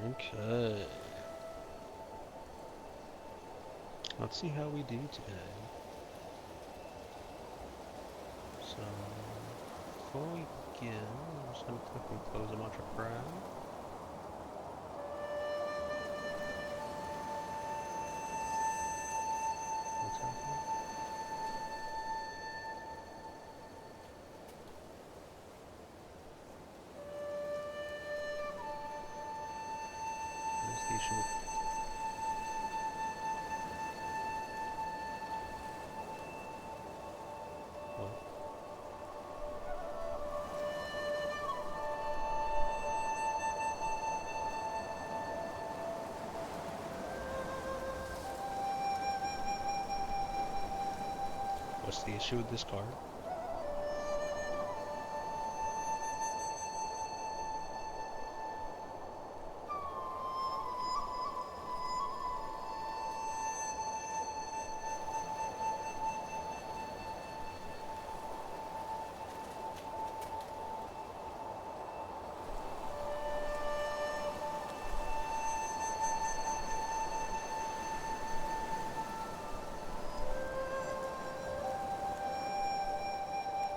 Okay. Let's see how we do today. So, before we begin, I'm just going to quickly close a bunch of crap. What's happening? Where's the issue with... What? What's the issue with this card?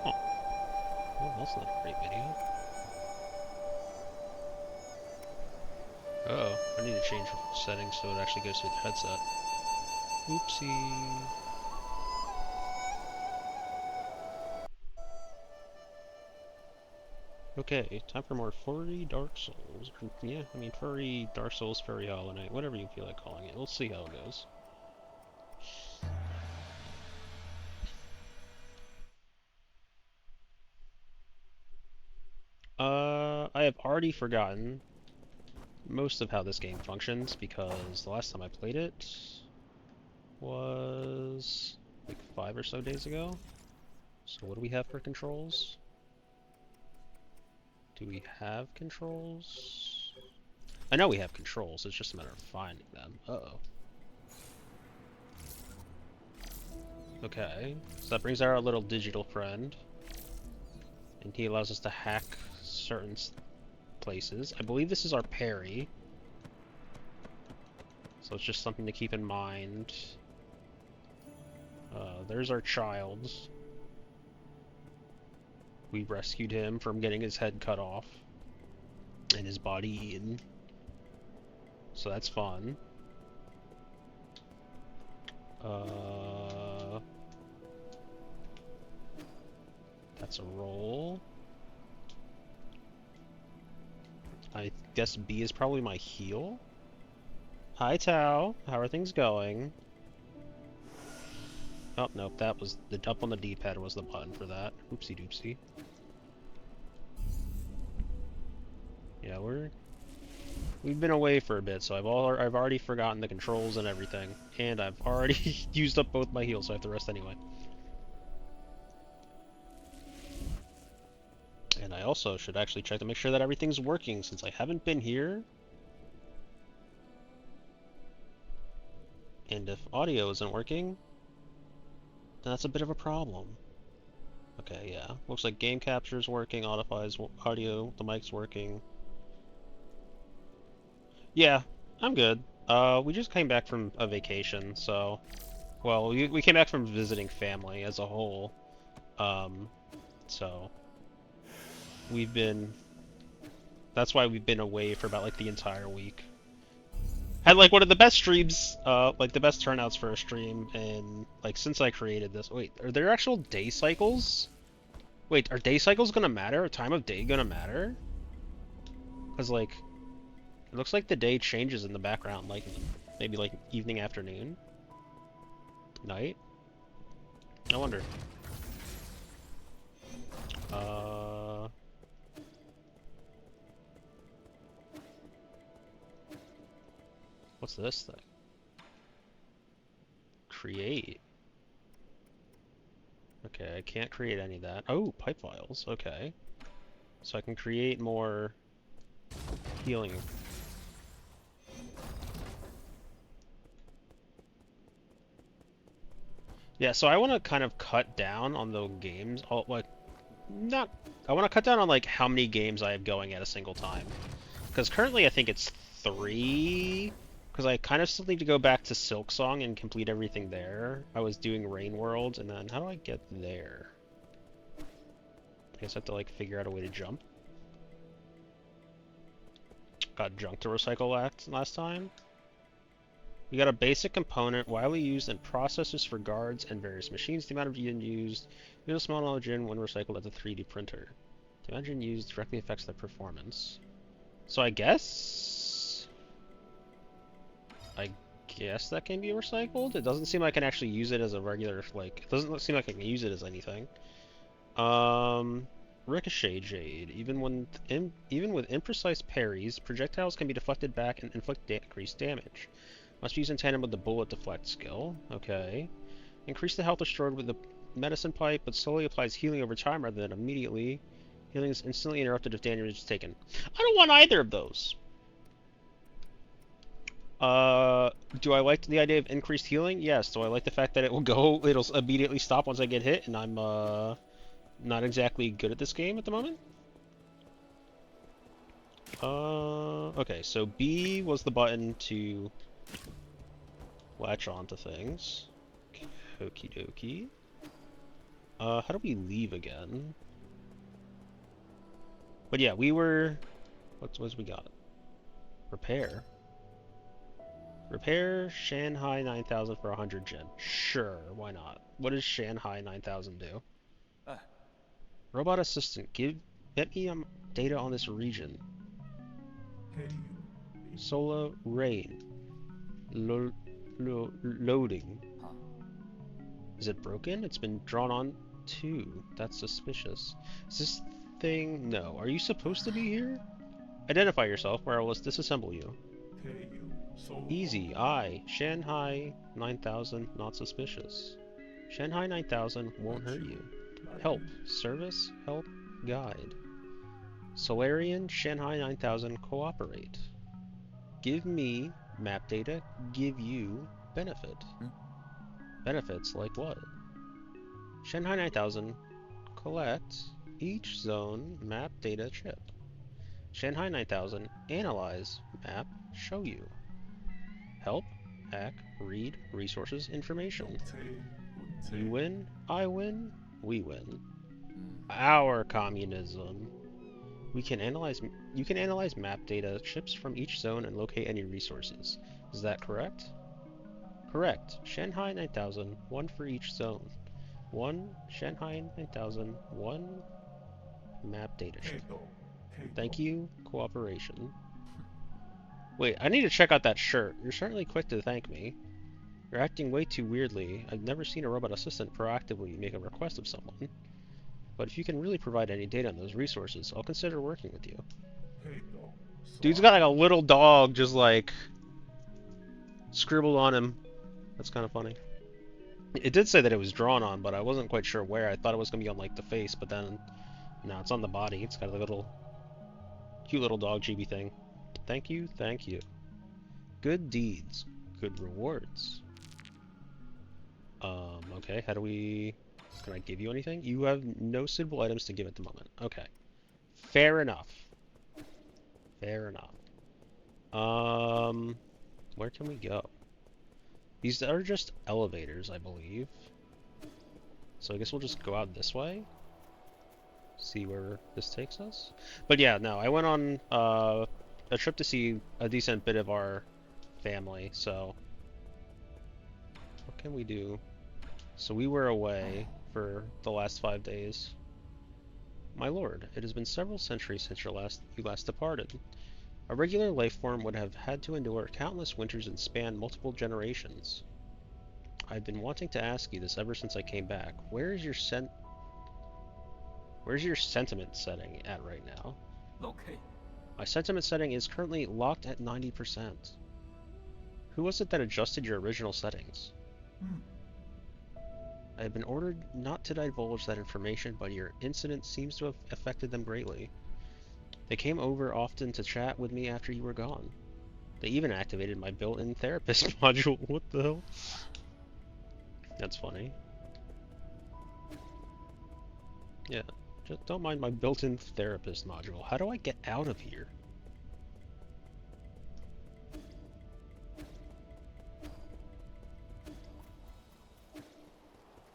Oh, well, that's not a great video. Uh-oh, I need to change settings so it actually goes through the headset. Oopsie. Okay, time for more furry Dark Souls. Yeah, I mean furry Dark Souls, furry Hollow Knight, whatever you feel like calling it. We'll see how it goes. I have already forgotten most of how this game functions because the last time I played it was like 5 or so days ago. So what do we have for controls? Do we have controls? I know we have controls, it's just a matter of finding them. Uh-oh. Okay, so that brings our little digital friend. And he allows us to hack certain places. I believe this is our parry. So it's just something to keep in mind. There's our child. We rescued him from getting his head cut off and his body eaten. So that's fun. That's a roll. I guess B is probably my heal. Hi, Tao. How are things going? Oh, nope, that was the up on the D-pad was the button for that. Oopsie doopsie. Yeah, we've been away for a bit, so I've already forgotten the controls and everything, and I've already used up both my heals, so I have to rest anyway. And I also should actually check to make sure that everything's working since I haven't been here. And if audio isn't working, then that's a bit of a problem. Okay, yeah. Looks like game capture's working, Audify's audio, the mic's working. Yeah, I'm good. We just came back from a vacation, so... Well, we came back from visiting family as a whole. So... We've been... That's why we've been away for about, like, the entire week. Had, like, one of the best streams, like, the best turnouts for a stream, and, like, since I created this... Wait, are there actual day cycles? Wait, are day cycles gonna matter? Are time of day gonna matter? Because, like... It looks like the day changes in the background, like, maybe, like, evening, afternoon? Night? I wonder. What's this thing? Create. Okay, I can't create any of that. Oh, pipe files. Okay. So I can create more healing. Yeah, so I want to kind of cut down on the games. Oh, like, not. I want to cut down on like how many games I have going at a single time. Because currently I think it's 3, because I kind of still need to go back to Silksong and complete everything there. I was doing Rain World, and then how do I get there? I guess I have to like figure out a way to jump. Got junk to recycle last time. We got a basic component widely used in processors for guards and various machines. The amount of yen used is a small knowledge in when recycled at the 3D printer. The amount of yen used directly affects their performance. So I guess that can be recycled. It doesn't seem like I can actually use it as a regular, like, it doesn't seem like I can use it as anything. Ricochet Jade. Even with imprecise parries, projectiles can be deflected back and inflict increased damage. Must be used in tandem with the bullet deflect skill. Okay. Increase the health restored with the medicine pipe, but slowly applies healing over time rather than immediately. Healing is instantly interrupted if damage is taken. I don't want either of those. Do I like the idea of increased healing? Yes. Do I like the fact that it'll immediately stop once I get hit, and I'm not exactly good at this game at the moment? Okay, so B was the button to latch onto things. Okie dokie. How do we leave again? But yeah, we were... What we got? Repair. Repair Shanghai 9000 for 100 gen. Sure, why not? What does Shanghai 9000 do? Robot assistant, get me data on this region. Solo rain. Loading. Is it broken? It's been drawn on too. That's suspicious. Is this thing? No. Are you supposed to be here? Identify yourself, or I will disassemble you. Easy. I, Shanghai 9000, not suspicious. Shanghai 9000 won't hurt you. Help. Service. Help. Guide. Solarian, Shanghai 9000, cooperate. Give me map data. Give you benefit. Benefits like what? Shanghai 9000, collect each zone map data chip. Shanghai 9000, analyze map, show you. Help, hack, read, resources, information. You win, I win, we win. Our communism. You can analyze map data chips from each zone and locate any resources. Is that correct? Correct. Shanghai 9000, one for each zone. One Shanghai 9000, one map data chip. Thank you, cooperation. Wait, I need to check out that shirt. You're certainly quick to thank me. You're acting way too weirdly. I've never seen a robot assistant proactively make a request of someone. But if you can really provide any data on those resources, I'll consider working with you. Dude's got like a little dog just like scribbled on him. That's kind of funny. It did say that it was drawn on, but I wasn't quite sure where. I thought it was going to be on like the face, but then no, it's on the body. It's got a little cute little dog chibi thing. Thank you, thank you. Good deeds, good rewards. Okay, how do we... Can I give you anything? You have no suitable items to give at the moment. Okay. Fair enough. Fair enough. Where can we go? These are just elevators, I believe. So I guess we'll just go out this way. See where this takes us. But yeah, no, I went on a trip to see a decent bit of our family, so... What can we do? So we were away for the last 5 days. My lord, it has been several centuries since you last departed. A regular life form would have had to endure countless winters and span multiple generations. I've been wanting to ask you this ever since I came back. Where's your sentiment setting at right now? Okay. My sentiment setting is currently locked at 90%. Who was it that adjusted your original settings? I have been ordered not to divulge that information, but your incident seems to have affected them greatly. They came over often to chat with me after you were gone. They even activated my built-in therapist module. What the hell? That's funny. Yeah, just don't mind my built-in therapist module. How do I get out of here?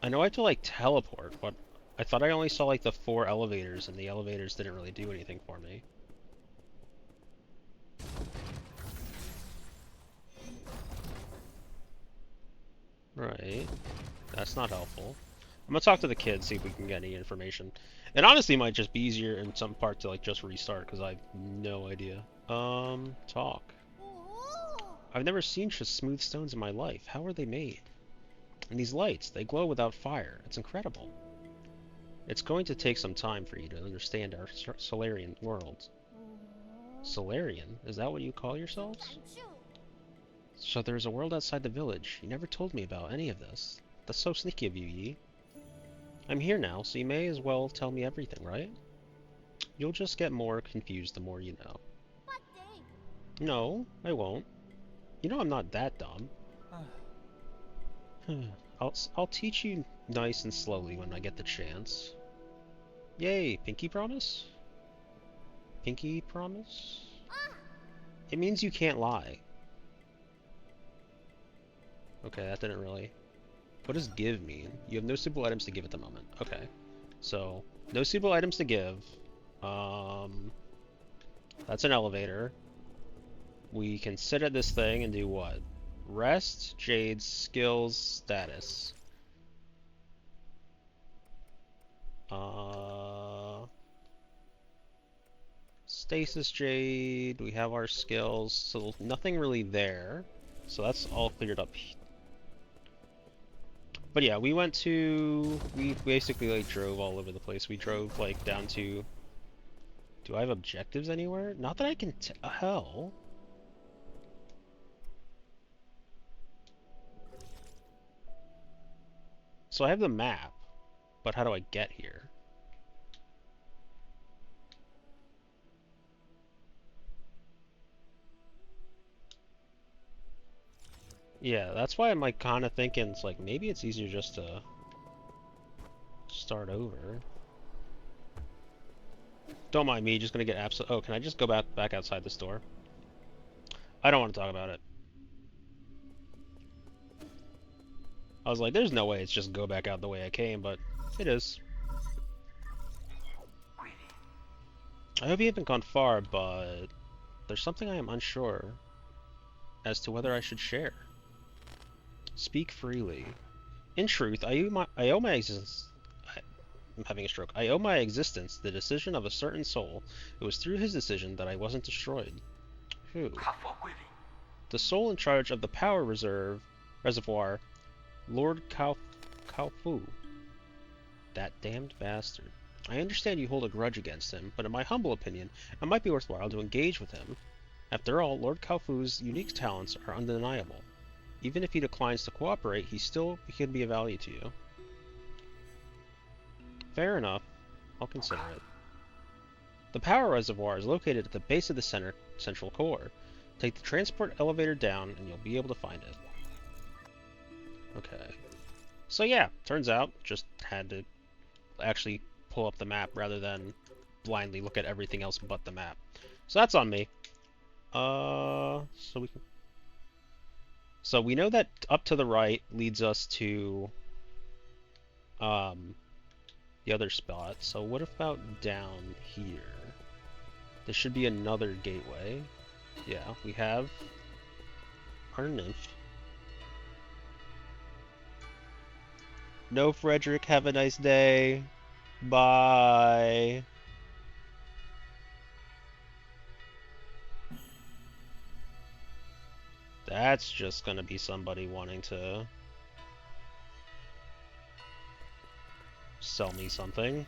I know I have to like teleport, but I thought I only saw like the 4 elevators, and the elevators didn't really do anything for me. Right. That's not helpful. I'm gonna talk to the kids, see if we can get any information. It honestly might just be easier in some part to like just restart, because I have no idea. Talk. I've never seen such smooth stones in my life. How are they made? And these lights, they glow without fire. It's incredible. It's going to take some time for you to understand our Solarian world. Solarian? Is that what you call yourselves? So there's a world outside the village. You never told me about any of this. That's so sneaky of you, Yi. I'm here now, so you may as well tell me everything, right? You'll just get more confused the more you know. No, I won't. You know I'm not that dumb. I'll teach you nice and slowly when I get the chance. Yay, pinky promise? Pinky promise? It means you can't lie. Okay, that didn't really... What does give mean? You have no suitable items to give at the moment. Okay. So, no suitable items to give. That's an elevator. We can sit at this thing and do what? Rest, Jade, skills, status. Stasis Jade, we have our skills, so nothing really there. So that's all cleared up. But yeah, we basically like drove all over the place. We drove like down to... Do I have objectives anywhere? Not that I can tell. So I have the map, but how do I get here? Yeah, that's why I'm like kind of thinking it's like maybe it's easier just to start over. Don't mind me, just gonna get absolute. Oh, can I just go back outside the store? I don't want to talk about it. I was like, there's no way it's just go back out the way I came, but it is. I hope you haven't gone far, but there's something I am unsure as to whether I should share. Speak freely. In truth, I owe my existence. I'm having a stroke. I owe my existence the decision of a certain soul. It was through his decision that I wasn't destroyed. Who? The soul in charge of the power reservoir, Lord Kaofu. That damned bastard. I understand you hold a grudge against him, but in my humble opinion, it might be worthwhile to engage with him. After all, Lord Kaofu's unique talents are undeniable. Even if he declines to cooperate, he can be of value to you. Fair enough. I'll consider it. The power reservoir is located at the base of the central core. Take the transport elevator down, and you'll be able to find it. Okay. So yeah, turns out, just had to actually pull up the map rather than blindly look at everything else but the map. So that's on me. So we know that up to the right leads us to the other spot. So what about down here? There should be another gateway. Yeah, we have our nymph. No, Frederick, have a nice day. Bye. That's just gonna be somebody wanting to sell me something.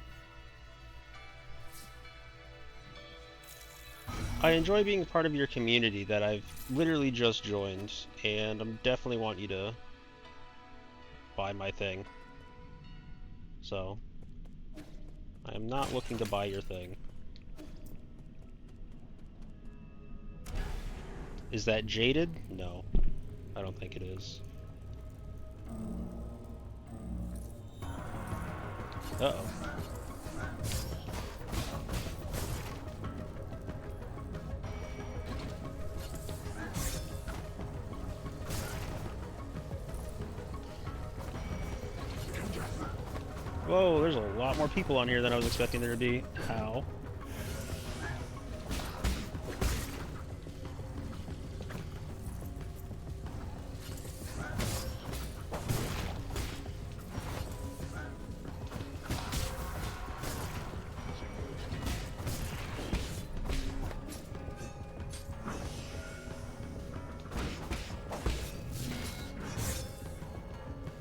I enjoy being part of your community that I've literally just joined, and I definitely want you to buy my thing. So, I am not looking to buy your thing. Is that jaded? No, I don't think it is. Uh-oh. Whoa, there's a lot more people on here than I was expecting there to be. How?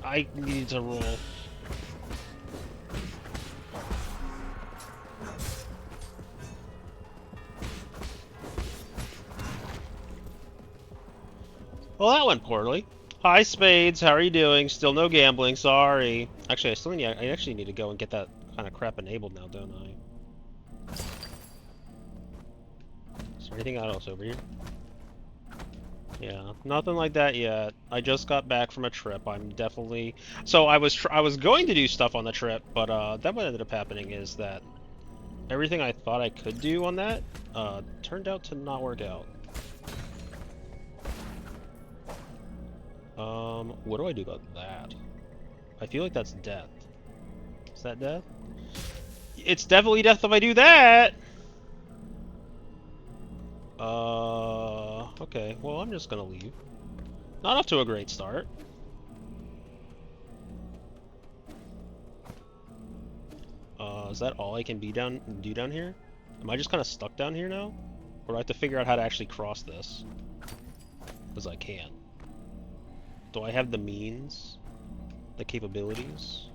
I need to roll. Well, that went poorly. Hi, Spades. How are you doing? Still no gambling. Sorry. Actually, I actually need to go and get that kind of crap enabled now, don't I? Is there anything else over here? Yeah, nothing like that yet. I just got back from a trip. I'm definitely... So I was going to do stuff on the trip, but then what ended up happening is that everything I thought I could do on that turned out to not work out. What do I do about that? I feel like that's death. Is that death? It's definitely death if I do that! Okay. Well, I'm just gonna leave. Not off to a great start. Is that all I can do down here? Am I just kind of stuck down here now? Or do I have to figure out how to actually cross this? Because I can. Do I have the means? The capabilities?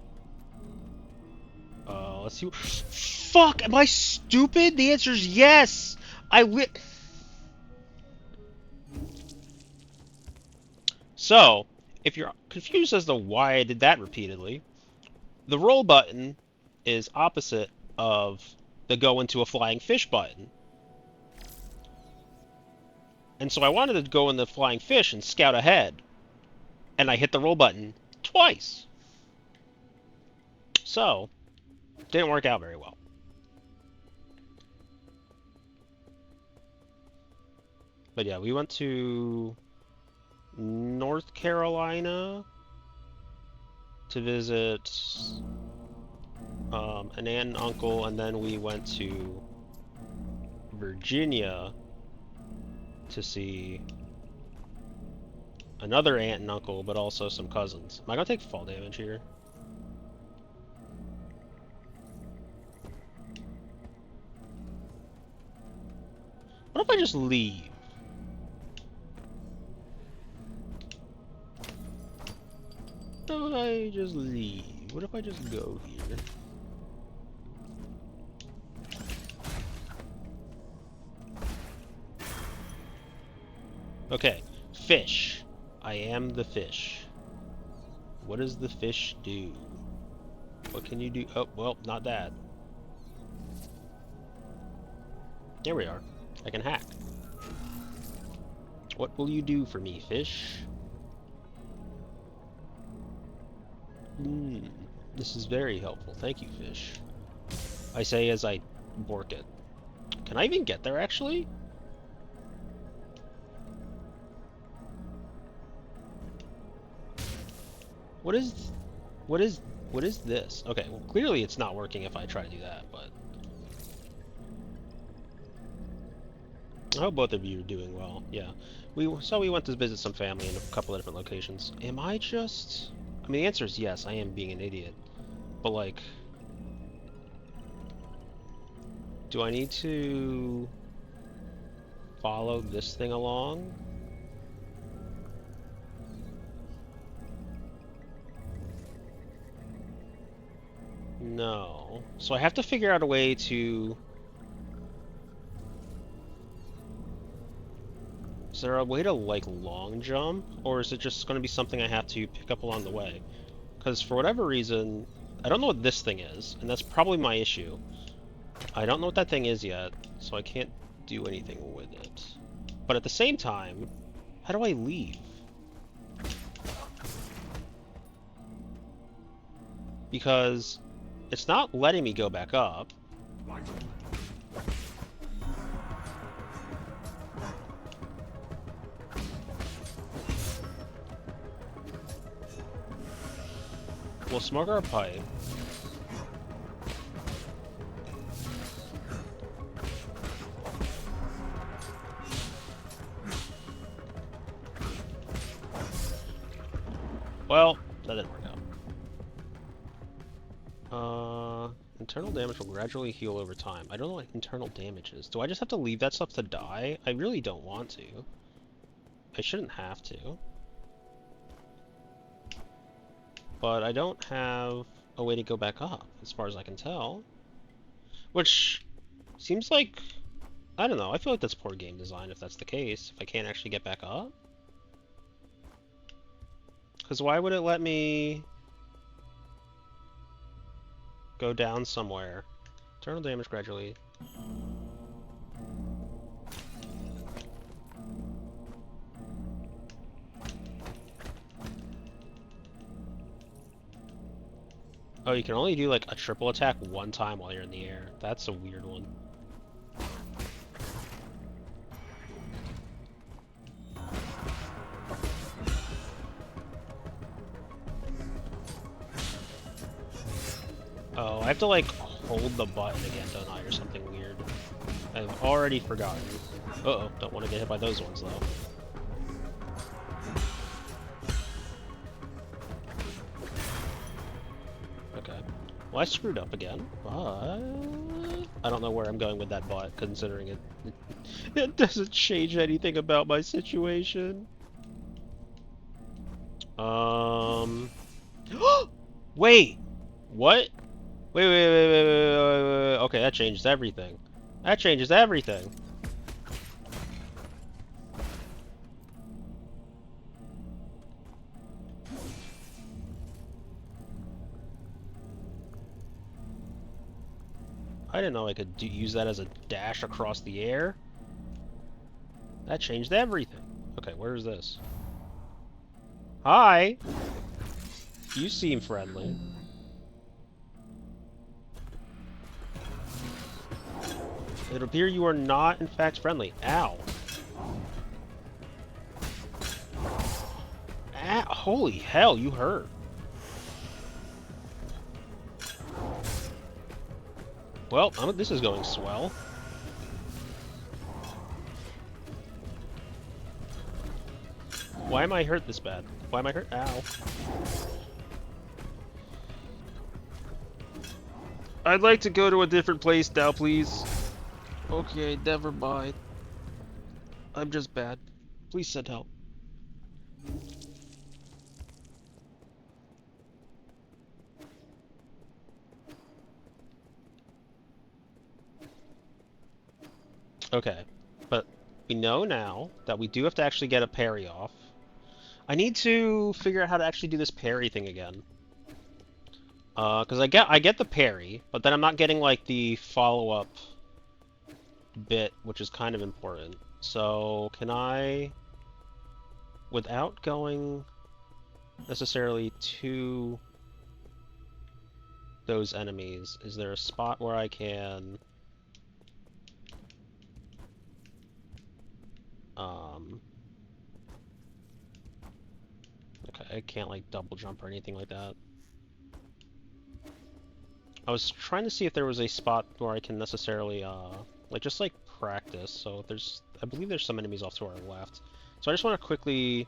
Let's see. Fuck! Am I stupid? The answer is yes! So, if you're confused as to why I did that repeatedly, the roll button is opposite of the go into a flying fish button. And so I wanted to go in the flying fish and scout ahead. And I hit the roll button twice. So, didn't work out very well. But yeah, we went to North Carolina to visit an aunt and uncle, and then we went to Virginia to see another aunt and uncle, but also some cousins. Am I gonna take fall damage here? What if I just leave? What if I just leave? What if I just go here? Okay, fish. I am the fish. What does the fish do? What can you do? Oh, well, not that. There we are. I can hack. What will you do for me, fish? This is very helpful. Thank you, fish. I say as I bork it. Can I even get there, actually? What is this? Okay, well, clearly it's not working if I try to do that, but... I hope both of you are doing well. Yeah. We went to visit some family in a couple of different locations. Am I just... I mean, the answer is yes, I am being an idiot. But, like... Do I need to... follow this thing along? No. So I have to figure out a way to... Is there a way to, like, long jump? Or is it just going to be something I have to pick up along the way? Because for whatever reason, I don't know what this thing is, and that's probably my issue. I don't know what that thing is yet, so I can't do anything with it. But at the same time, how do I leave? Because it's not letting me go back up. We'll smoke our pipe. that didn't work out. Internal damage will gradually heal over time. I don't know what internal damage is. Do I just have to leave that stuff to die? I really don't want to. I shouldn't have to. But I don't have a way to go back up, as far as I can tell. Which seems like... I don't know, I feel like that's poor game design if that's the case, if I can't actually get back up. Because why would it let me go down somewhere? Internal damage gradually. Oh, you can only do like a triple attack one time while you're in the air. That's a weird one. Oh, I have to like hold the button again, don't I, or something weird. I've already forgotten. Uh-oh, don't want to get hit by those ones though. Okay. Well, I screwed up again, but I don't know where I'm going with that bot, considering it doesn't change anything about my situation. Wait! What? Wait. Okay, that changes everything. That changes everything. I didn't know I could use that as a dash across the air. That changed everything. Okay, where is this? Hi! You seem friendly. It appears you are not, in fact, friendly. Ow. Ow. Holy hell, you hurt. Well, this is going swell. Why am I hurt this bad? Why am I hurt? Ow. I'd like to go to a different place now, please. Okay, never mind. I'm just bad. Please send help. Okay, but we know now that we do have to actually get a parry off. I need to figure out how to actually do this parry thing again. Because I get the parry, but then I'm not getting like the follow-up bit, which is kind of important. So can I, without going necessarily to those enemies, is there a spot where I can okay, I can't like double jump or anything like that. I was trying to see if there was a spot where I can necessarily like just like practice. So I believe there's some enemies off to our left. So I just want to quickly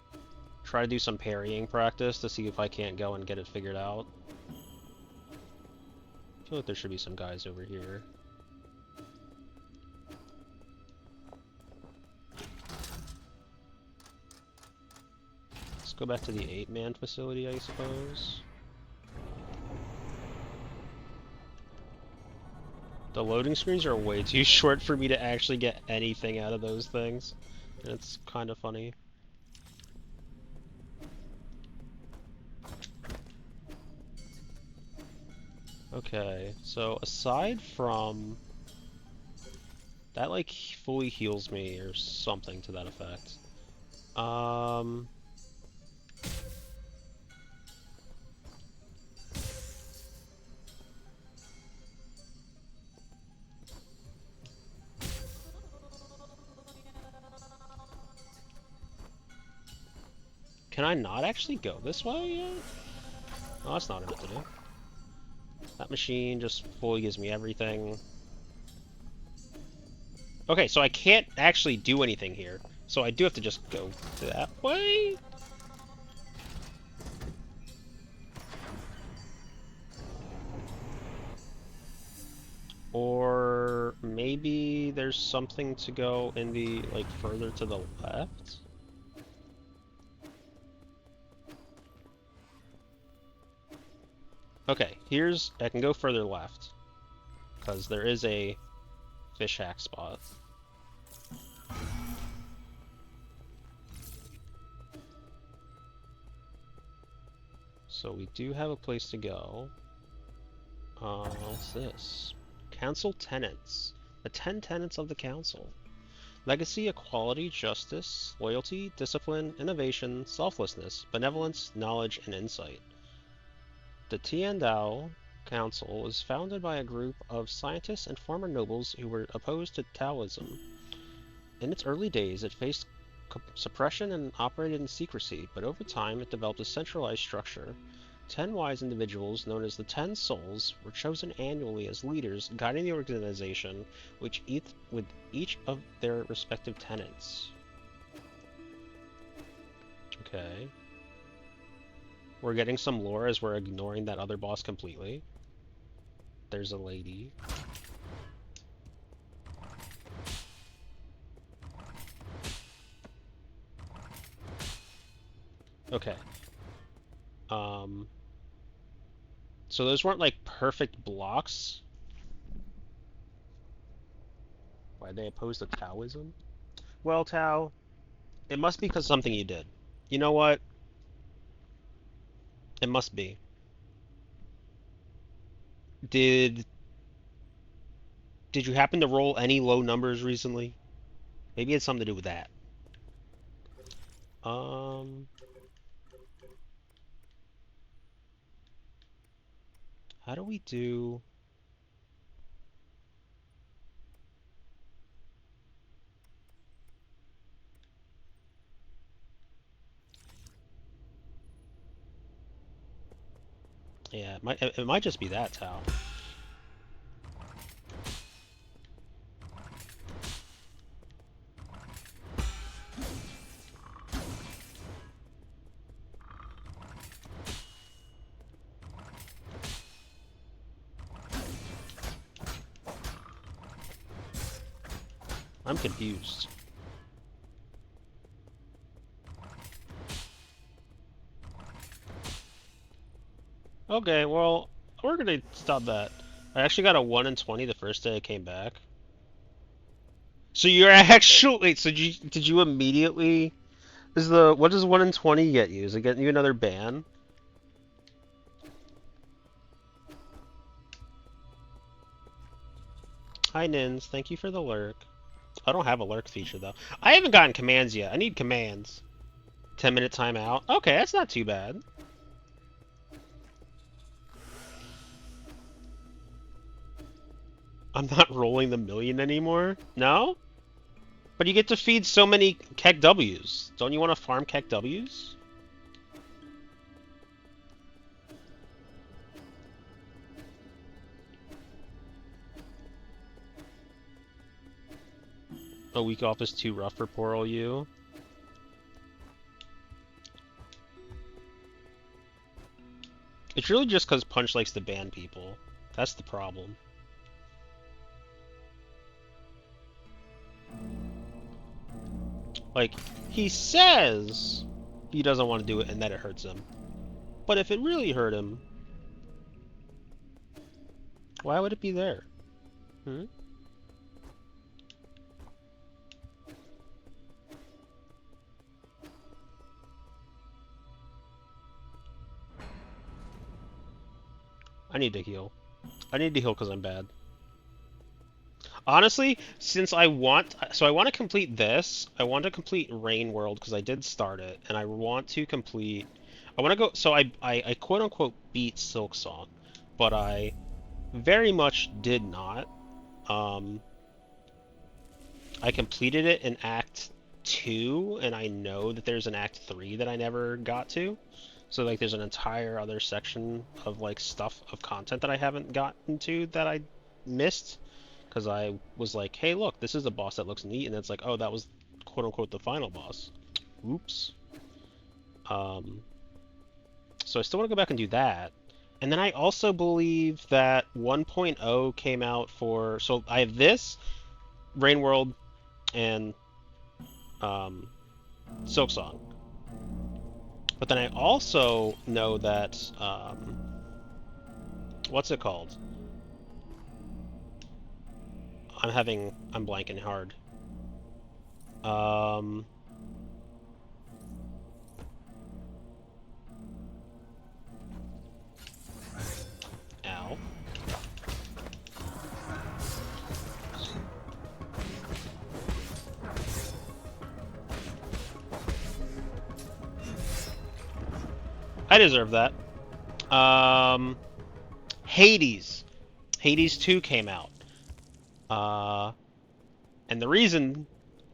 try to do some parrying practice to see if I can't go and get it figured out. I feel like there should be some guys over here. Let's go back to the 8-man facility, I suppose. The loading screens are way too short for me to actually get anything out of those things. And it's kind of funny. Okay, so aside from... that, like, fully heals me or something to that effect. Can I not actually go this way yet? Oh, that's not enough to do. That machine just fully gives me everything. Okay, so I can't actually do anything here. So I do have to just go that way? maybe there's something to go in the, like, further to the left? Okay, I can go further left. Because there is a fish hack spot. So we do have a place to go. What's this? Council tenets. The 10 tenets of the council. Legacy, equality, justice, loyalty, discipline, innovation, selflessness, benevolence, knowledge, and insight. The Tiandao Council was founded by a group of scientists and former nobles who were opposed to Taoism. In its early days, it faced suppression and operated in secrecy, but over time it developed a centralized structure. 10 wise individuals, known as the 10 Souls, were chosen annually as leaders, guiding the organization with each of their respective tenets. Okay. We're getting some lore as we're ignoring that other boss completely. There's a lady. Okay. So those weren't like perfect blocks. Why they opposed to Taoism? Well, Tao, it must be because something you did. You know what? It must be. Did you happen to roll any low numbers recently? Maybe it had something to do with that. How do we do... Yeah, it might just be that, Tao. I'm confused. Okay, well, we're gonna stop that. I actually got a 1 in 20 the first day I came back. So you're actually... So did you immediately... What does 1 in 20 get you? Is it getting you another ban? Hi, Nins. Thank you for the lurk. I don't have a lurk feature, though. I haven't gotten commands yet. I need commands. 10-minute timeout. Okay, that's not too bad. I'm not rolling the million anymore? No? But you get to feed so many Keck W's. Don't you want to farm Keck W's? A week off is too rough for poor old you. It's really just because Punch likes to ban people. That's the problem. Like, he says he doesn't want to do it and that it hurts him. But if it really hurt him, why would it be there? Hmm? I need to heal. I need to heal because I'm bad. Honestly, since I want to complete this. I want to complete Rain World because I did start it, and I want to complete. I want to go. So I quote unquote beat Silksong, but I very much did not. I completed it in Act 2, and I know that there's an Act 3 that I never got to. So like there's an entire other section of like stuff of content that I haven't gotten to that I missed because I was like, hey look, this is a boss that looks neat, and it's like, oh, that was quote unquote the final boss. Oops. So I still want to go back and do that. And then I also believe that 1.0 came out for, so I have this, Rain World and Silksong. But then I also know that what's it called? I'm blanking hard. Um, Ow. I deserve that. Hades. Hades 2 came out. And the reason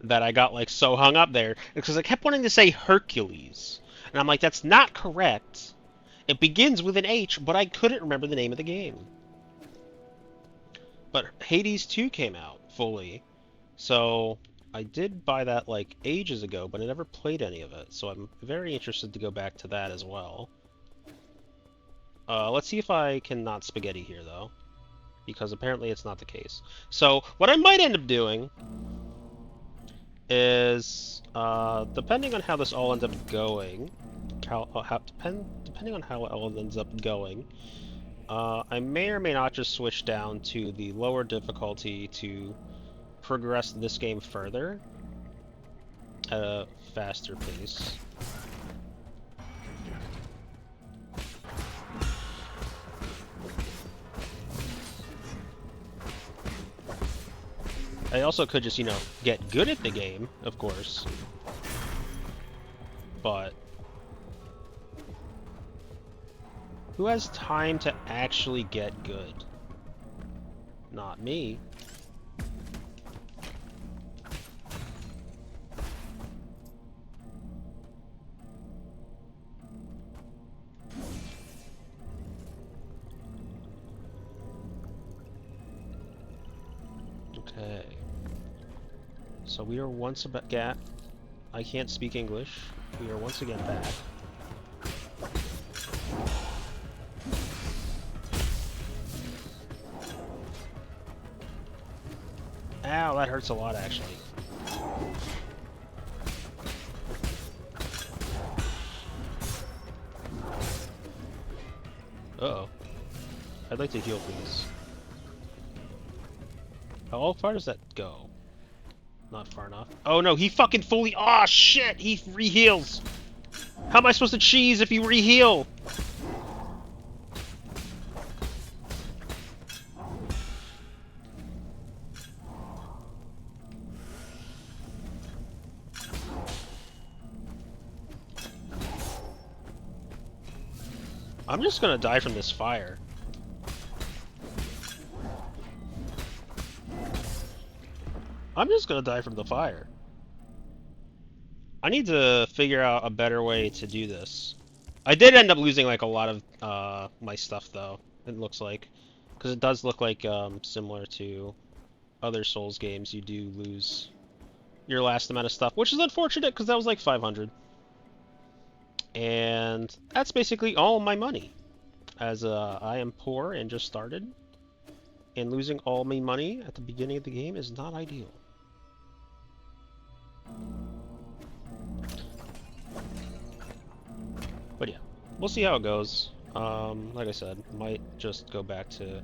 that I got like so hung up there is because I kept wanting to say Hercules. And I'm like, that's not correct. It begins with an H, but I couldn't remember the name of the game. But Hades 2 came out fully. So I did buy that like ages ago, but I never played any of it. So I'm very interested to go back to that as well. Let's see if I can not spaghetti here though, because apparently it's not the case. So what I might end up doing is, depending on how this all ends up going, depending on how it all ends up going, I may or may not just switch down to the lower difficulty to progress this game further at a faster pace. I also could just, get good at the game, of course. But who has time to actually get good? Not me. Okay. So we are once again. I can't speak English. We are once again back. Ow, that hurts a lot, actually. Uh-oh. I'd like to heal, please. How far does that go? Not far enough. Oh no, he fucking fully— oh shit! He re-heals! How am I supposed to cheese if you re-heal? I'm just gonna die from this fire. I'm just gonna die from the fire. I need to figure out a better way to do this. I did end up losing like a lot of my stuff though, it looks like. Because it does look like similar to other Souls games, you do lose your last amount of stuff, which is unfortunate because that was like 500. And that's basically all my money, as I am poor and just started, and losing all my money at the beginning of the game is not ideal. But yeah, we'll see how it goes. Like I said, might just go back to—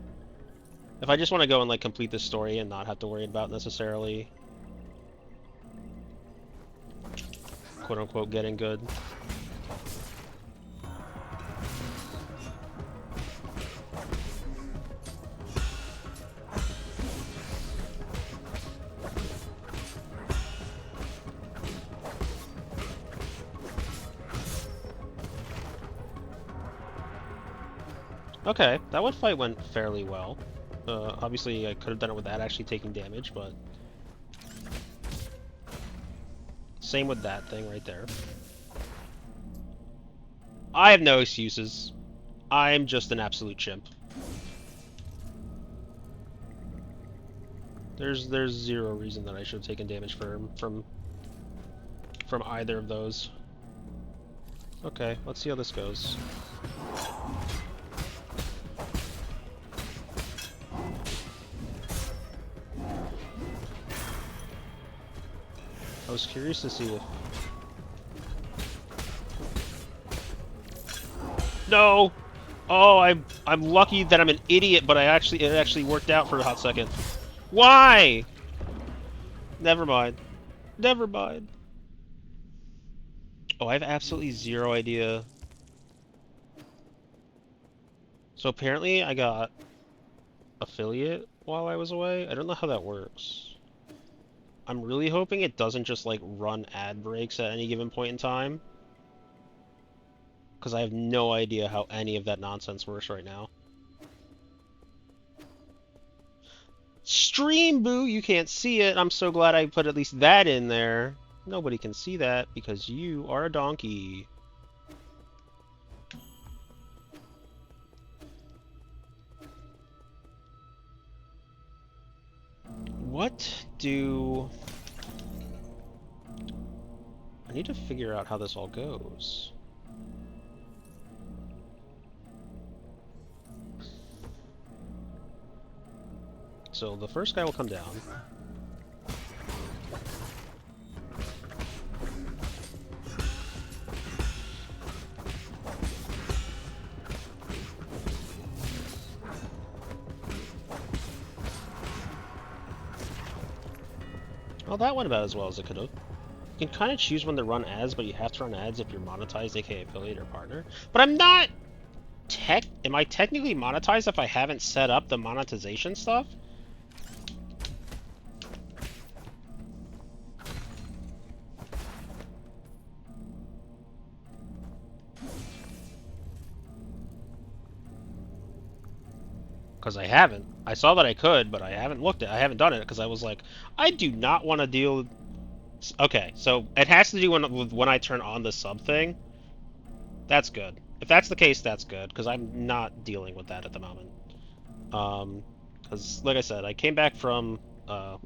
if I just want to go and like complete this story and not have to worry about necessarily quote-unquote getting good. Okay, that one fight went fairly well. Obviously, I could have done it without actually taking damage, but same with that thing right there. I have no excuses. I'm just an absolute chimp. There's zero reason that I should have taken damage from either of those. Okay, let's see how this goes. I was curious to see if... No! Oh, I'm lucky that I'm an idiot, but it actually worked out for a hot second. Why? Never mind. Never mind. Oh, I have absolutely zero idea. So apparently I got affiliate while I was away. I don't know how that works. I'm really hoping it doesn't just like run ad breaks at any given point in time. Because I have no idea how any of that nonsense works right now. Stream Boo, you can't see it. I'm so glad I put at least that in there. Nobody can see that because you are a donkey. What do... I need to figure out how this all goes. So the first guy will come down. Well, that went about as well as it could have. You can kind of choose when to run ads, but you have to run ads if you're monetized, aka affiliate or partner. But I'm not... Am I technically monetized if I haven't set up the monetization stuff? Because I haven't. I saw that I could, but I haven't looked at it. I haven't done it because I was like, I do not want to deal... Okay, so it has to do with when I turn on the sub thing. That's good. If that's the case, that's good, because I'm not dealing with that at the moment. Because, like I said, I came back from a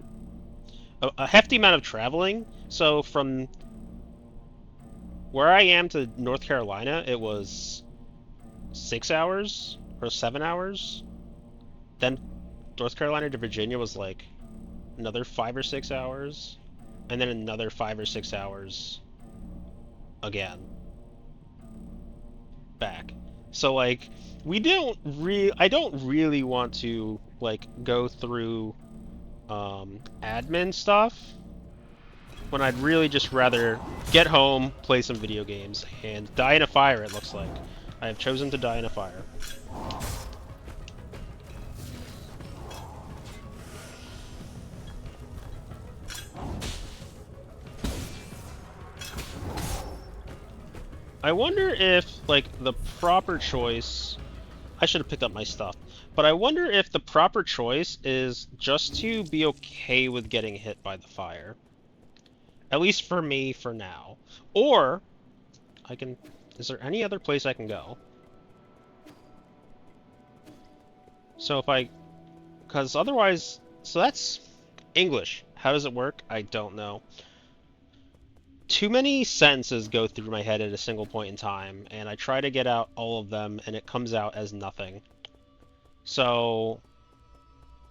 hefty amount of traveling. So from where I am to North Carolina, it was 6 hours or 7 hours. Then North Carolina to Virginia was like another 5 or 6 hours, and then another 5 or 6 hours again back. So like I don't really want to like go through admin stuff when I'd really just rather get home, play some video games, and die in a fire, it looks like. I have chosen to die in a fire. I wonder if, like, the proper choice... I should have picked up my stuff. But I wonder if the proper choice is just to be okay with getting hit by the fire. At least for me, for now. Or, I can... Is there any other place I can go? So if I... Because otherwise... So that's English. How does it work? I don't know. Too many sentences go through my head at a single point in time, and I try to get out all of them, and it comes out as nothing. So,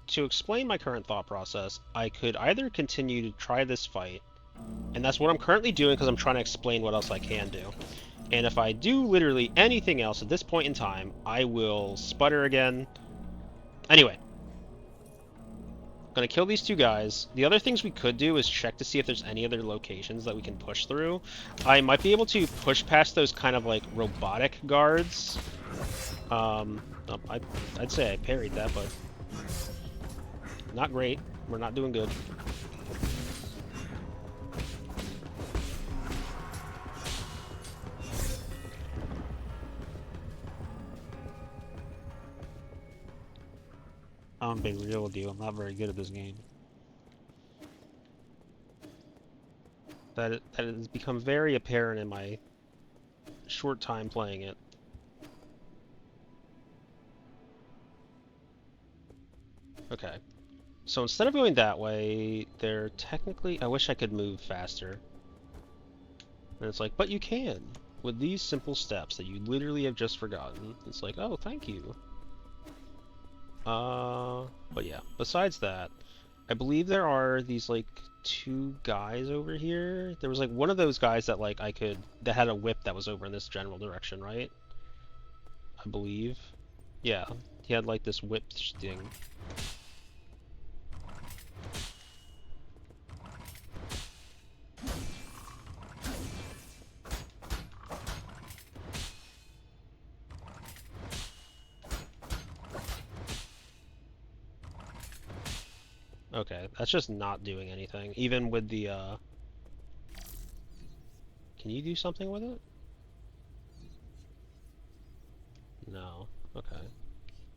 to explain my current thought process, I could either continue to try this fight, and that's what I'm currently doing because I'm trying to explain what else I can do. And if I do literally anything else at this point in time, I will sputter again. Anyway. Gonna kill these two guys. The other things we could do is check to see if there's any other locations that we can push through. I might be able to push past those kind of like robotic guards. I'd say I parried that, but not great. We're not doing good. I'm being real with you. I'm not very good at this game. That has become very apparent in my short time playing it. Okay. So instead of going that way, they're technically... I wish I could move faster. And it's like, but you can! With these simple steps that you literally have just forgotten. It's like, oh, thank you. But yeah, besides that, I believe there are these like two guys over here. There was like one of those guys that like that had a whip that was over in this general direction, right? I believe. Yeah, he had like this whip thing. Okay, that's just not doing anything. Even with the, Can you do something with it? No. Okay.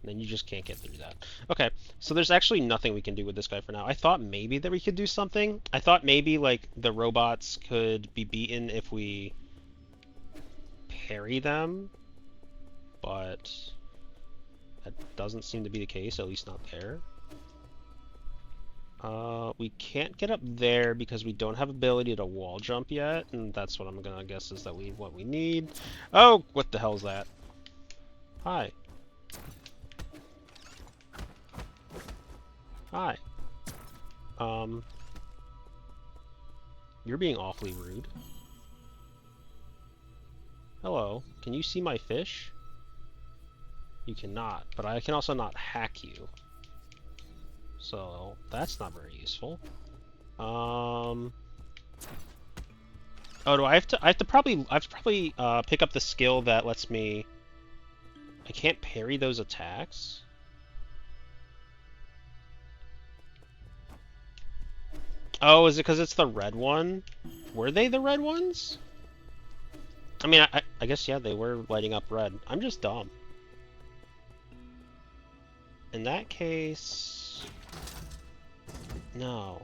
Then you just can't get through that. Okay, so there's actually nothing we can do with this guy for now. I thought maybe that we could do something. I thought maybe, like, the robots could be beaten if we parry them, but that doesn't seem to be the case, at least not there. We can't get up there because we don't have ability to wall jump yet, and that's what I'm gonna guess is that what we need. Oh, what the hell is that? Hi. Hi. You're being awfully rude. Hello, can you see my fish? You cannot, but I can also not hack you. So, that's not very useful. Oh, do I have to probably pick up the skill that lets me... I can't parry those attacks? Oh, is it because it's the red one? Were they the red ones? I mean, I guess, yeah, they were lighting up red. I'm just dumb. In that case... No.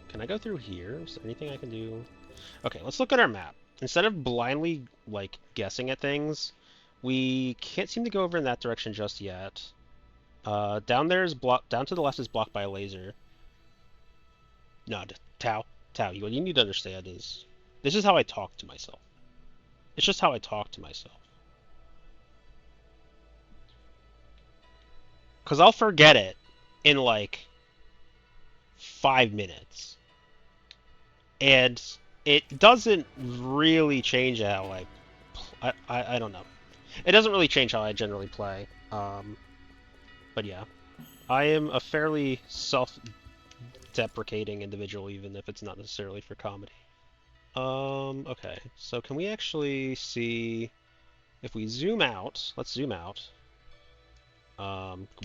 Can I go through here? Is there anything I can do? Okay, let's look at our map. Instead of blindly, like, guessing at things, we can't seem to go over in that direction just yet. Down there is down to the left is blocked by a laser. No, Tao, what you need to understand is, this is how I talk to myself. It's just how I talk to myself. Because I'll forget it in, like, 5 minutes. And it doesn't really change how I don't know. It doesn't really change how I generally play. But yeah, I am a fairly self-deprecating individual, even if it's not necessarily for comedy. Okay, so can we actually see if we zoom out? Let's zoom out.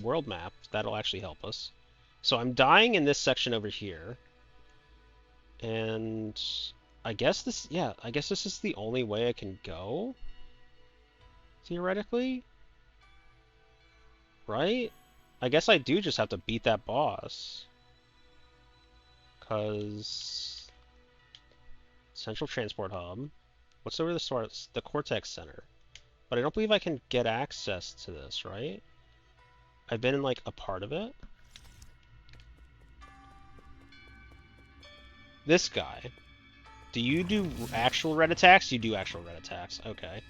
World map, that'll actually help us. So I'm dying in this section over here. And I guess this is the only way I can go, theoretically, right? I guess I do just have to beat that boss, cause Central Transport Hub. What's over the Cortex Center? But I don't believe I can get access to this, right? I've been in like a part of it. This guy. Do you do actual red attacks? You do actual red attacks. Okay.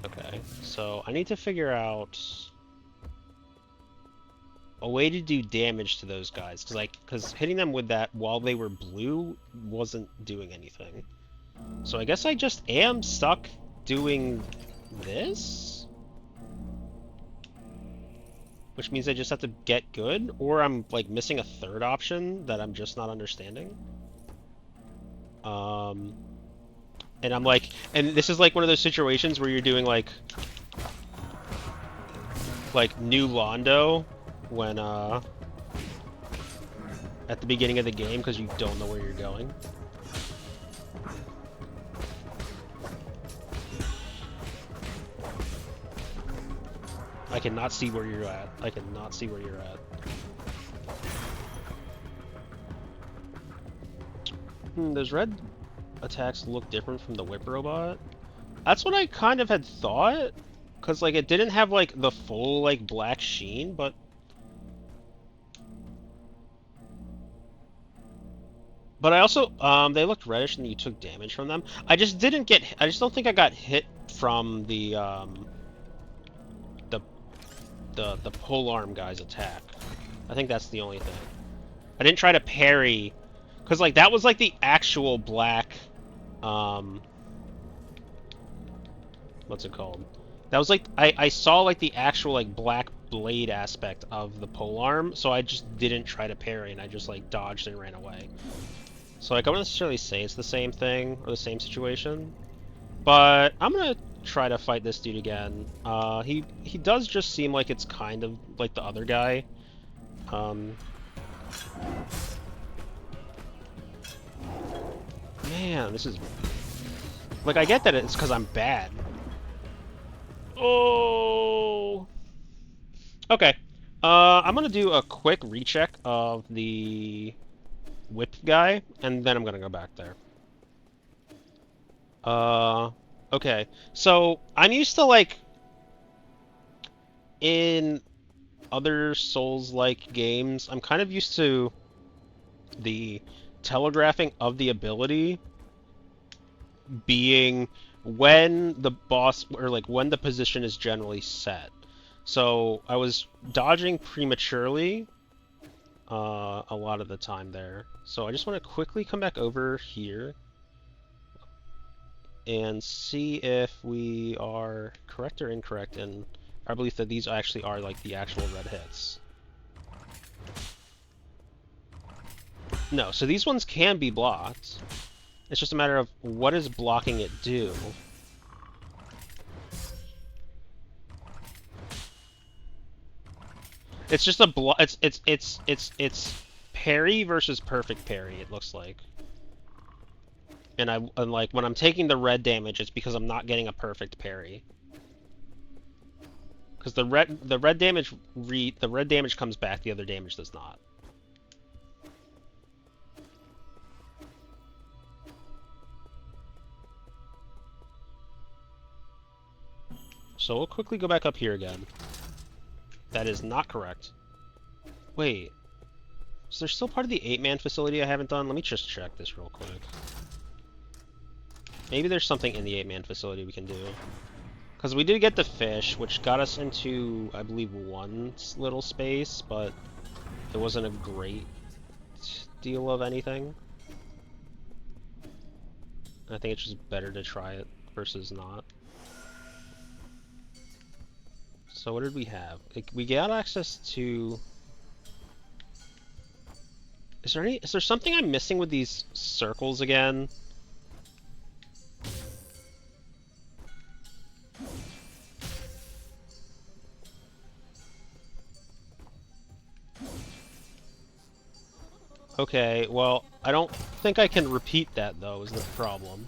Okay. So I need to figure out a way to do damage to those guys, because hitting them with that while they were blue wasn't doing anything. So I guess I just am stuck doing this? Which means I just have to get good, or I'm like missing a third option that I'm just not understanding. And I'm like, and this is like one of those situations where you're doing like New Londo when at the beginning of the game because you don't know where you're going. I cannot see where you're at. I cannot see where you're at. Those red attacks look different from the whip robot. That's what I kind of had thought, because like it didn't have like the full like black sheen, but But I also, they looked reddish and you took damage from them. I just don't think I got hit from the, the polearm guy's attack. I think that's the only thing. I didn't try to parry, because, like, that was, like, the actual black, um, what's it called? That was, like, I saw, like, the actual, like, black blade aspect of the polearm, so I just didn't try to parry, and I just, like, dodged and ran away. So, like, I wouldn't necessarily say it's the same thing, or the same situation. But I'm gonna try to fight this dude again. He does just seem like it's kind of like the other guy. Um, man, this is like I get that it's because I'm bad. Oh. Okay. I'm gonna do a quick recheck of the whip guy, and then I'm gonna go back there. Uh, okay. So I'm used to like in other Souls-like games, I'm kind of used to the telegraphing of the ability being when the boss or like when the position is generally set. So I was dodging prematurely a lot of the time there. So I just want to quickly come back over here and see if we are correct or incorrect in our belief that these actually are like the actual red hits. No, so these ones can be blocked. It's just a matter of what is blocking it do. It's just a block. It's parry versus perfect parry. It looks like. And like when I'm taking the red damage, it's because I'm not getting a perfect parry. Because the red damage comes back, the other damage does not. So we'll quickly go back up here again. That is not correct. Wait. Is there still part of the 8-man facility I haven't done? Let me just check this real quick. Maybe there's something in the 8-man facility we can do. Because we did get the fish, which got us into, I believe, one little space, but it wasn't a great deal of anything. I think it's just better to try it versus not. So what did we have? We got access to... Is there something I'm missing with these circles again? Okay, well, I don't think I can repeat that, though, is the problem.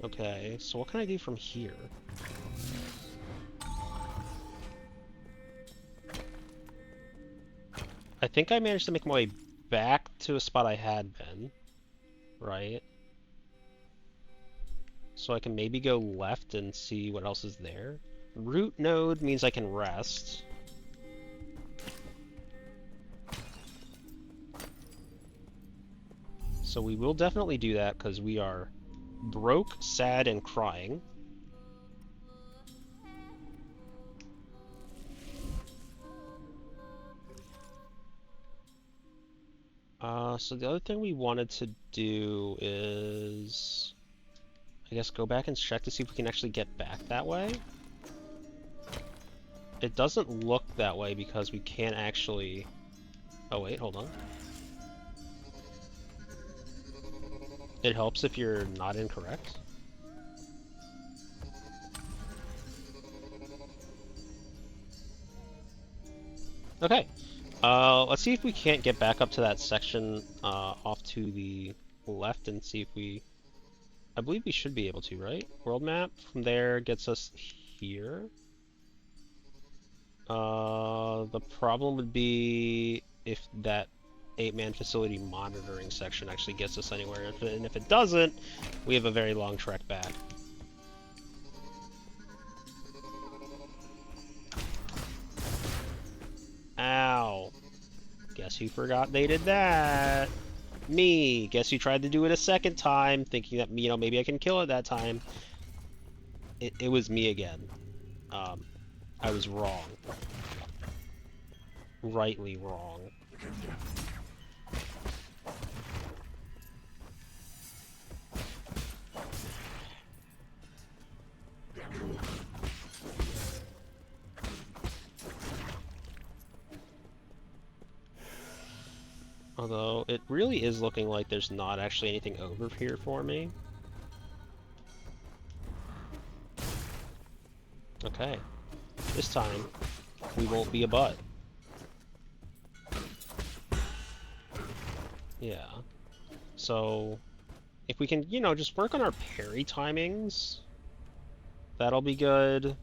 Okay, so what can I do from here? I think I managed to make my way back to a spot I had been, right? So I can maybe go left and see what else is there. Root node means I can rest. So we will definitely do that because we are broke, sad, and crying. So the other thing we wanted to do is, I guess, go back and check to see if we can actually get back that way. It doesn't look that way because we can't actually... Oh wait, hold on. It helps if you're not incorrect. Okay. Let's see if we can't get back up to that section off to the left and see if we... I believe we should be able to, right? World map from there gets us here. The problem would be if that 8-man facility monitoring section actually gets us anywhere. And if it doesn't, we have a very long trek back. Ow. Guess who forgot they did that? Me. Guess who tried to do it a second time, thinking that, you know, maybe I can kill it that time. It was me again. I was wrong. Rightly wrong. Although, it really is looking like there's not actually anything over here for me. Okay. This time, we won't be a butt. Yeah. So, if we can, you know, just work on our parry timings, that'll be good.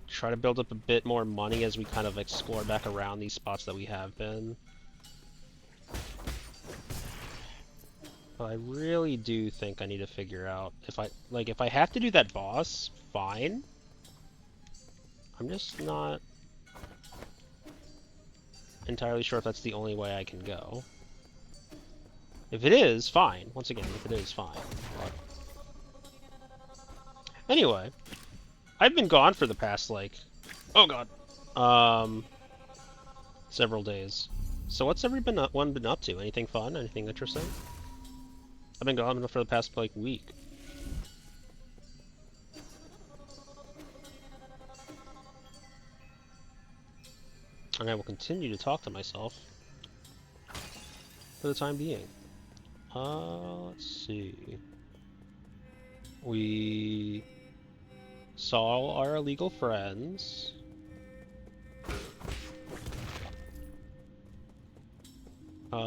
Try to build up a bit more money as we kind of explore back around these spots that we have been. But I really do think I need to figure out if I have to do that boss, fine. I'm just not entirely sure if that's the only way I can go. If it is, fine. Once again, if it is, fine. But... Anyway, I've been gone for the past, like, oh god, several days. So what's everyone been up to? Anything fun? Anything interesting? I've been gone for the past, like, week. And I will continue to talk to myself for the time being. Let's see. We saw our illegal friends.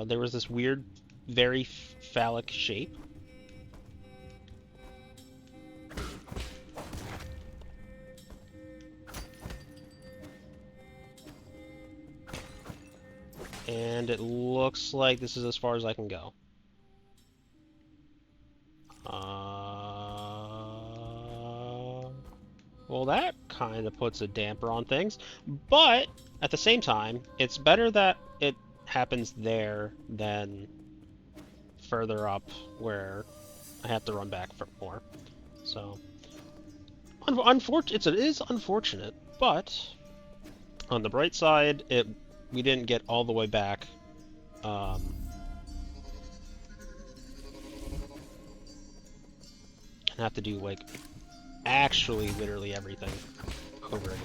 There was this weird, very phallic shape. And it looks like this is as far as I can go. Well, that kind of puts a damper on things, but at the same time, it's better that it happens there than further up where I have to run back for more. So, it is unfortunate, but on the bright side, we didn't get all the way back. And have to do, like, actually literally everything over again.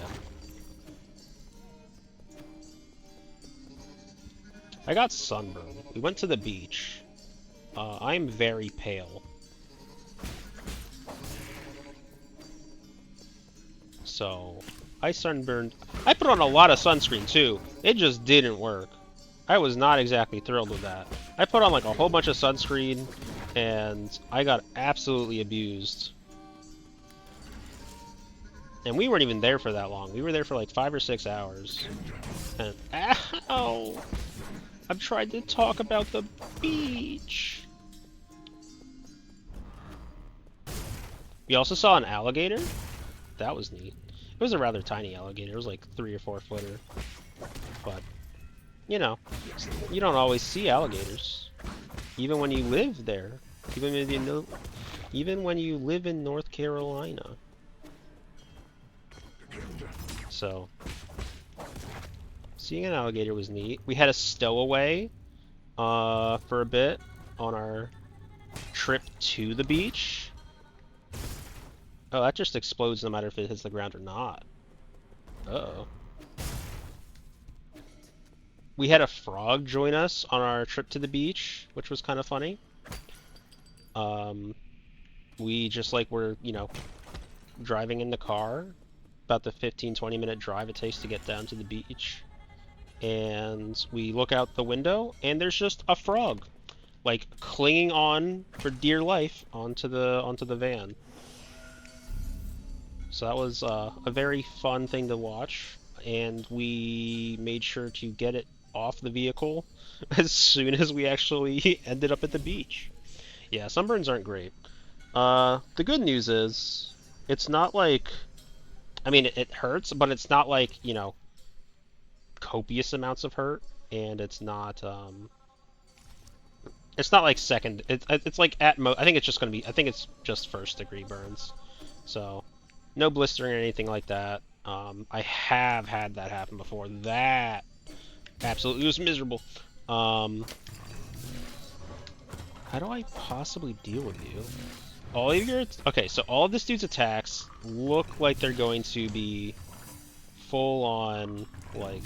I got sunburned. We went to the beach. I'm very pale. So, I sunburned. I put on a lot of sunscreen too. It just didn't work. I was not exactly thrilled with that. I put on like a whole bunch of sunscreen and I got absolutely abused. And we weren't even there for that long. We were there for like 5 or 6 hours. And ow! I've tried to talk about the beach. We also saw an alligator. That was neat. It was a rather tiny alligator. It was like 3 or 4 footer. But, you know, you don't always see alligators. Even when you live there. Even when you live in North Carolina. So, seeing an alligator was neat. We had a stowaway for a bit on our trip to the beach. Oh, that just explodes no matter if it hits the ground or not. Uh-oh. We had a frog join us on our trip to the beach, which was kind of funny. We just like were, you know, driving in the car, about the 15-20 minute drive it takes to get down to the beach. And we look out the window, and there's just a frog, like clinging on for dear life onto the van. So that was a very fun thing to watch, and we made sure to get it off the vehicle as soon as we actually ended up at the beach. Yeah, sunburns aren't great. The good news is, it's not like, I mean, it hurts, but it's not like, you know, copious amounts of hurt, and it's not like second. It's like at I think it's just gonna be. I think it's just first degree burns. So, no blistering or anything like that. I have had that happen before. That absolutely was miserable. How do I possibly deal with you? All of your okay. So all of this dude's attacks look like they're going to be full on like.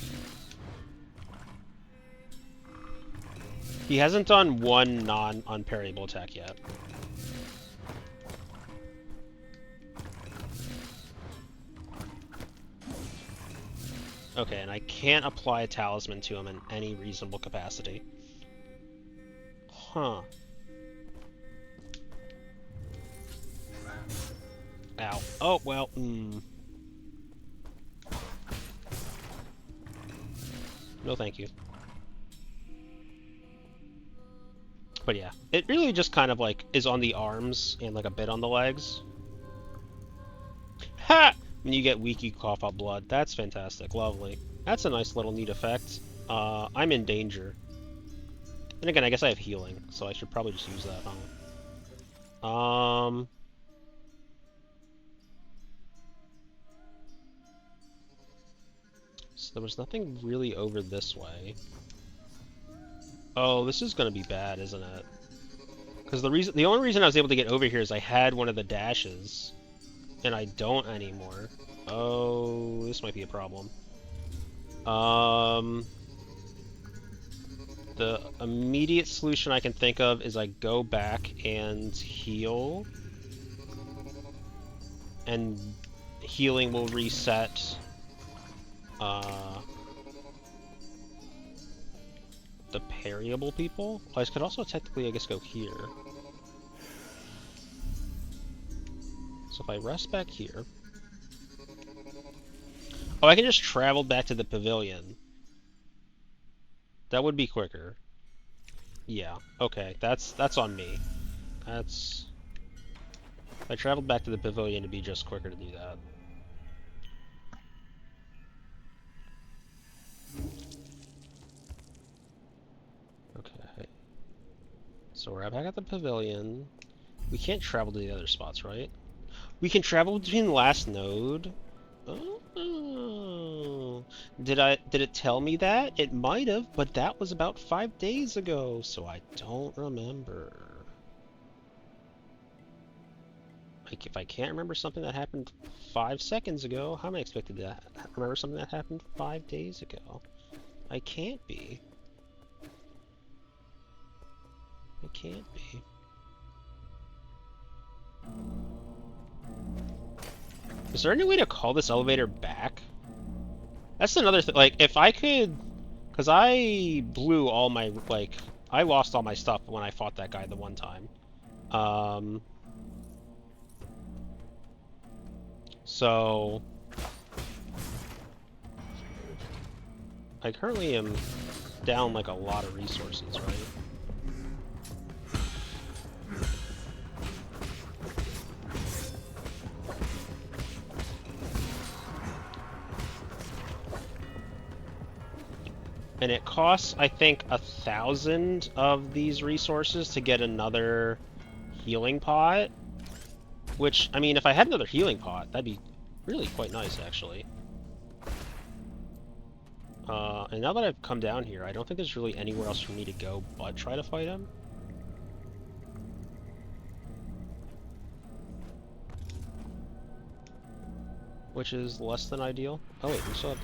He hasn't done one non-unparryable attack yet. Okay, and I can't apply a talisman to him in any reasonable capacity. Huh. Ow. Oh, well, No, thank you. But yeah, it really just kind of like is on the arms and like a bit on the legs. Ha! When you get weak, you cough out blood. That's fantastic. Lovely. That's a nice little neat effect. I'm in danger. And again, I guess I have healing, so I should probably just use that, huh? So there was nothing really over this way. Oh, this is gonna be bad, isn't it? Because the only reason I was able to get over here is I had one of the dashes, and I don't anymore. Oh, this might be a problem. The immediate solution I can think of is I go back and heal, and healing will reset the parryable people. I could also technically, I guess, go here. So if I rest back here... Oh, I can just travel back to the pavilion. That would be quicker. Yeah, okay, that's on me. That's... I traveled back to the pavilion to be just quicker to do that. Okay. So we're back at the pavilion. We can't travel to the other spots, right? We can travel between the last node? Oh. Did it tell me that? It might have, but that was about 5 days ago, so I don't remember. Like, if I can't remember something that happened 5 seconds ago, how am I expected to remember something that happened 5 days ago? I can't be. I can't be. Is there any way to call this elevator back? That's another thing. Like, if I could... Because I blew all my, like... I lost all my stuff when I fought that guy the one time. So... I currently am down, like, a lot of resources, right? And it costs, I think, 1,000 of these resources to get another healing pot. Which, I mean, if I had another healing pot, that'd be really quite nice, actually. And now that I've come down here, I don't think there's really anywhere else for me to go but try to fight him. Which is less than ideal. Oh wait, we still have...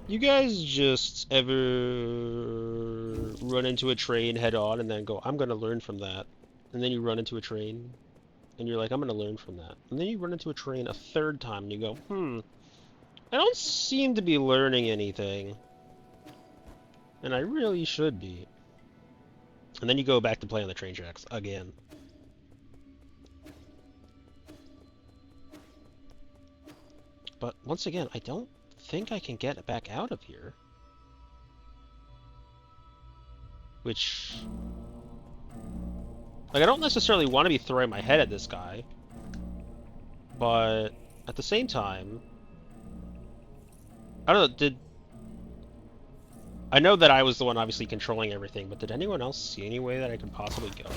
You guys just ever run into a train head on and then go, I'm gonna learn from that. And then you run into a train and you're like, I'm gonna learn from that. And then you run into a train a third time and you go, I don't seem to be learning anything. And I really should be. And then you go back to play on the train tracks again. But once again, I don't think I can get back out of here. Which... Like, I don't necessarily want to be throwing my head at this guy. But at the same time... I don't know, I know that I was the one obviously controlling everything, but did anyone else see any way that I could possibly go?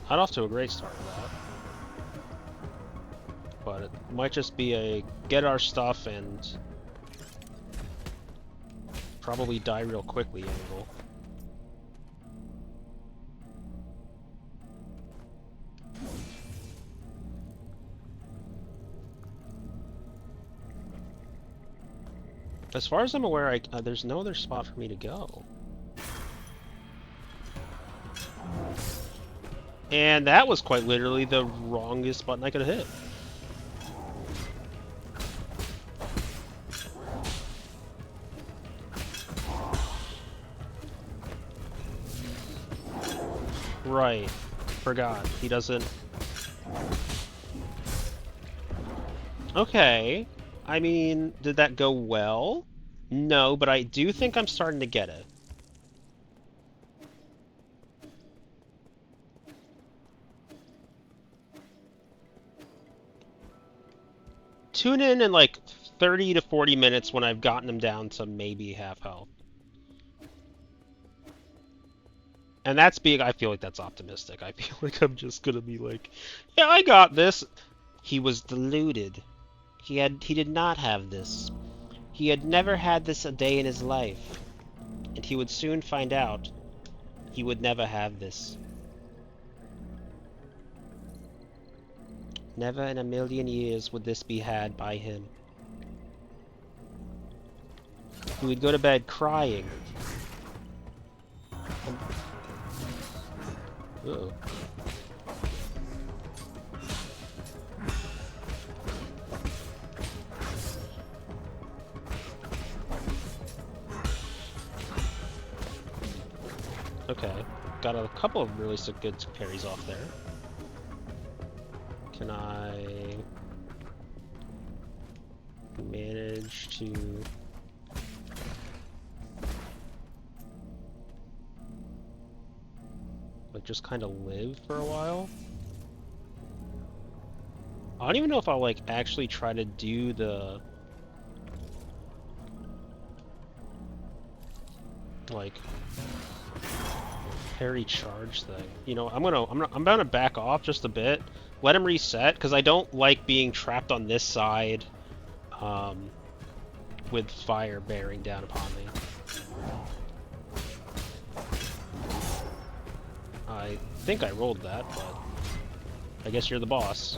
Not off to a great start with that. But it might just be a get our stuff and probably die real quickly angle. As far as I'm aware, there's no other spot for me to go. And that was quite literally the wrongest button I could have hit. Right. Forgot. He doesn't... Okay. I mean, did that go well? No, but I do think I'm starting to get it. Tune in like 30 to 40 minutes when I've gotten him down to maybe half health. And that's being, I feel like that's optimistic. I feel like I'm just gonna be like, yeah, I got this. He was deluded. He did not have this. He had never had this a day in his life. And he would soon find out he would never have this. Never in a million years would this be had by him. He would go to bed crying. Uh-oh. Okay, got a couple of really good parries off there. Can I manage to... like, just kind of live for a while? I don't even know if I'll, like, actually try to do the... like... parry charge thing. You know, I'm gonna back off just a bit, let him reset, because I don't like being trapped on this side, with fire bearing down upon me. I think I rolled that, but I guess you're the boss.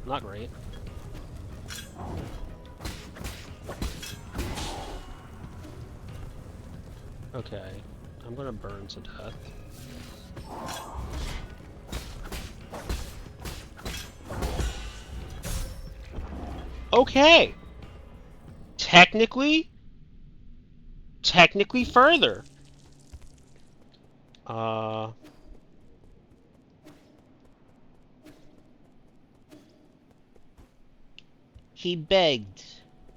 Not great. Okay, I'm gonna burn to death. Okay! Technically further. He begged.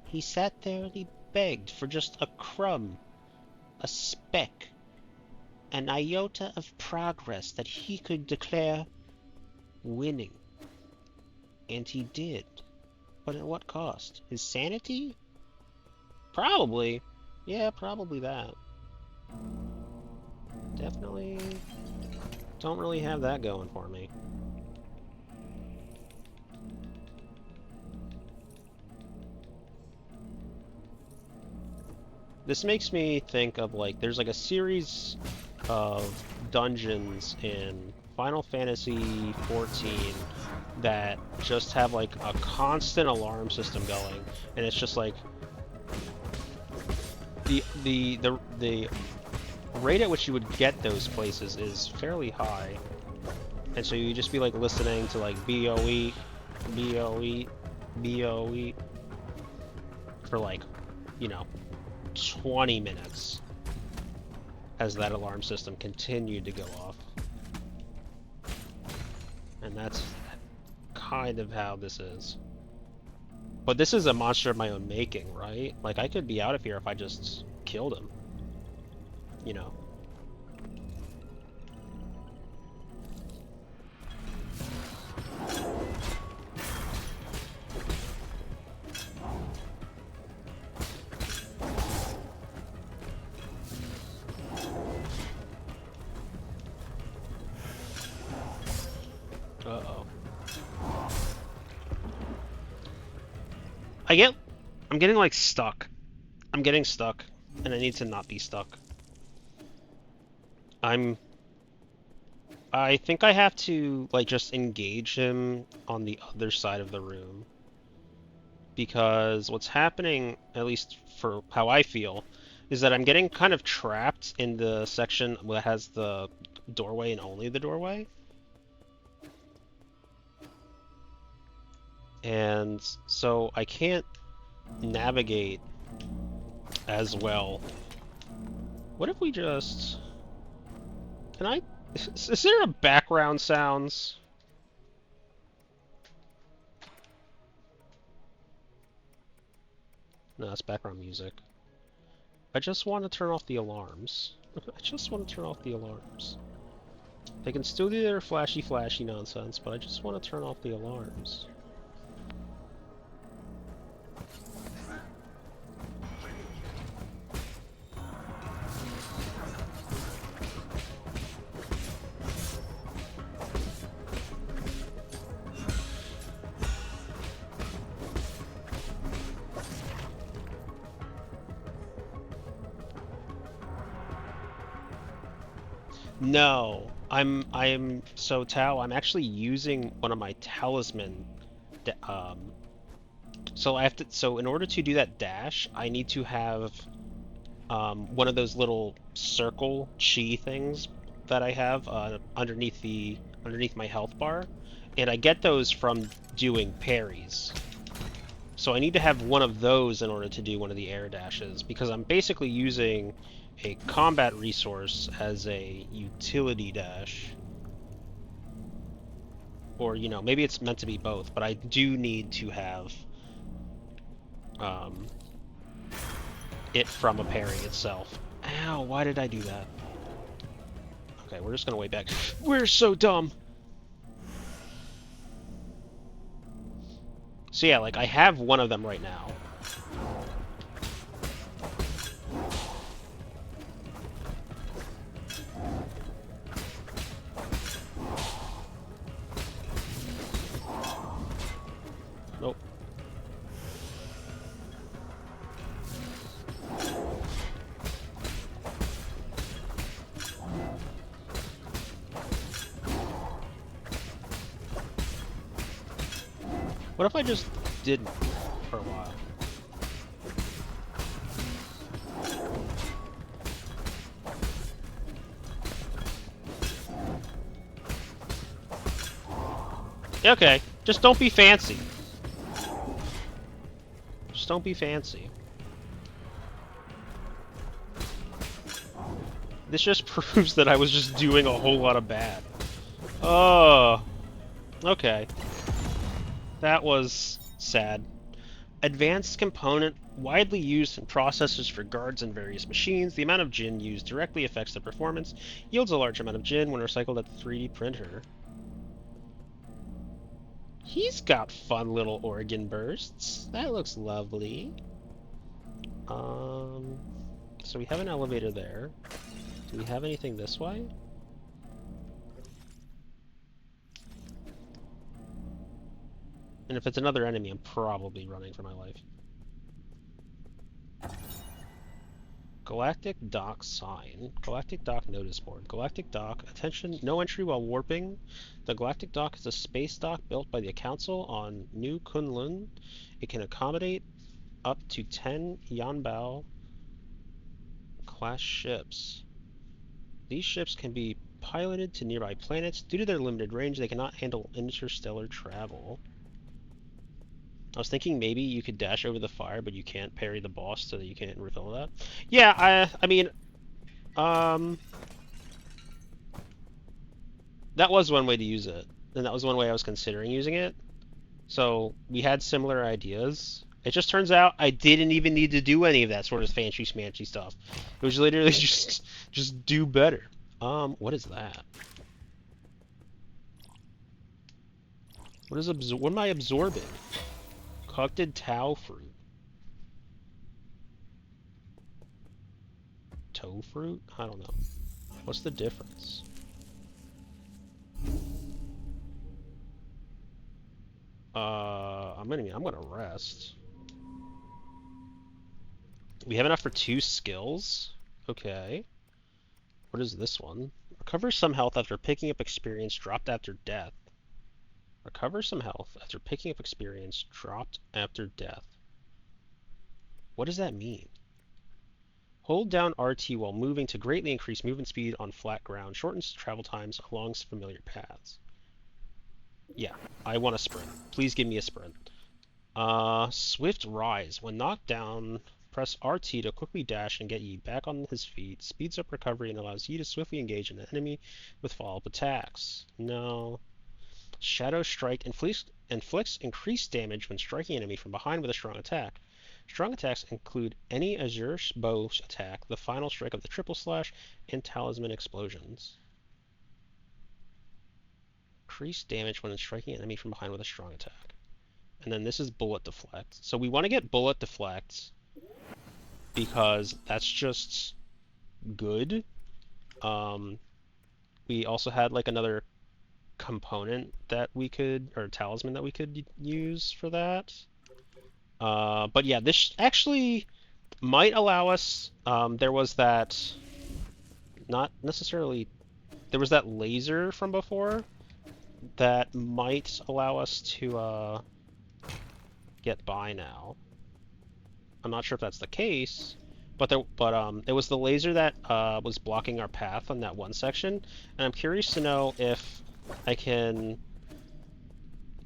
He sat there and he begged for just a crumb, a speck, an iota of progress that he could declare winning. And he did. But at what cost? His sanity? Probably. Yeah, probably that. Definitely don't really have that going for me. This makes me think of like there's like a series of dungeons in Final Fantasy 14 that just have like a constant alarm system going, and it's just like the rate at which you would get those places is fairly high, and so you just be like listening to like BOE, BOE, BOE for like, you know, 20 minutes as that alarm system continued to go off. And that's kind of how this is. But this is a monster of my own making, right? Like, I could be out of here if I just killed him. You know. Uh-oh. I'm getting, like, stuck. I'm getting stuck, and I need to not be stuck. I think I have to, like, just engage him on the other side of the room. Because what's happening, at least for how I feel, is that I'm getting kind of trapped in the section that has the doorway and only the doorway. And so I can't navigate as well. What if we just... Can I... Is there a background sounds? No, it's background music. I just want to turn off the alarms. I just want to turn off the alarms. They can still do their flashy nonsense, but I just want to turn off the alarms. No, so Tao, I'm actually using one of my talisman. So I have to, so in order to do that dash, I need to have one of those little circle chi things that I have underneath my health bar, and I get those from doing parries. So I need to have one of those in order to do one of the air dashes, because I'm basically using a combat resource as a utility dash. Or, you know, maybe it's meant to be both, but I do need to have it from a parry itself. Ow, why did I do that? Okay, we're just gonna wait back. We're so dumb! So yeah, like, I have one of them right now. Nope. What if I just didn't for a while? Okay, just don't be fancy. Just don't be fancy. This just proves that I was just doing a whole lot of bad. Oh, okay. That was sad. Advanced component, widely used in processors for guards and various machines. The amount of Jin used directly affects the performance. Yields a large amount of Jin when recycled at the 3D printer. He's got fun little organ bursts. That looks lovely. So we have an elevator there. Do we have anything this way? And if it's another enemy, I'm probably running for my life. Galactic Dock sign. Galactic Dock notice board. Galactic Dock. Attention, no entry while warping. The Galactic Dock is a space dock built by the Council on New Kunlun. It can accommodate up to 10 Yanbao class ships. These ships can be piloted to nearby planets. Due to their limited range, they cannot handle interstellar travel. I was thinking maybe you could dash over the fire, but you can't parry the boss, so that you can't refill that. Yeah, I mean, that was one way to use it, and that was one way I was considering using it. So we had similar ideas. It just turns out I didn't even need to do any of that sort of fancy smanchy stuff. It was literally just do better. What is that? What am I absorbing? Concocted Tao fruit. Toe fruit? I don't know. What's the difference? I'm gonna rest. We have enough for 2 skills. Okay. What is this one? Recover some health after picking up experience dropped after death. Recover some health after picking up experience dropped after death. What does that mean? Hold down RT while moving to greatly increase movement speed on flat ground. Shortens travel times along familiar paths. Yeah, I want a sprint. Please give me a sprint. Swift Rise. When knocked down, press RT to quickly dash and get Yi back on his feet. Speeds up recovery and allows Yi to swiftly engage an enemy with follow-up attacks. No. Shadow Strike inflicts increased damage when striking an enemy from behind with a strong attack. Strong attacks include any Azure Bow attack, the final strike of the Triple Slash, and Talisman Explosions. Increased damage when striking an enemy from behind with a strong attack. And then this is Bullet Deflect. So we want to get Bullet Deflect because that's just good. We also had like another component that we could, or talisman that we could use for that. But yeah, this actually might allow us, there was that, not necessarily, there was that laser from before that might allow us to get by now. I'm not sure if that's the case, but it was the laser that was blocking our path on that one section, and I'm curious to know if I can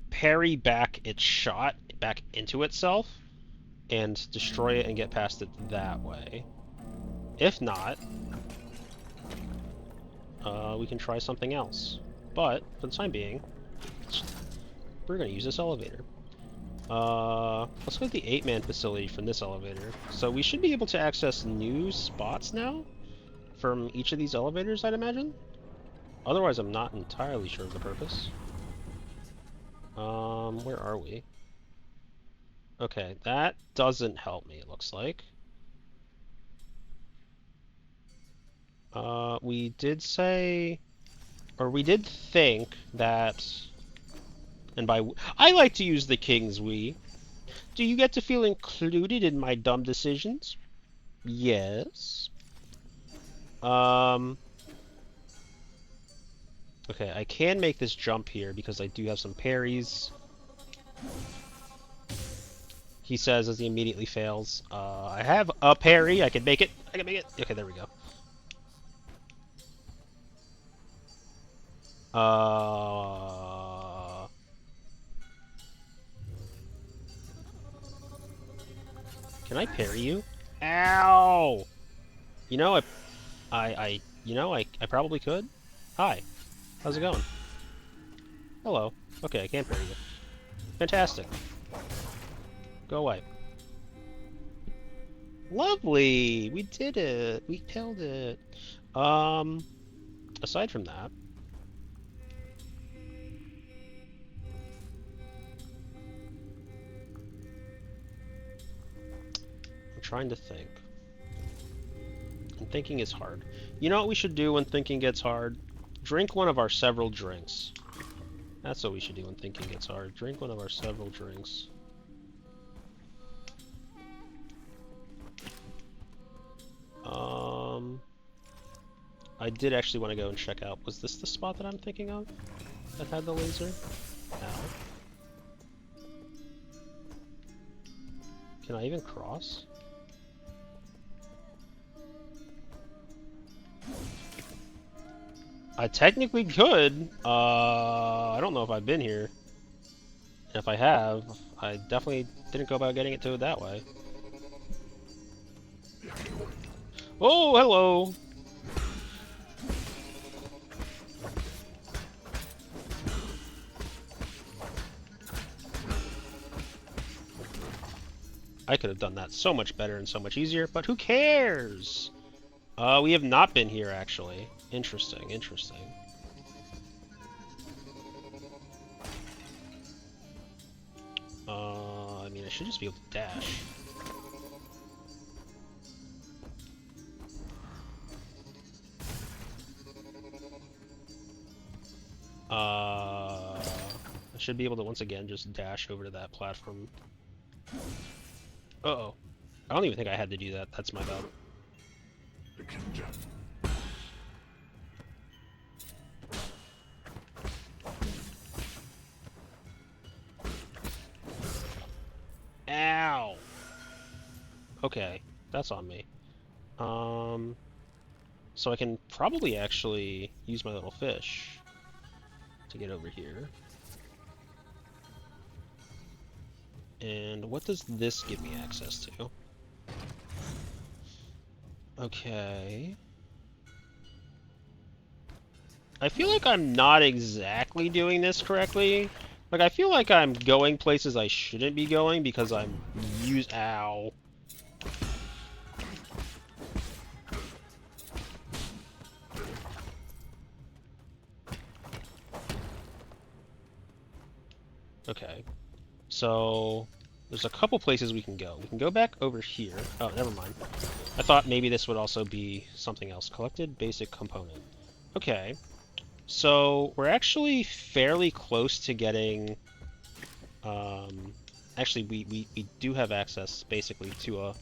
parry back its shot back into itself and destroy it and get past it that way. If not, we can try something else. But for the time being, we're going to use this elevator. Let's go to the 8-man facility from this elevator. So we should be able to access new spots now from each of these elevators, I'd imagine. Otherwise, I'm not entirely sure of the purpose. Where are we? Okay, that doesn't help me, it looks like. We did say, or we did think that, and by I like to use the King's we. Do you get to feel included in my dumb decisions? Yes. Okay, I can make this jump here because I do have some parries. He says as he immediately fails. I have a parry. I can make it. I can make it. Okay, there we go. Can I parry you? Ow! You know, I probably could. Hi. How's it going? Hello. Okay, I can't parry you. Fantastic. Go away. Lovely! We did it! We killed it! Aside from that... I'm trying to think. And thinking is hard. You know what we should do when thinking gets hard? Drink one of our several drinks. That's what we should do when thinking gets hard. Drink one of our several drinks. I did actually want to go and check out. Was this the spot that I'm thinking of that had the laser? Ow. Can I even cross? I technically could. I don't know if I've been here. And if I have, I definitely didn't go about getting it to it that way. Oh, hello! I could have done that so much better and so much easier, but who cares? We have not been here, actually. Interesting, interesting. I mean, I should just be able to dash. I should be able to, once again, just dash over to that platform. Uh-oh. I don't even think I had to do that. That's my bad. Ow! Okay, that's on me. So I can probably actually use my little fish to get over here. And what does this give me access to? Okay. I feel like I'm not exactly doing this correctly. Like, I feel like I'm going places I shouldn't be going because I'm Ow. Okay. So, there's a couple places we can go. We can go back over here. Oh, never mind. I thought maybe this would also be something else. Collected basic component. Okay. So, we're actually fairly close to getting... actually, we do have access, basically, to a...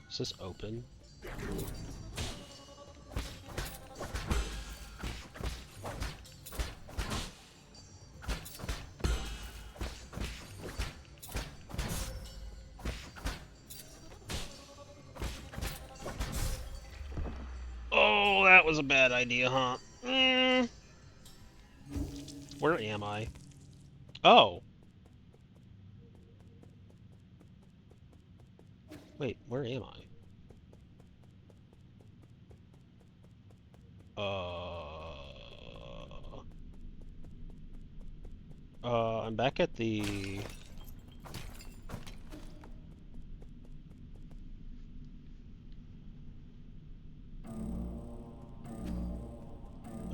Is this open? Oh, that was a bad idea, huh? Where am I? Oh. Wait, where am I? I'm back at the...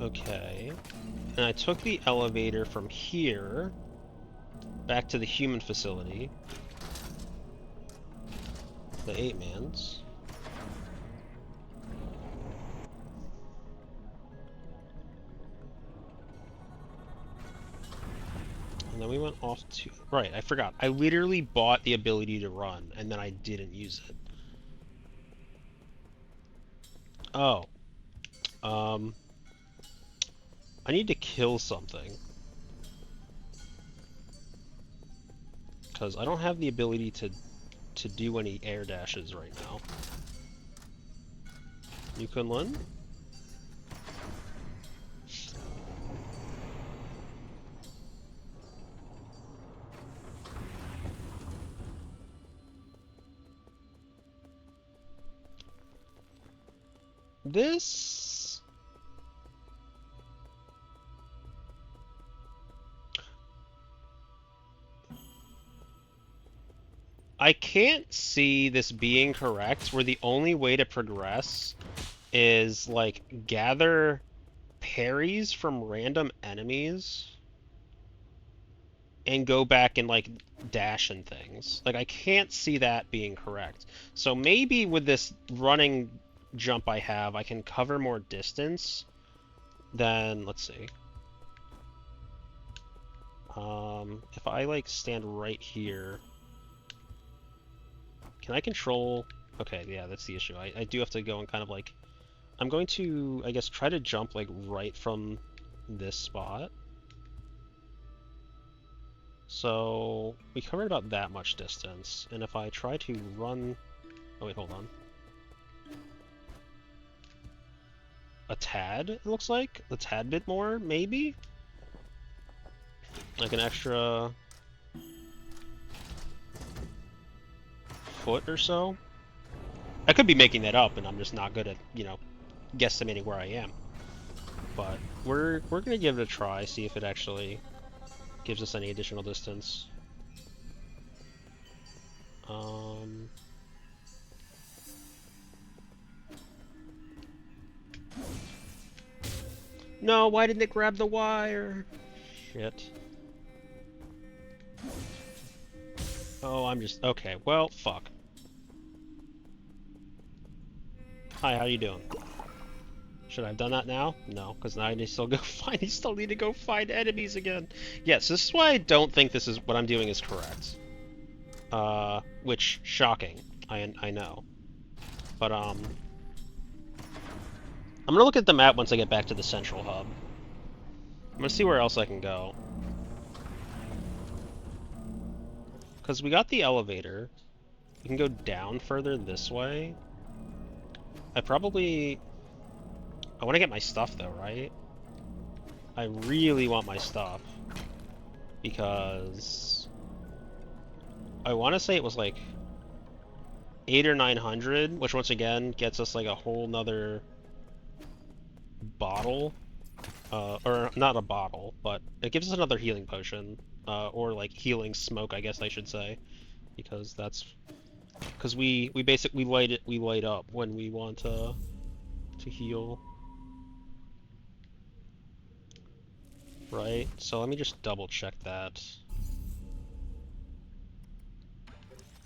Okay. And I took the elevator from here back to the human facility. The 8-mans. And then we went off to... Right, I forgot. I literally bought the ability to run, and then I didn't use it. Oh. I need to kill something. Because I don't have the ability to do any air dashes right now. You can learn? This... I can't see this being correct, where the only way to progress is, like, gather parries from random enemies and go back and, like, dash and things. Like, I can't see that being correct. So maybe with this running jump I have, I can cover more distance than, let's see. If I, like, stand right here... Can I control... Okay, yeah, that's the issue. I do have to go and kind of like... I'm going to, I guess, try to jump like right from this spot. So we covered about that much distance, and if I try to run... Oh wait, hold on. A tad, it looks like? A tad bit more, maybe? Like an extra... foot or so? I could be making that up, and I'm just not good at, you know, guesstimating where I am. But we're gonna give it a try, see if it actually gives us any additional distance. No, why didn't it grab the wire? Shit. Oh, I'm just... Okay, well, fuck. Hi, how you doing? Should I have done that now? No, because now I need to still go find... I still need to go find enemies again. Yes, this is why I don't think this is... what I'm doing is correct. Which, shocking. I know. But, I'm gonna look at the map once I get back to the central hub. I'm gonna see where else I can go. Because we got the elevator. We can go down further this way. I want to get my stuff though, right? I really want my stuff. Because... I want to say it was like 800 or 900, which once again gets us like a whole nother bottle. Or not a bottle, but it gives us another healing potion. Or like healing smoke, I guess I should say. Because that's... Because we basically light up when we want to heal. Right? So let me just double check that.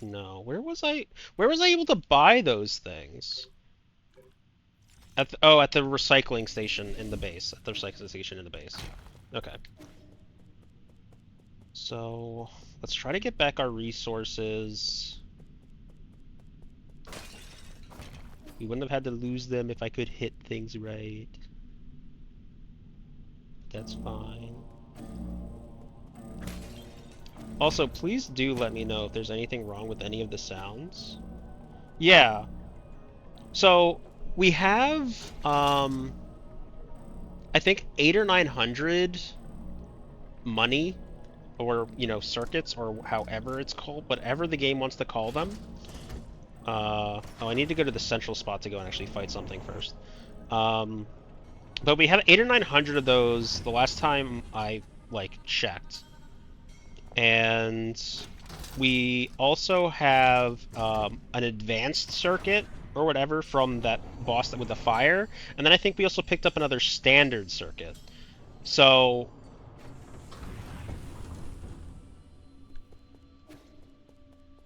No, where was I able to buy those things? At the recycling station in the base. At the recycling station in the base. Okay. So let's try to get back our resources. We wouldn't have had to lose them if I could hit things right. That's fine. Also, please do let me know if there's anything wrong with any of the sounds. Yeah. So, we have, I think 800 or 900 money, or, you know, circuits, or however it's called, whatever the game wants to call them. Oh, I need to go to the central spot to go and actually fight something first. But we have 800 or 900 of those the last time I, like, checked. And we also have an advanced circuit, or whatever, from that boss with the fire. And then I think we also picked up another standard circuit. So...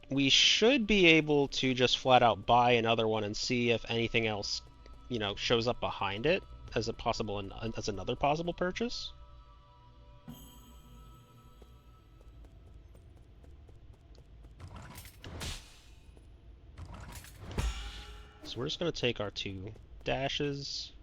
we should be able to just flat out buy another one and see if anything else, you know, shows up behind it as as another possible purchase. So we're just gonna take our 2 dashes.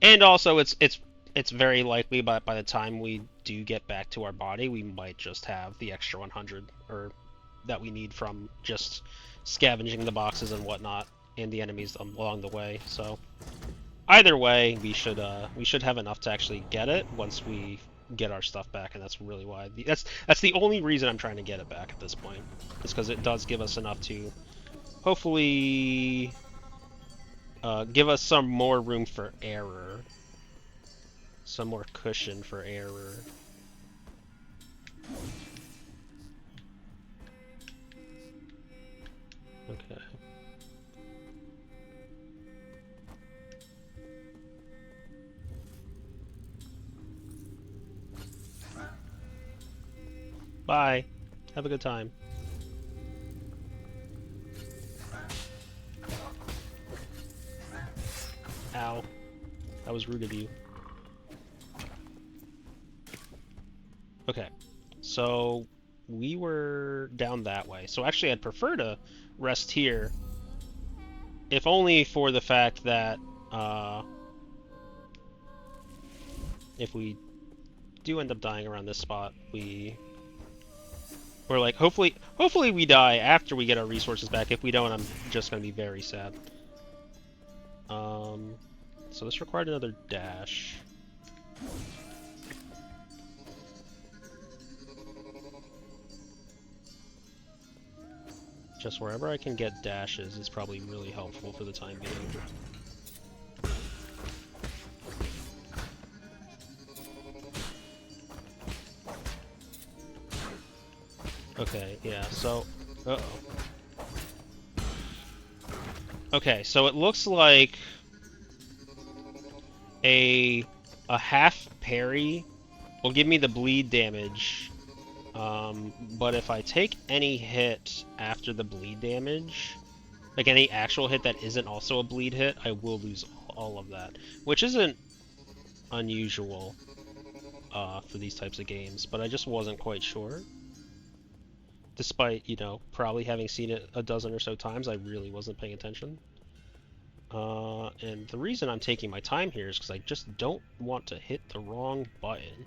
And also it's very likely by the time we do get back to our body, we might just have the extra 100 or that we need from just scavenging the boxes and whatnot and the enemies along the way. So either way, we should have enough to actually get it once we get our stuff back, and that's really why that's the only reason I'm trying to get it back at this point. Is because it does give us enough to hopefully give us some more room for error. Some more cushion for error. Okay. Bye. Have a good time. Ow. That was rude of you. So we were down that way. So actually, I'd prefer to rest here, if only for the fact that if we do end up dying around this spot, we're like, hopefully we die after we get our resources back. If we don't, I'm just gonna be very sad. So this required another dash. Just wherever I can get dashes is probably really helpful for the time being. Okay, yeah, so... Uh-oh. Okay, so it looks like a half parry will give me the bleed damage, but if I take any hit after the bleed damage, like any actual hit that isn't also a bleed hit, I will lose all of that, which isn't unusual for these types of games, but I just wasn't quite sure. Despite, you know, probably having seen it a dozen or so times, I really wasn't paying attention. And the reason I'm taking my time here is because I just don't want to hit the wrong button.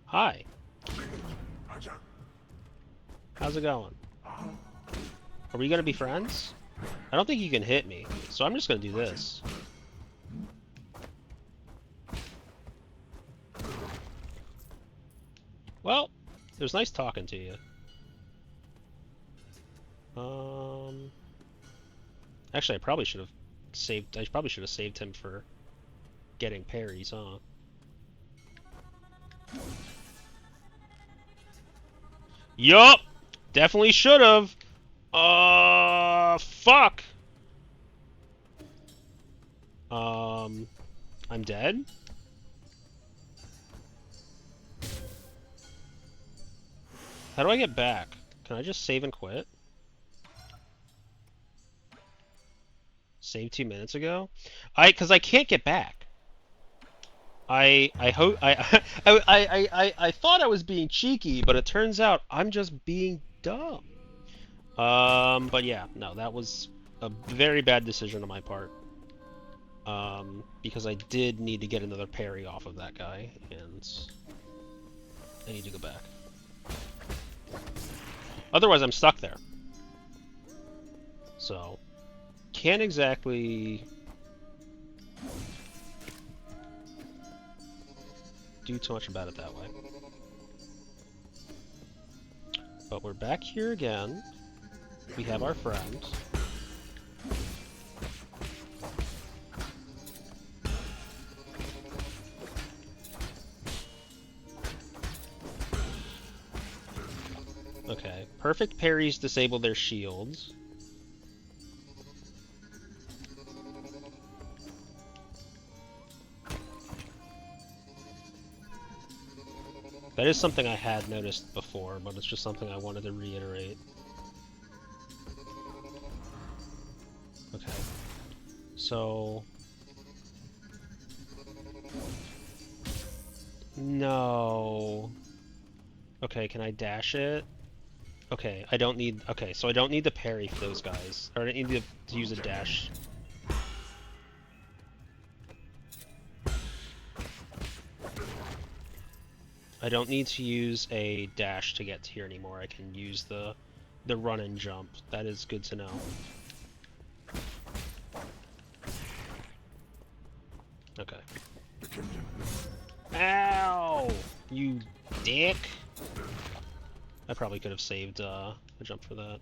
Hi. How's it going? Are we gonna be friends? I don't think you can hit me, so I'm just gonna do this. Well, it was nice talking to you. Actually, I probably should have saved him for getting parries, huh? Yup! Definitely should have! Fuck! I'm dead? How do I get back? Can I just save and quit? Saved 2 minutes ago? Cause I can't get back. I hope I thought I was being cheeky, but it turns out I'm just being dumb. But yeah, no, that was a very bad decision on my part. Because I did need to get another parry off of that guy, and I need to go back. Otherwise, I'm stuck there. So, can't exactly do too much about it that way. But we're back here again. We have our friend. Okay, perfect parries disable their shields. That is something I had noticed before, but it's just something I wanted to reiterate. Okay. So... No... Okay, can I dash it? Okay, I don't need... Okay, so I don't need the parry for those guys. Or I don't need to use a dash. I don't need to use a dash to get here anymore. I can use the run and jump. That is good to know. Okay. Ow! You dick! I probably could have saved a jump for that.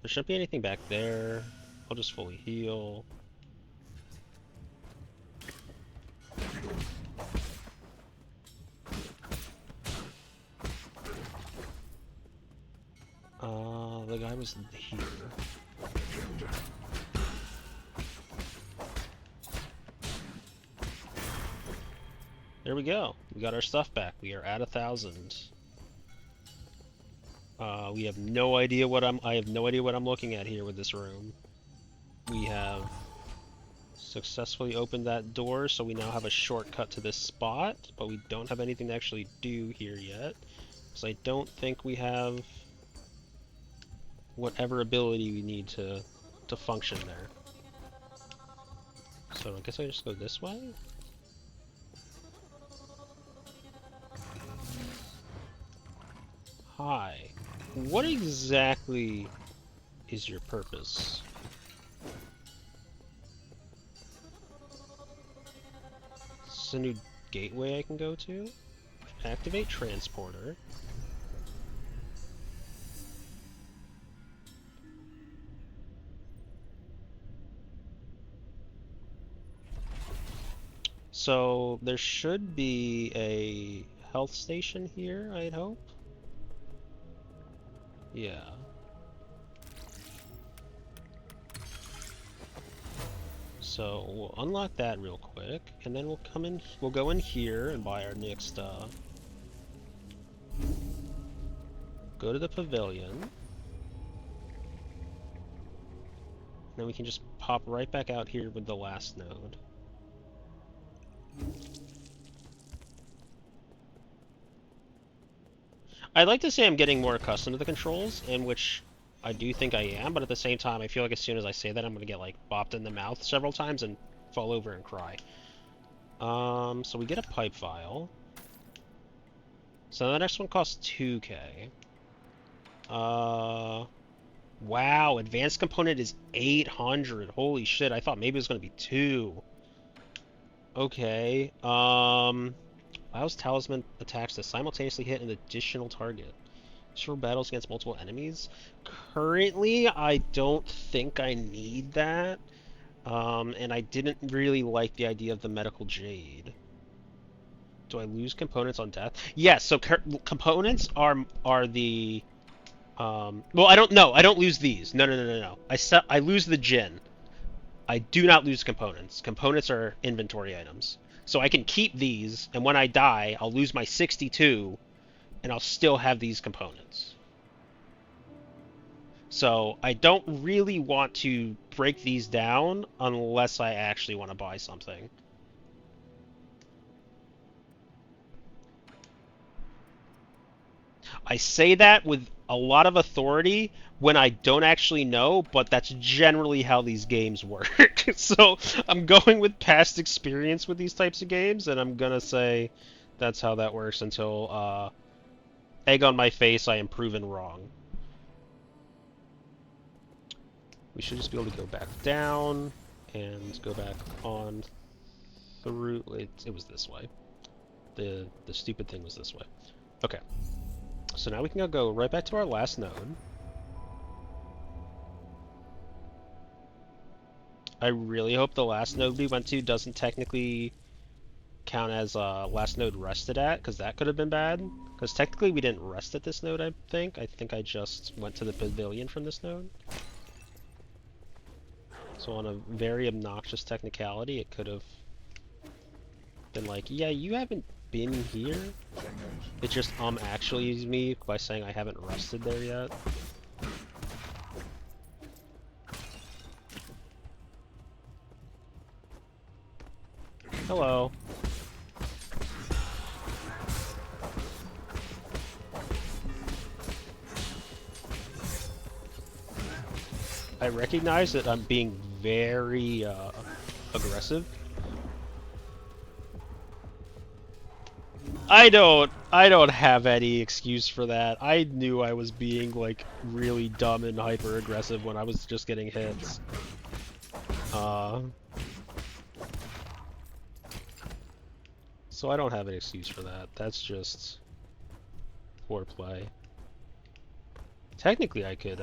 There shouldn't be anything back there. I'll just fully heal. The guy was here. There we go. We got our stuff back. We are at 1,000. We have no idea what I have no idea what I'm looking at here with this room. We have successfully opened that door, so we now have a shortcut to this spot, but we don't have anything to actually do here yet. Because I don't think we have whatever ability we need to function there. So I guess I just go this way? Hi. What exactly is your purpose? Is this a new gateway I can go to? Activate transporter. So there should be a health station here, I'd hope. Yeah. So we'll unlock that real quick, and then we'll go in here and buy our next go to the pavilion. Then we can just pop right back out here with the last node. I'd like to say I'm getting more accustomed to the controls, in which I do think I am, but at the same time, I feel like as soon as I say that, I'm going to get, like, bopped in the mouth several times and fall over and cry. So we get a pipe vial. So the next one costs 2k. Wow, advanced component is 800. Holy shit, I thought maybe it was going to be 2. Okay, allows talisman attacks to simultaneously hit an additional target. Short battles against multiple enemies. Currently, I don't think I need that. And I didn't really like the idea of the medical jade. Do I lose components on death? Yes, so components are the... well, I don't know. I don't lose these. No. I lose the gin. I do not lose components. Components are inventory items. So I can keep these, and when I die, I'll lose my 62, and I'll still have these components. So I don't really want to break these down unless I actually want to buy something. I say that with a lot of authority when I don't actually know, but that's generally how these games work. So I'm going with past experience with these types of games, and I'm gonna say that's how that works until, egg on my face, I am proven wrong. We should just be able to go back down and go back on through. It was this way. The stupid thing was this way. Okay. So now we can go right back to our last node. I really hope the last node we went to doesn't technically count as last node rested at, because that could have been bad. Because technically we didn't rest at this node, I think. I think I just went to the pavilion from this node. So on a very obnoxious technicality, it could have been like, yeah, you haven't been here. It just actually me by saying I haven't rested there yet. Hello. I recognize that I'm being very aggressive. I don't have any excuse for that. I knew I was being like really dumb and hyper aggressive when I was just getting hits. So I don't have an excuse for that. That's just poor play. Technically I could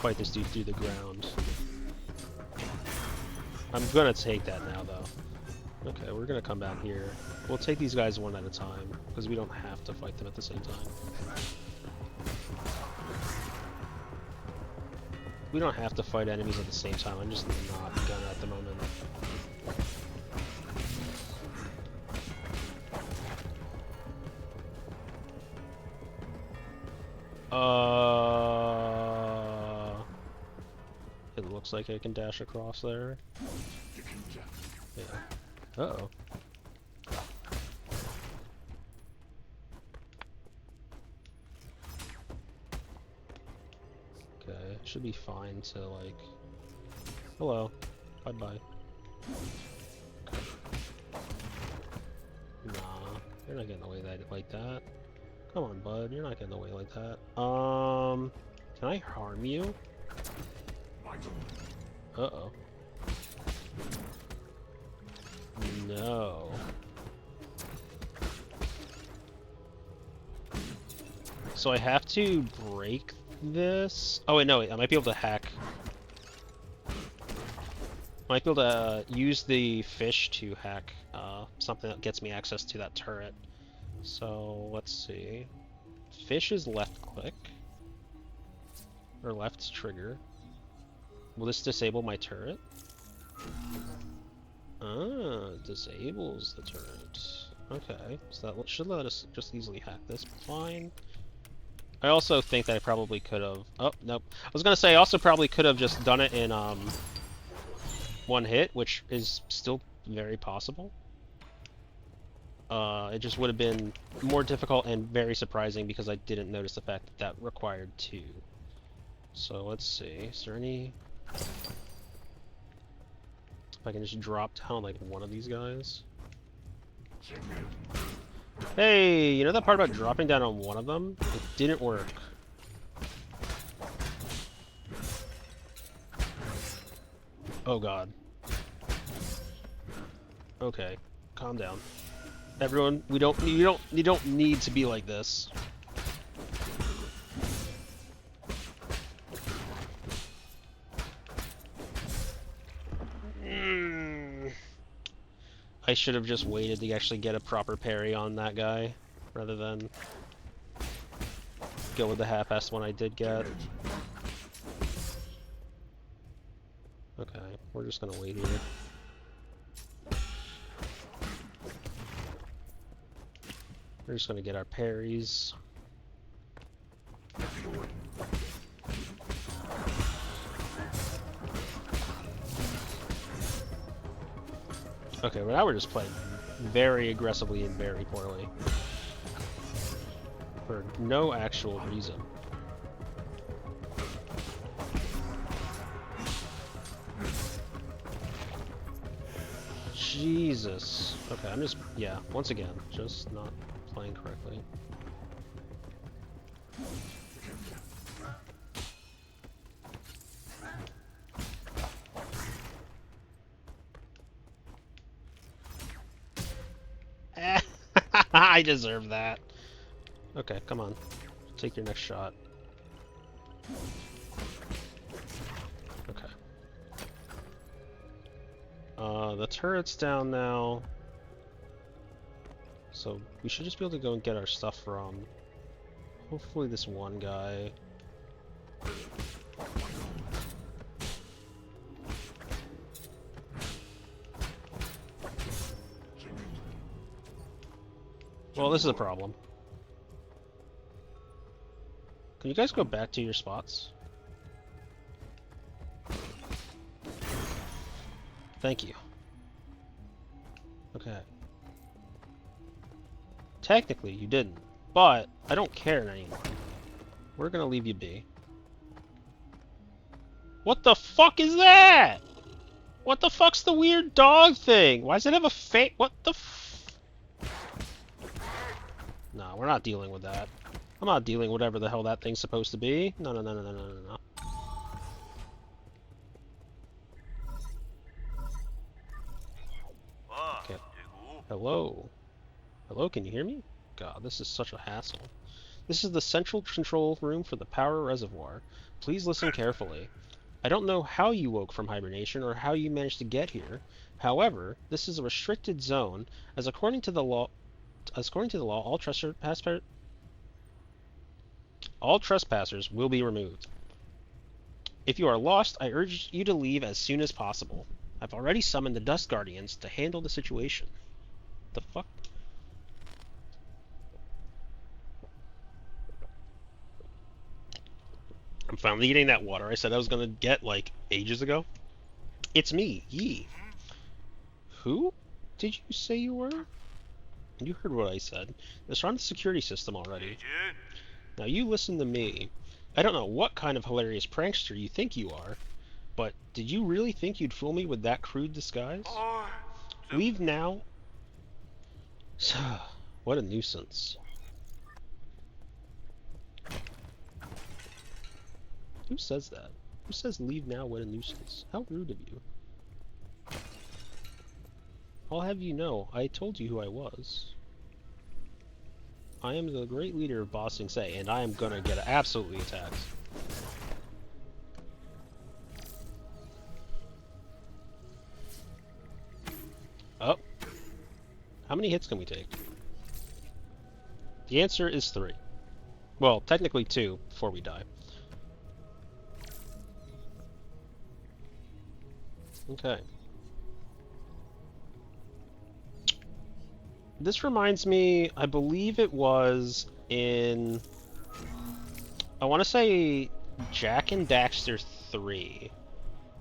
fight this dude through the ground. I'm gonna take that now though. Okay, we're gonna come down here. We'll take these guys one at a time, because we don't have to fight them at the same time. We don't have to fight enemies at the same time, I'm just not gonna at the moment. It looks like I can dash across there. Yeah. Uh-oh. Okay, should be fine to, like... Hello. Bye-bye. Nah, you're not getting in the way like that. Come on, bud, you're not getting in the way like that. Can I harm you? Uh-oh. No. So I have to break this? Oh wait, no, wait, I might be able to hack. I might be able to use the fish to hack something that gets me access to that turret. So, let's see. Fish is left click. Or left trigger. Will this disable my turret? Ah, it disables the turret. Okay, so that should let us just easily hack this. Fine. I also think that I probably could have... Oh, nope. I was gonna say, I also probably could have just done it in, one hit, which is still very possible. It just would have been more difficult and very surprising because I didn't notice the fact that that required 2. So let's see, is there any... If I can just drop down like one of these guys. Hey, you know that part about dropping down on one of them? It didn't work. Oh god. Okay, calm down. Everyone, you don't need to be like this. I should have just waited to actually get a proper parry on that guy, rather than go with the half-assed one I did get. Okay, we're just gonna wait here. We're just gonna get our parries. Okay, well now we're just playing very aggressively and very poorly. For no actual reason. Jesus. Okay, I'm just, yeah, once again, just not playing correctly. I deserve that. Okay, come on. Take your next shot. Okay. The turret's down now. So we should just be able to go and get our stuff from hopefully this one guy. Well, this is a problem. Can you guys go back to your spots? Thank you. Okay. Technically, you didn't, but I don't care anymore. We're gonna leave you be. What the fuck is that? What the fuck's the weird dog thing? Why does it have a face? What the f... Nah, we're not dealing with that. I'm not dealing with whatever the hell that thing's supposed to be. No, no, no, no, no, no, no. Okay. Hello? Hello, can you hear me? God, this is such a hassle. This is the central control room for the power reservoir. Please listen carefully. I don't know how you woke from hibernation or how you managed to get here. However, this is a restricted zone, as according to the law, all trespassers will be removed. If you are lost, I urge you to leave as soon as possible. I've already summoned the Dust Guardians to handle the situation. The fuck? I'm finally getting that water I said I was gonna get, like, ages ago. It's me, Yi. Who did you say you were? You heard what I said. It's on the security system already. Now you listen to me. I don't know what kind of hilarious prankster you think you are, but did you really think you'd fool me with that crude disguise? Leave now. What a nuisance. Who says that? Who says leave now, what a nuisance? How rude of you. I'll have you know, I told you who I was. I am the great leader of Ba Sing Se, and I am gonna get absolutely attacked. Oh. How many hits can we take? The answer is 3. Well, technically 2 before we die. Okay. This reminds me, I believe it was in, I want to say Jak and Daxter 3.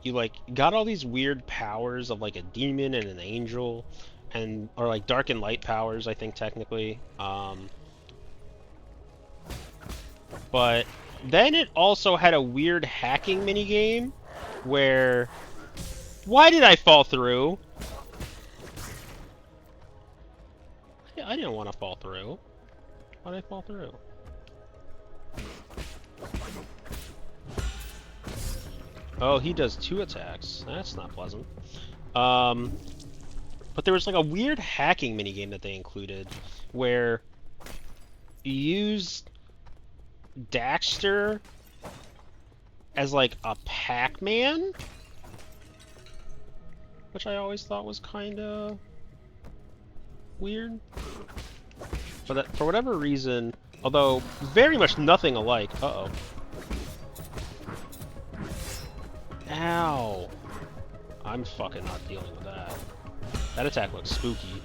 You like got all these weird powers of like a demon and an angel, and or like dark and light powers, I think technically. But then it also had a weird hacking minigame where, why did I fall through? I didn't want to fall through. Why did I fall through? Oh, he does 2 attacks. That's not pleasant. But there was like a weird hacking minigame that they included where you use Daxter as like a Pac-Man, which I always thought was kind of weird. But that, for whatever reason, although very much nothing alike. Uh-oh. Ow. I'm fucking not dealing with that. That attack looks spooky.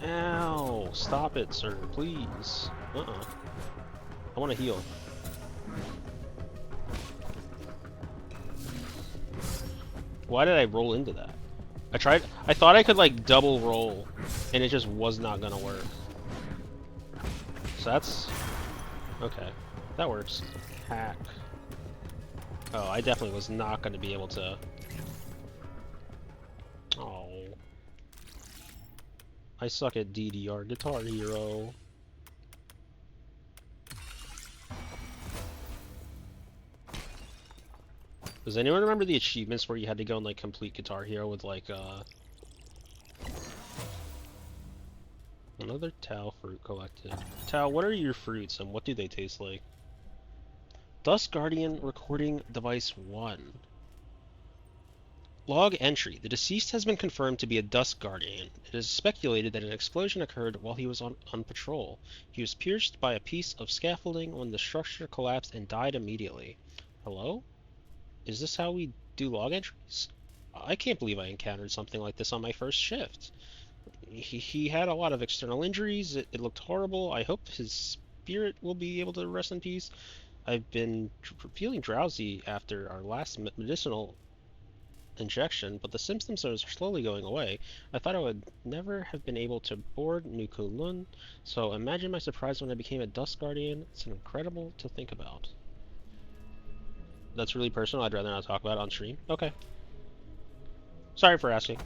Ow. Stop it, sir. Please. Uh-uh. I want to heal. Why did I roll into that? I thought I could like double roll, and it just was not gonna work. So that's... okay. That works. Hack. Oh, I definitely was not gonna be able to... oh. I suck at DDR, Guitar Hero. Does anyone remember the achievements where you had to go and like complete Guitar Hero with like another Tau fruit collected? Tau, what are your fruits and what do they taste like? Dust Guardian recording device 1. Log entry. The deceased has been confirmed to be a Dust Guardian. It is speculated that an explosion occurred while he was on patrol. He was pierced by a piece of scaffolding when the structure collapsed and died immediately. Hello? Is this how we do log entries? I can't believe I encountered something like this on my first shift. He had a lot of external injuries. It looked horrible. I hope his spirit will be able to rest in peace. I've been feeling drowsy after our last medicinal injection, but the symptoms are slowly going away. I thought I would never have been able to board New Kowloon, so imagine my surprise when I became a Dust Guardian. It's incredible to think about. That's really personal. I'd rather not talk about it on stream. Okay. Sorry for asking.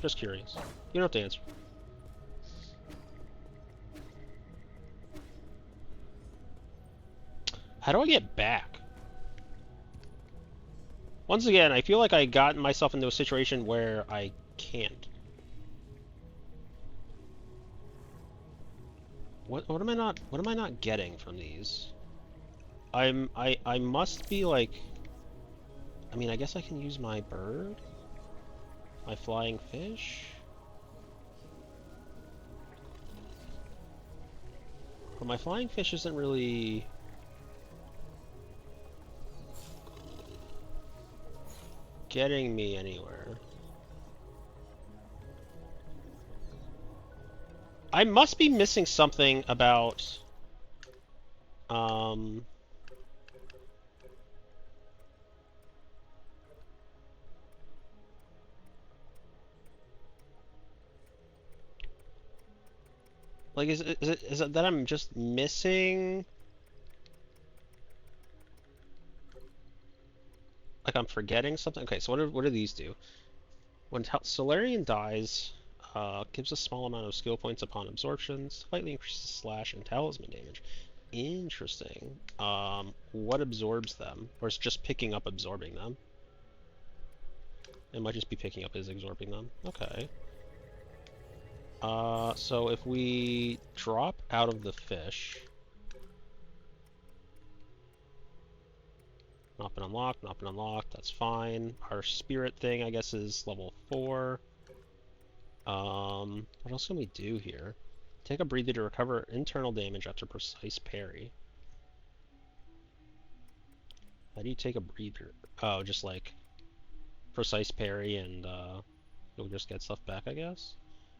Just curious. You don't have to answer. How do I get back? Once again, I feel like I got myself into a situation where I can't. What am I not getting from these? I must be like, I mean, I guess I can use my bird? My flying fish? But my flying fish isn't really... getting me anywhere. I must be missing something about... Um... Like, is it that I'm just missing? Like, I'm forgetting something? Okay, so what do these do? When Solarian dies, gives a small amount of skill points upon absorption, slightly increases slash and talisman damage. Interesting. What absorbs them? Or is it just picking up absorbing them? It might just be picking up as absorbing them. Okay. So if we drop out of the fish... Not been unlocked, not been unlocked, that's fine. Our spirit thing, I guess, is level 4. What else can we do here? Take a breather to recover internal damage after precise parry. How do you take a breather? Oh, just like precise parry and you'll just get stuff back, I guess?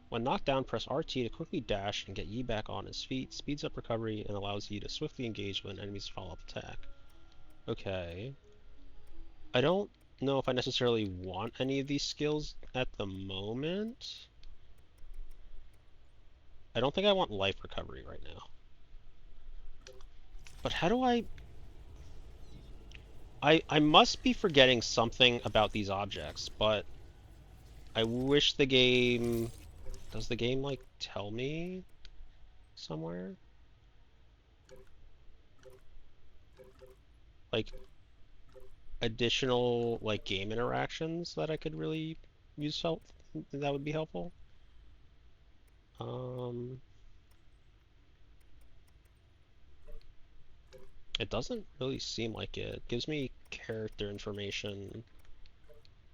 When knocked down, press RT to quickly dash and get Yi back on his feet. Speeds up recovery and allows Yi to swiftly engage when enemies follow up attack. Okay. I don't know if I necessarily want any of these skills at the moment. I don't think I want life recovery right now. But how do I must be forgetting something about these objects, but I wish the game... Does the game, like, tell me somewhere? Like, additional, like, game interactions that I could really use help that would be helpful? It doesn't really seem like it. It gives me character information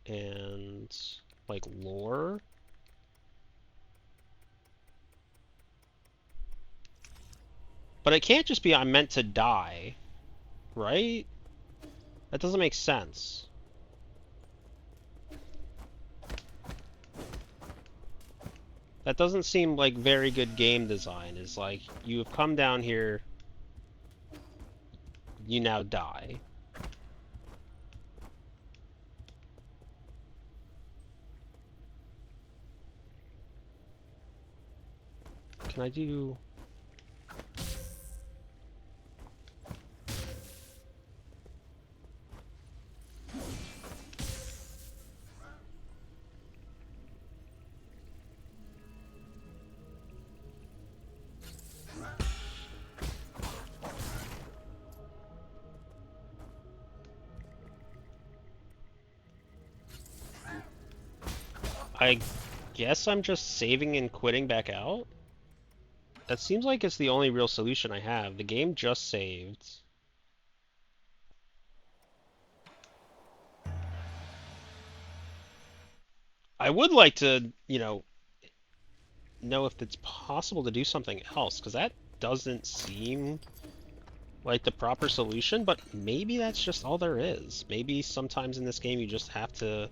and, like, lore. But it can't just be I'm meant to die, right? That doesn't make sense. That doesn't seem like very good game design. Is like, you have come down here, you now die. Can I do... I guess I'm just saving and quitting back out? That seems like it's the only real solution I have. The game just saved. I would like to, you know if it's possible to do something else, because that doesn't seem like the proper solution, but maybe that's just all there is. Maybe sometimes in this game you just have to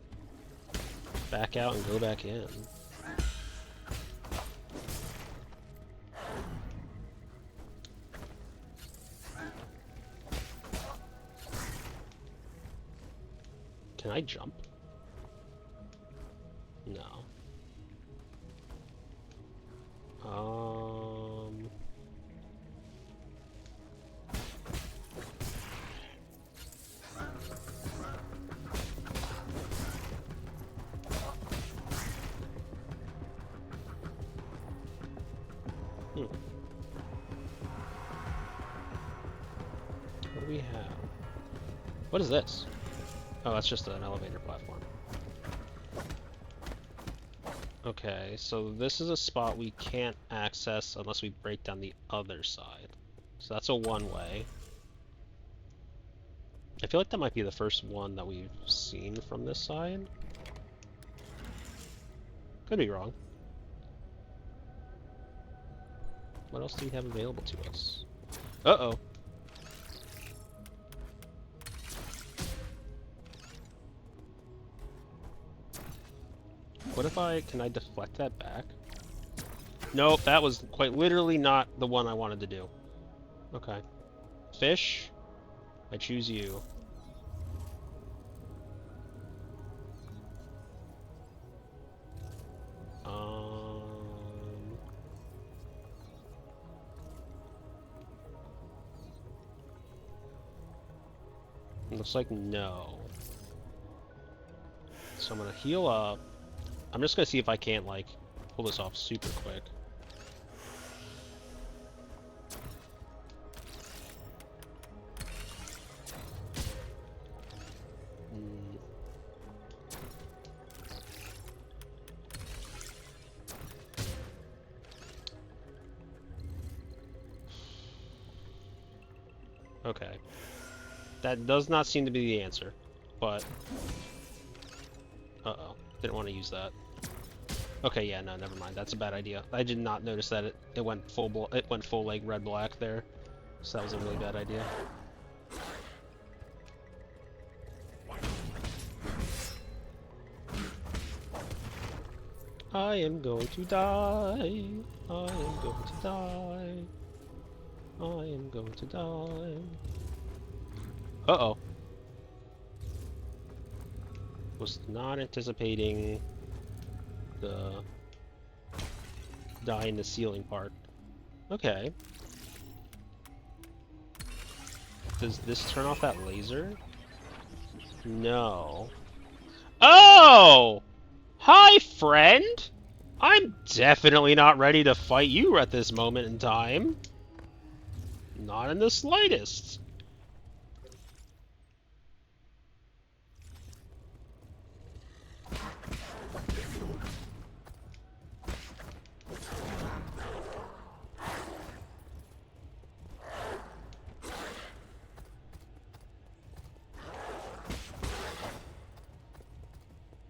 back out and go back in. Can I jump? No. What do we have? What is this? Oh, that's just an elevator platform. Okay, so this is a spot we can't access unless we break down the other side. So that's a one-way. I feel like that might be the first one that we've seen from this side. Could be wrong. What else do we have available to us? Uh-oh. What if can I deflect that back? Nope, that was quite literally not the one I wanted to do. Okay. Fish, I choose you. Looks like no. So I'm gonna heal up. I'm just gonna see if I can't, like, pull this off super quick. Okay. That does not seem to be the answer, but... Uh-oh. Didn't want to use that. Okay, yeah, no, never mind. That's a bad idea. I did not notice that it went full like red-black there. So that was a really bad idea. I am going to die. I am going to die. I am going to die. Uh-oh. Was not anticipating the die in the ceiling part. Okay. Does this turn off that laser? No. Oh! Hi, friend! I'm definitely not ready to fight you at this moment in time. Not in the slightest.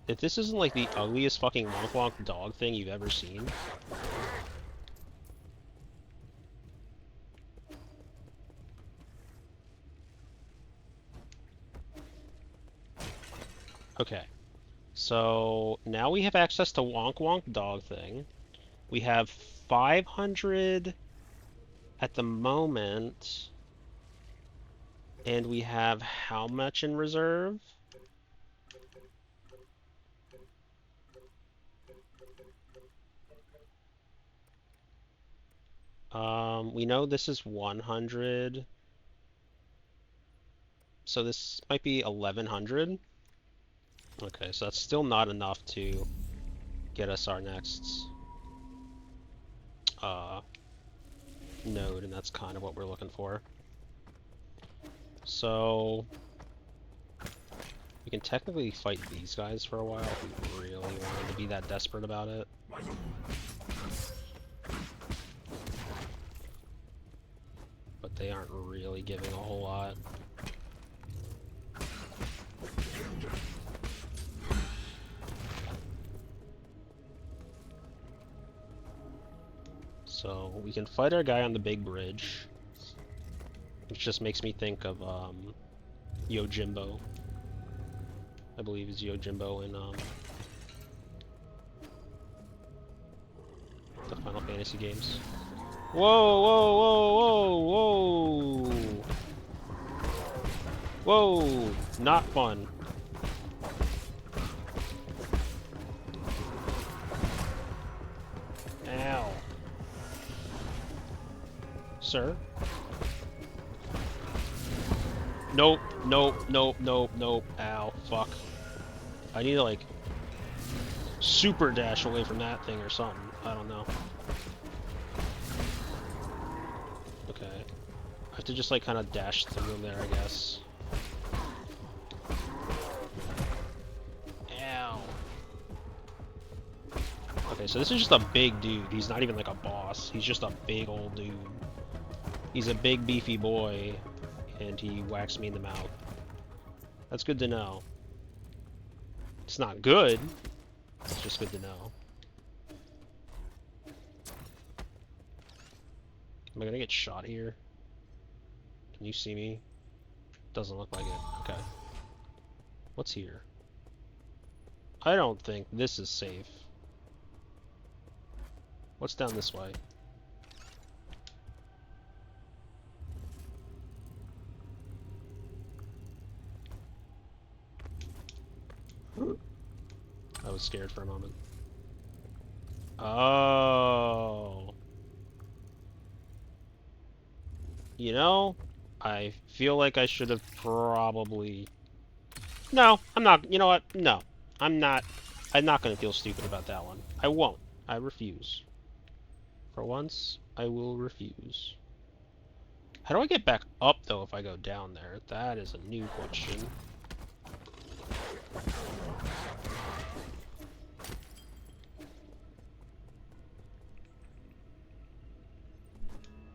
If this isn't like the ugliest fucking Wonk Wonk dog thing you've ever seen. Okay. So now we have access to Wonk Wonk dog thing. We have 500 at the moment. And we have how much in reserve? We know this is 100. So this might be 1100. Okay, so that's still not enough to get us our next node, and that's kind of what we're looking for. So we can technically fight these guys for a while if we really wanted to be that desperate about it. But they aren't really giving a whole lot. So we can fight our guy on the big bridge, which just makes me think of Yojimbo. I believe is Yojimbo in the Final Fantasy games. Whoa, whoa, whoa, whoa, whoa! Whoa! Not fun. Ow. Sir? Nope, nope, nope, nope, nope. Ow, fuck. I need to, like, super dash away from that thing or something. I don't know. Okay. I have to just, like, kind of dash through them there, I guess. Ow. Okay, so this is just a big dude. He's not even, like, a boss. He's just a big old dude. He's a big, beefy boy, and he whacks me in the mouth. That's good to know. It's not good. It's just good to know. Am I gonna get shot here? Can you see me? Doesn't look like it. Okay. What's here? I don't think this is safe. What's down this way? I was scared for a moment. Oh. You know, I feel like I should have probably... No, I'm not. You know what? No. I'm not. I'm not going to feel stupid about that one. I won't. I refuse. For once, I will refuse. How do I get back up, though, if I go down there? That is a new question.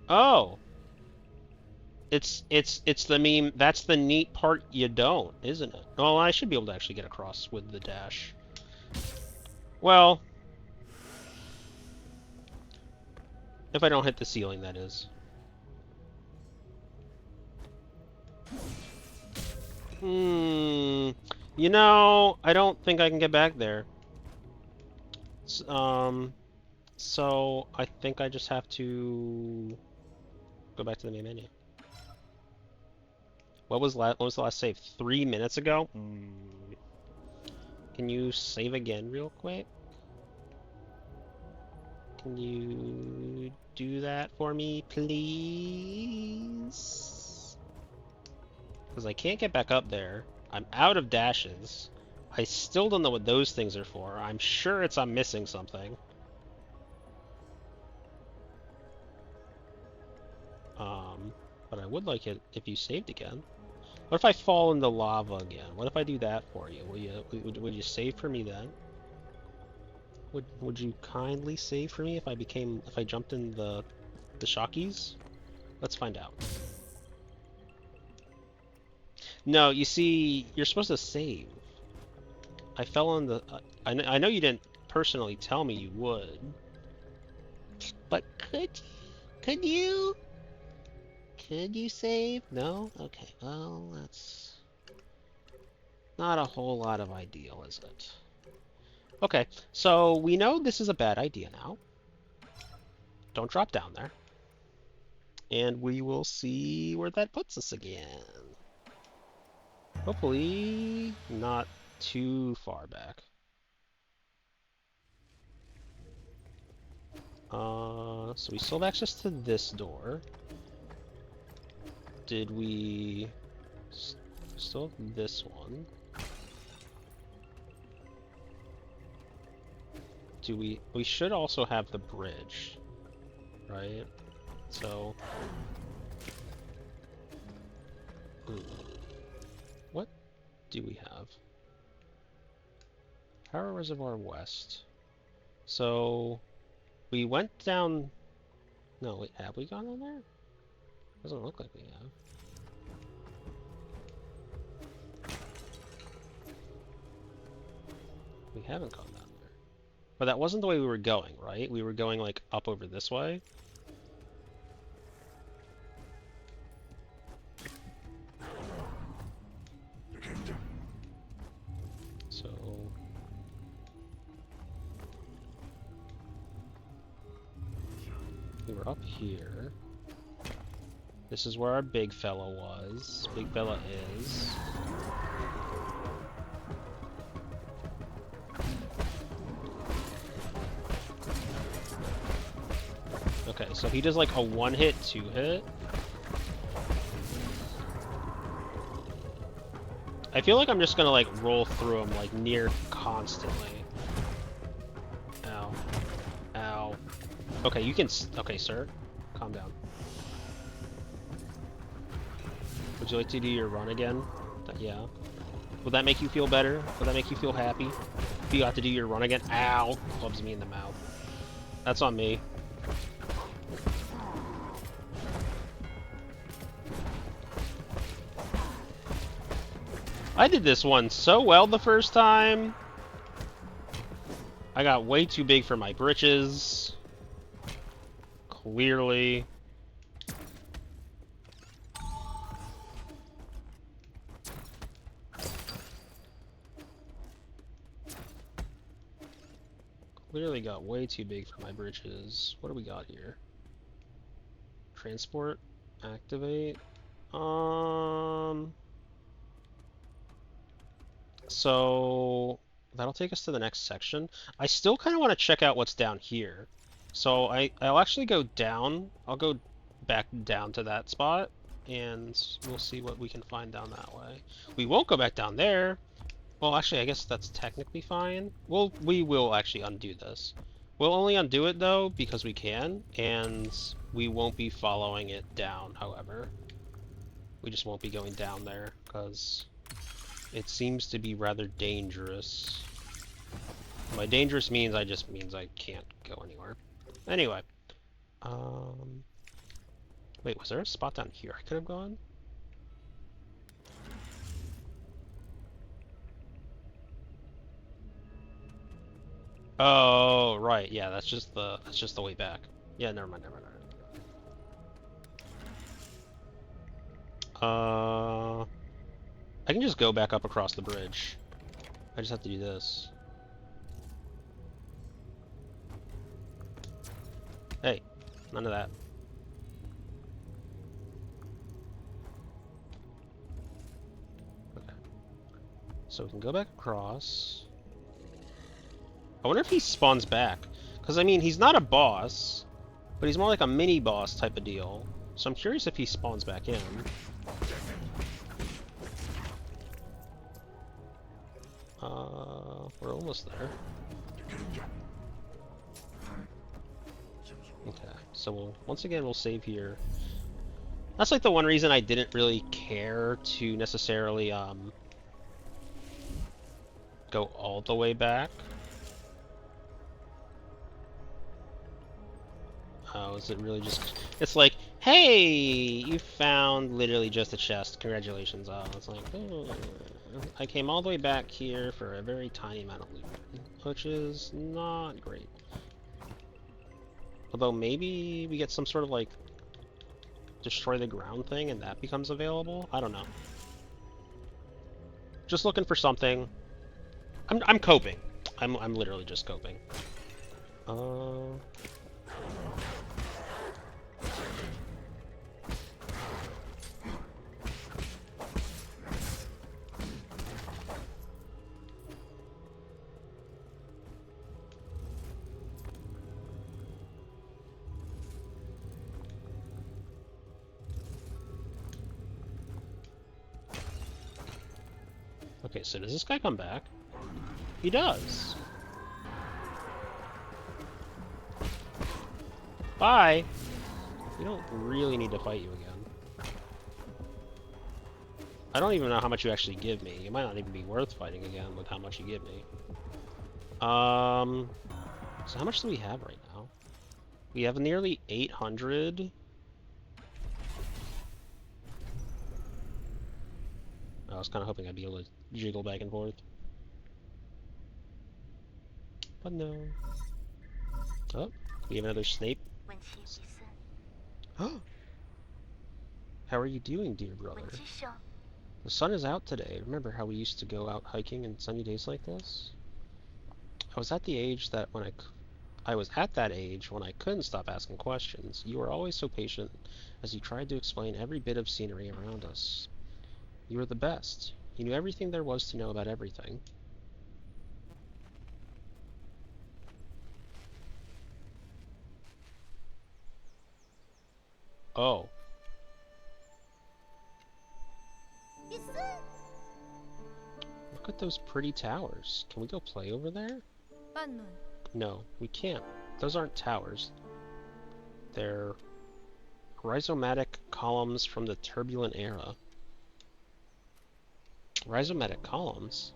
Oh! It's the meme. That's the neat part you don't, isn't it? Well, I should be able to actually get across with the dash. Well, if I don't hit the ceiling, that is. You know, I don't think I can get back there. So I think I just have to go back to the main menu. What was the last save? 3 minutes ago? Can you save again real quick? Can you do that for me, please? Because I can't get back up there. I'm out of dashes. I still don't know what those things are for. I'm sure I'm missing something. But I would like it if you saved again. What if I fall in the lava again? What if I do that for you? Would you save for me then? Would you kindly save for me if I jumped in the shockies? Let's find out. No, you see, you're supposed to save. I fell on the... I know you didn't personally tell me you would. But could you? Could you save? No? Okay, well, that's not a whole lot of ideal, is it? Okay, so we know this is a bad idea now. Don't drop down there. And we will see where that puts us again. Hopefully not too far back. So we still have access to this door. Did we still have this one? We should also have the bridge, right? So what do we have? Power Reservoir West. So we went down. No, wait, have we gone on there? Doesn't look like we have. We haven't gone down there. But that wasn't the way we were going, right? We were going like up over this way. So we were up here. This is where our big fella was. Big fella is. Okay, so he does like a one-hit, two-hit. I feel like I'm just gonna like roll through him like near constantly. Ow. Ow. Okay, you can... Okay, sir. Calm down. Would you like to do your run again? Yeah. Would that make you feel better? Would that make you feel happy? If you got to do your run again? Ow! Clubs me in the mouth. That's on me. I did this one so well the first time. I got way too big for my britches. Clearly. Clearly got way too big for my britches. What do we got here? Transport. Activate. So that'll take us to the next section. I still kind of want to check out what's down here. So I'll actually go down. I'll go back down to that spot, and we'll see what we can find down that way. We won't go back down there. Well, actually, I guess that's technically fine. We will actually undo this. We'll only undo it, though, because we can, and we won't be following it down, however. We just won't be going down there, because it seems to be rather dangerous. By dangerous means, I can't go anywhere. Anyway. Wait, was there a spot down here I could have gone? Oh, right. Yeah, that's just the way back. Yeah, never mind. I can just go back up across the bridge. I just have to do this. Hey, none of that. Okay. So we can go back across. I wonder if he spawns back. Because, I mean, he's not a boss, but he's more like a mini-boss type of deal. So I'm curious if he spawns back in. We're almost there. Okay, so once again, we'll save here. That's like the one reason I didn't really care to necessarily, go all the way back. Oh, is it really just... It's like, hey, you found literally just a chest. Congratulations. Oh, it's like, oh, I came all the way back here for a very tiny amount of loot, which is not great. Although maybe we get some sort of like destroy the ground thing and that becomes available. I don't know. Just looking for something. I'm coping. I'm literally just coping. Okay, so does this guy come back? He does. Bye! We don't really need to fight you again. I don't even know how much you actually give me. It might not even be worth fighting again with how much you give me. So how much do we have right now? We have nearly 800. I was kind of hoping I'd be able to jiggle back and forth. But no. Oh, we have another Snape. Oh! How are you doing, dear brother? The sun is out today. Remember how we used to go out hiking in sunny days like this? I was at the age that when I was at that age when I couldn't stop asking questions. You were always so patient as you tried to explain every bit of scenery around us. You were the best. You knew everything there was to know about everything. Oh. Look at those pretty towers. Can we go play over there? No, we can't. Those aren't towers. They're rhizomatic columns from the turbulent era. Rhizomatic columns?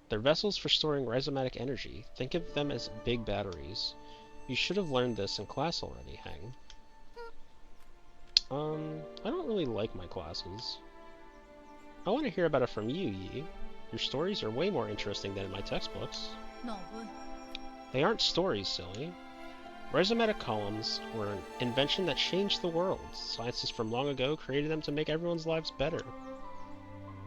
They're vessels for storing rhizomatic energy. Think of them as big batteries. You should have learned this in class already, Hang. I don't really like my classes. I want to hear about it from you, Yi. Your stories are way more interesting than in my textbooks. They aren't stories, silly. Rhizomatic columns were an invention that changed the world. Scientists from long ago created them to make everyone's lives better.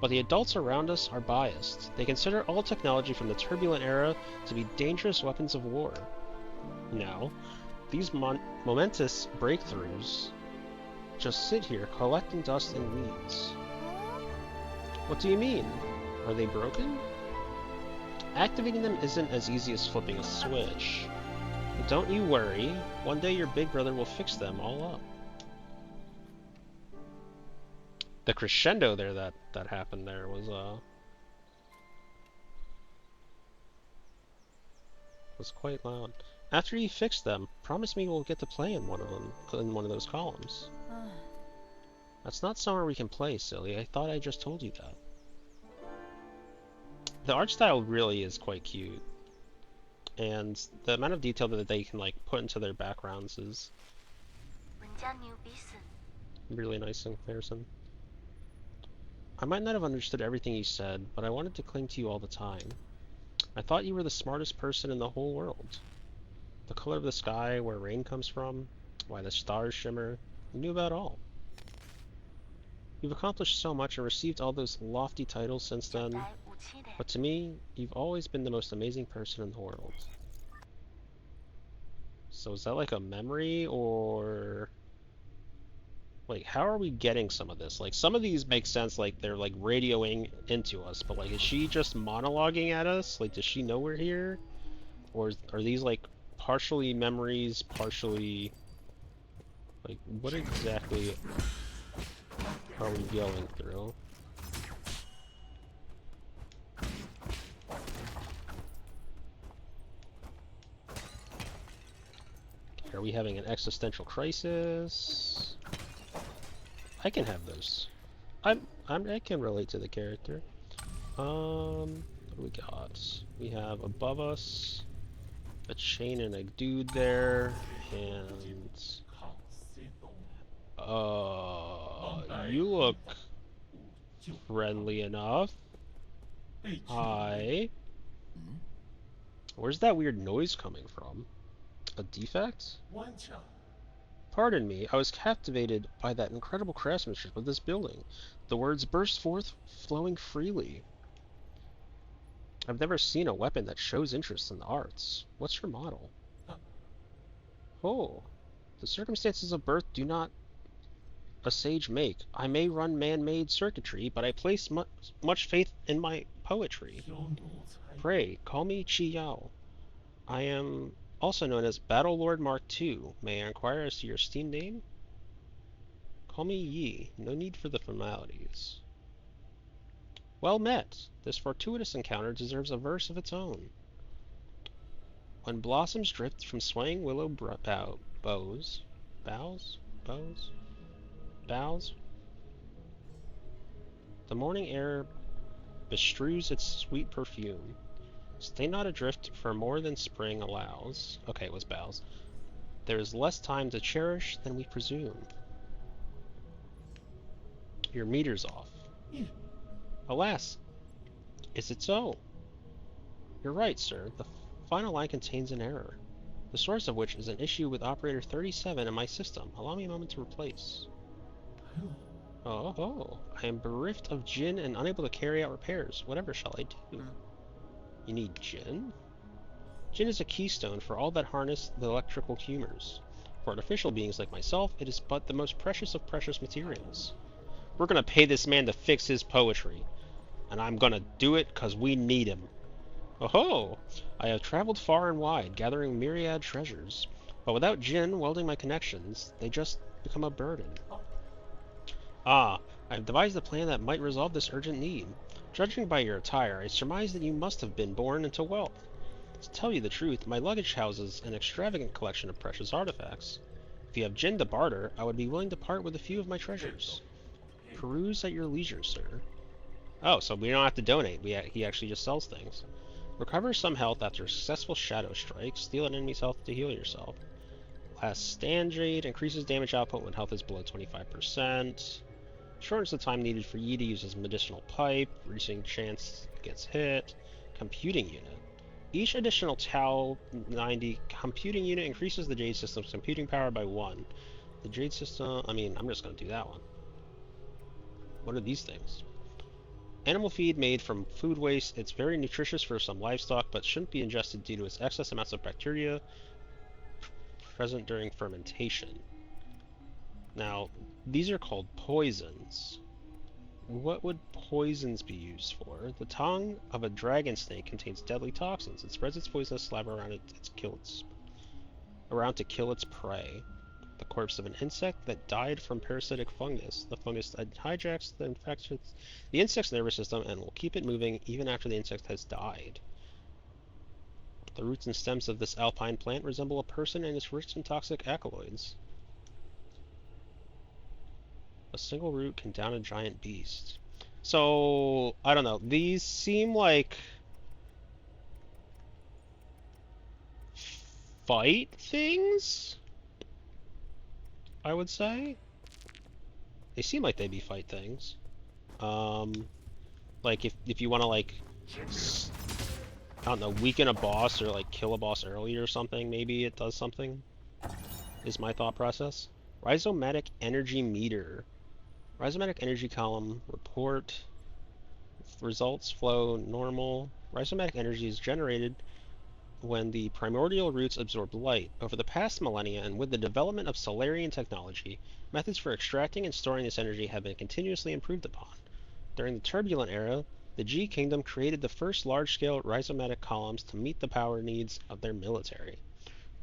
But the adults around us are biased. They consider all technology from the turbulent era to be dangerous weapons of war. Now, these momentous breakthroughs just sit here collecting dust and weeds. What do you mean? Are they broken? Activating them isn't as easy as flipping a switch. Don't you worry. One day your big brother will fix them all up. The crescendo there that happened there was quite loud. After you fix them, promise me we'll get to play in one of those columns. That's not somewhere we can play, silly. I thought I just told you that. The art style really is quite cute, and the amount of detail that they can like put into their backgrounds is really nice in comparison. I might not have understood everything you said, but I wanted to cling to you all the time. I thought you were the smartest person in the whole world. The color of the sky, where rain comes from, why the stars shimmer, you knew about all. You've accomplished so much and received all those lofty titles since then, but to me, you've always been the most amazing person in the world. So is that like a memory, or... like, how are we getting some of this? Like, some of these make sense, like, they're, like, radioing into us, but, like, is she just monologuing at us? Like, does she know we're here? Or are these, like, partially memories, partially... like, what exactly are we going through? Are we having an existential crisis? I can have those. I can relate to the character. What do we got? We have above us a chain and a dude there, and you look friendly enough. Hi. Where's that weird noise coming from? A defect? Pardon me, I was captivated by that incredible craftsmanship of this building. The words burst forth, flowing freely. I've never seen a weapon that shows interest in the arts. What's your model? Oh, the circumstances of birth do not a sage make. I may run man-made circuitry, but I place much faith in my poetry. Pray, call me Chi Yao. I am also known as Battle Lord Mark II. May I inquire as to your esteemed name? Call me Yi. No need for the formalities. Well met. This fortuitous encounter deserves a verse of its own. When blossoms drift from swaying willow boughs, the morning air bestrews its sweet perfume. Stay not adrift for more than spring allows. Okay, it was boughs. There is less time to cherish than we presume. Your meter's off. Alas, is it so? You're right, sir. The final line contains an error, the source of which is an issue with operator 37 in my system. Allow me a moment to replace. Oh, I am bereft of Jin and unable to carry out repairs. Whatever shall I do? You need Jin? Jin is a keystone for all that harness the electrical humors. For artificial beings like myself, it is but the most precious of precious materials. We're gonna pay this man to fix his poetry. And I'm gonna do it because we need him. Oh-ho! I have traveled far and wide, gathering myriad treasures. But without Jin welding my connections, they just become a burden. Ah, I have devised a plan that might resolve this urgent need. Judging by your attire, I surmise that you must have been born into wealth. To tell you the truth, my luggage houses an extravagant collection of precious artifacts. If you have Jin to barter, I would be willing to part with a few of my treasures. Peruse at your leisure, sir. Oh, so we don't have to donate. He actually just sells things. Recover some health after a successful shadow strike. Steal an enemy's health to heal yourself. Last Stand Jade increases damage output when health is below 25%. Shortens the time needed for Yi to use his medicinal pipe. Reducing chance gets hit. Computing unit. Each additional Tau 90 computing unit increases the Jade system's computing power by 1. The Jade system... I'm just going to do that one. What are these things? Animal feed made from food waste. It's very nutritious for some livestock, but shouldn't be ingested due to its excess amounts of bacteria present during fermentation. Now, these are called poisons. What would poisons be used for? The tongue of a dragon snake contains deadly toxins. It spreads its poisonous saliva around to kill its prey. The corpse of an insect that died from parasitic fungus. The fungus hijacks the insect's nervous system and will keep it moving even after the insect has died. The roots and stems of this alpine plant resemble a person and is rich in toxic alkaloids. A single root can down a giant beast. So, I don't know. These seem like fight things, I would say. They seem like they'd be fight things. Like if you want to like, I don't know, weaken a boss or like kill a boss early or something, maybe it does something, is my thought process. Rhizomatic energy meter. Rhizomatic energy column, report, results flow normal. Rhizomatic energy is generated when the primordial roots absorb light. Over the past millennia, and with the development of Solarian technology, methods for extracting and storing this energy have been continuously improved upon. During the Turbulent Era, the G Kingdom created the first large-scale rhizomatic columns to meet the power needs of their military.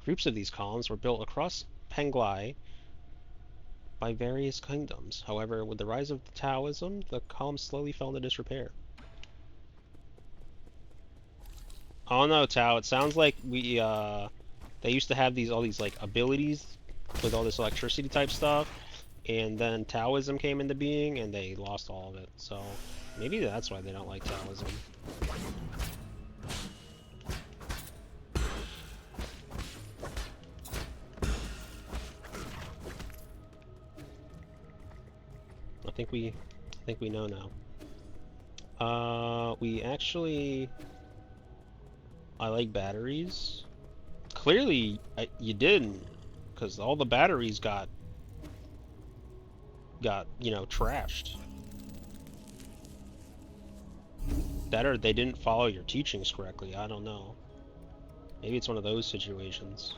Groups of these columns were built across Penglai by various kingdoms. However, with the rise of Taoism, the columns slowly fell into disrepair. Oh no, Tao, it sounds like they used to have all these like abilities with all this electricity type stuff, and then Taoism came into being and they lost all of it. So maybe that's why they don't like Taoism. I think we know now. We actually, I like batteries. Clearly, you didn't, because all the batteries got trashed. That or they didn't follow your teachings correctly. I don't know. Maybe it's one of those situations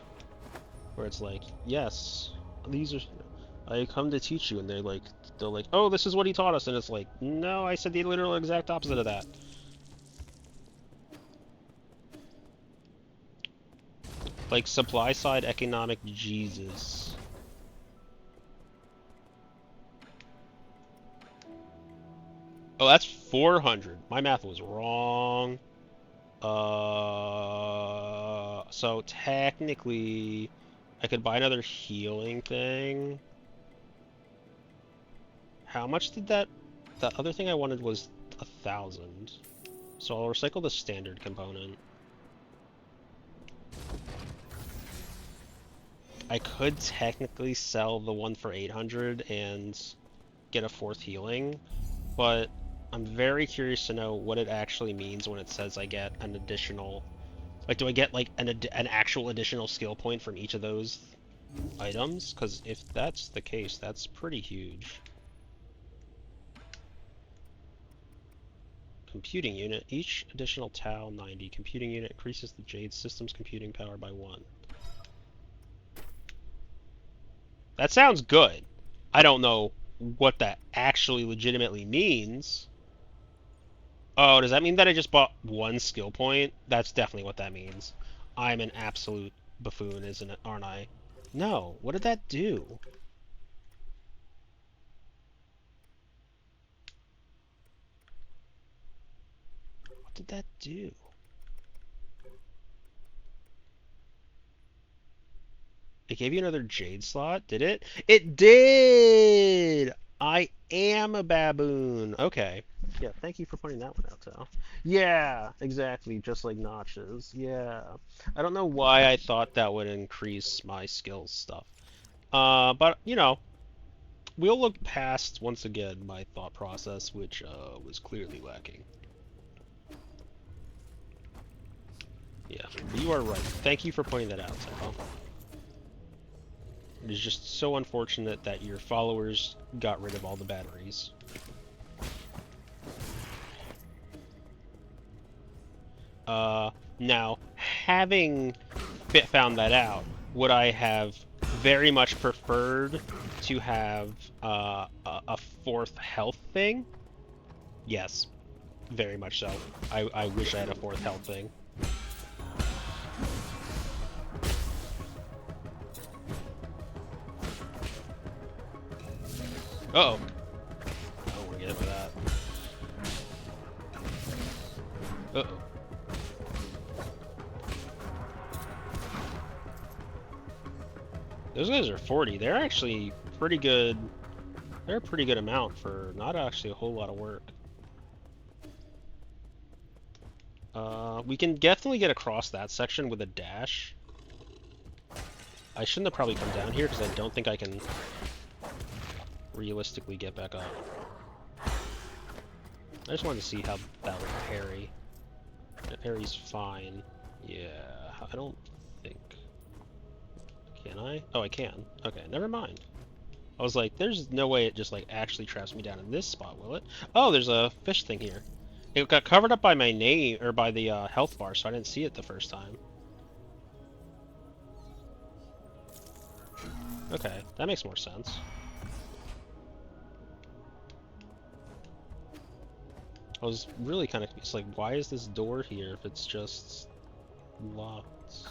where it's like, yes, these are. I come to teach you, and they're like, oh, this is what he taught us, and it's like, no, I said the literal exact opposite of that. Like, supply side economic Jesus. Oh, that's 400. My math was wrong. So technically, I could buy another healing thing. How much did that other thing I wanted was 1,000. So I'll recycle the standard component. I could technically sell the one for 800 and get a 4th healing, but I'm very curious to know what it actually means when it says I get an additional, like, do I get like an actual additional skill point from each of those items? Because if that's the case, that's pretty huge. Computing unit. Each additional Tau 90 computing unit increases the Jade system's computing power by 1. That sounds good. I don't know what that actually legitimately means. Oh, does that mean that I just bought 1 skill point? That's definitely what that means. I'm an absolute buffoon, aren't I? No, what did that do? What did that do? It gave you another Jade slot, did it? It did! I am a baboon. Okay. Yeah, thank you for pointing that one out, Tal. Yeah, exactly, just like notches. Yeah. I don't know why I thought that would increase my skills stuff. But, we'll look past, once again, my thought process, which was clearly lacking. Yeah, you are right. Thank you for pointing that out, Tal. It is just so unfortunate that your followers got rid of all the batteries. Now, having found that out, would I have very much preferred to have a 4th health thing? Yes, very much so. I wish I had a fourth health thing. Uh-oh. I don't want to get hit with that. Uh-oh. Those guys are 40. They're actually pretty good. They're a pretty good amount for not actually a whole lot of work. We can definitely get across that section with a dash. I shouldn't have probably come down here because I don't think I can realistically get back up. I just wanted to see how that would parry. The parry's fine. Yeah, I don't think... Can I? Oh, I can. Okay, never mind. I was like, there's no way it just like actually traps me down in this spot, will it? Oh, there's a fish thing here. It got covered up by my name, or by the health bar, so I didn't see it the first time. Okay, that makes more sense. I was really kind of confused, like, why is this door here if it's just locked?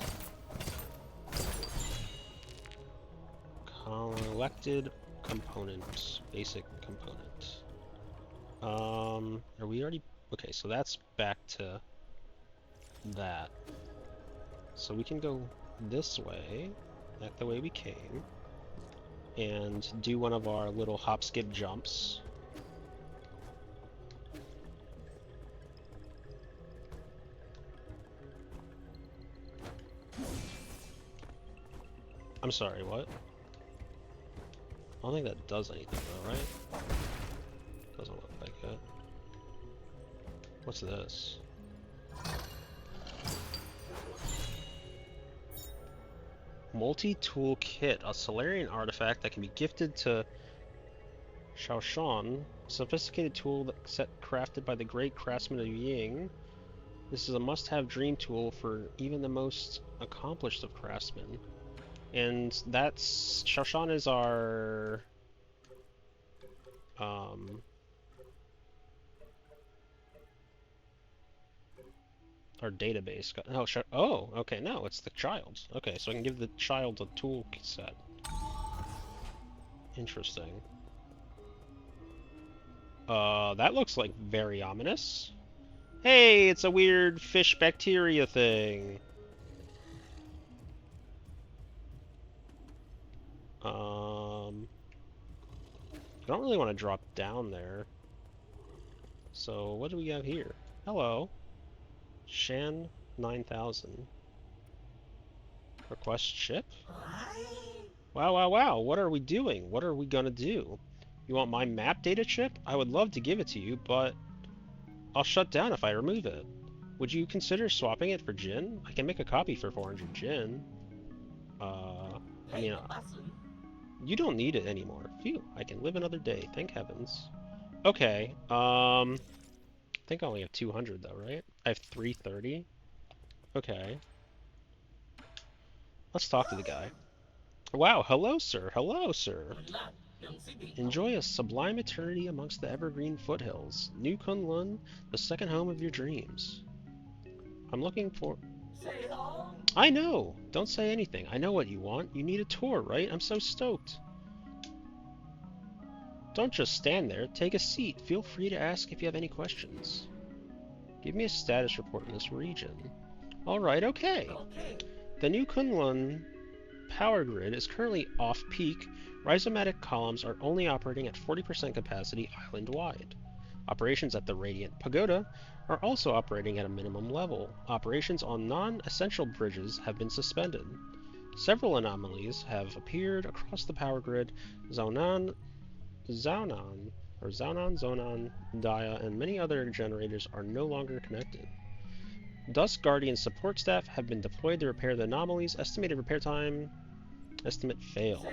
Collected component, basic component. Are we already... Okay, so that's back to that. So we can go this way, back the way we came, and do one of our little hop skip jumps. I'm sorry, what? I don't think that does anything though, right? Doesn't look like it. What's this? Multi-tool kit, a Solarian artifact that can be gifted to Xiaoshan, a sophisticated tool set crafted by the great craftsman of Ying. This is a must-have dream tool for even the most accomplished of craftsmen. And that's... Xiaoshan is our... our database. Oh, okay, no, it's the child. Okay, so I can give the child a tool set. Interesting. That looks like very ominous. Hey, it's a weird fish bacteria thing. I don't really want to drop down there. So, what do we have here? Hello. Shan 9000. Request ship? Wow, wow, wow. What are we doing? What are we gonna do? You want my map data chip? I would love to give it to you, but I'll shut down if I remove it. Would you consider swapping it for Jin? I can make a copy for 400 Jin. I mean, you don't need it anymore. Phew, I can live another day, thank heavens. Okay, I think I only have 200 though, right? I have 330. Okay. Let's talk to the guy. Wow, hello sir, hello sir. Enjoy a sublime eternity amongst the evergreen foothills. New Kunlun, the second home of your dreams. I'm looking for... I know! Don't say anything. I know what you want. You need a tour, right? I'm so stoked. Don't just stand there. Take a seat. Feel free to ask if you have any questions. Give me a status report in this region. Alright, okay. The new Kunlun power grid is currently off-peak. Rhizomatic columns are only operating at 40% capacity island-wide. Operations at the Radiant Pagoda are also operating at a minimum level. Operations on non-essential bridges have been suspended. Several anomalies have appeared across the power grid. Zonan, Dia, and many other generators are no longer connected. Dusk Guardian support staff have been deployed to repair the anomalies. Estimated repair time... Estimate failed.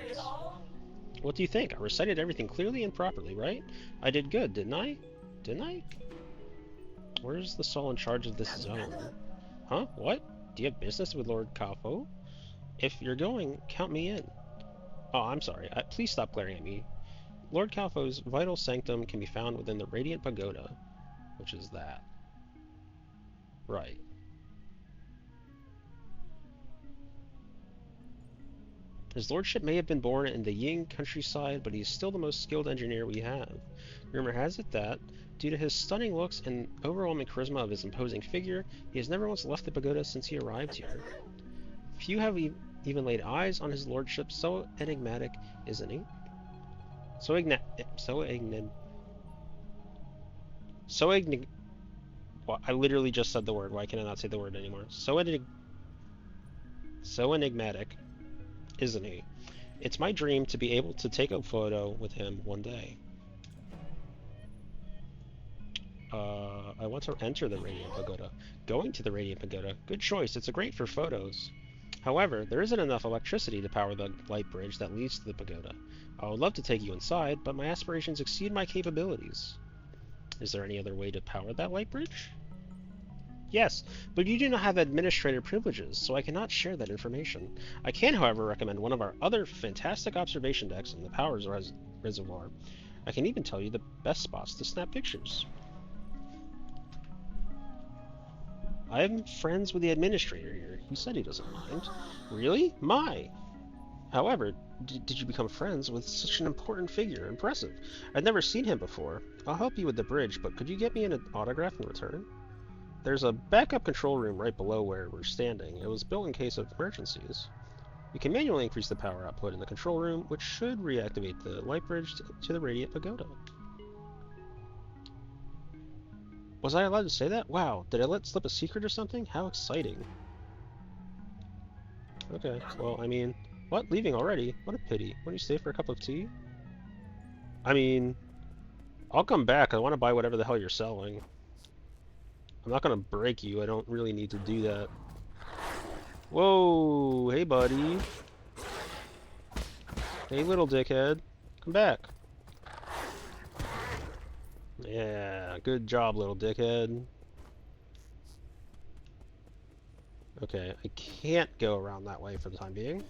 What do you think? I recited everything clearly and properly, right? I did good, didn't I? Didn't I? Where's the soul in charge of this zone? Huh? What? Do you have business with Lord Kaofo? If you're going, count me in. Oh, I'm sorry. Please stop glaring at me. Lord Kaofo's vital sanctum can be found within the Radiant Pagoda. which is that. Right. His lordship may have been born in the Ying countryside, but he is still the most skilled engineer we have. Rumor has it that, due to his stunning looks and overwhelming charisma of his imposing figure, he has never once left the pagoda since he arrived here. Few have even laid eyes on his lordship, so enigmatic, isn't he? So well, I literally just said the word. Why can I not say the word anymore? So enigmatic, isn't he? It's my dream to be able to take a photo with him one day. I want to enter the Radiant Pagoda. Going to the Radiant Pagoda. Good choice. It's great for photos. However, there isn't enough electricity to power the light bridge that leads to the pagoda. I would love to take you inside, but my aspirations exceed my capabilities. Is there any other way to power that light bridge? Yes, but you do not have administrator privileges, so I cannot share that information. I can, however, recommend one of our other fantastic observation decks in the power reservoir. I can even tell you the best spots to snap pictures. I'm friends with the administrator here. He said he doesn't mind. Really? My! However, did you become friends with such an important figure? Impressive. I've never seen him before. I'll help you with the bridge, but could you get me an autograph in return? There's a backup control room right below where we're standing. It was built in case of emergencies. You can manually increase the power output in the control room, which should reactivate the light bridge to the Radiant Pagoda. Was I allowed to say that? Wow, did I let slip a secret or something? How exciting. Okay, well, I mean, what? Leaving already? What a pity. Want you stay for a cup of tea? I mean, I'll come back. I want to buy whatever the hell you're selling. I'm not gonna break you. I don't really need to do that. Whoa, hey buddy. Hey little dickhead. Come back. Yeah, good job, little dickhead. Okay, I can't go around that way for the time being.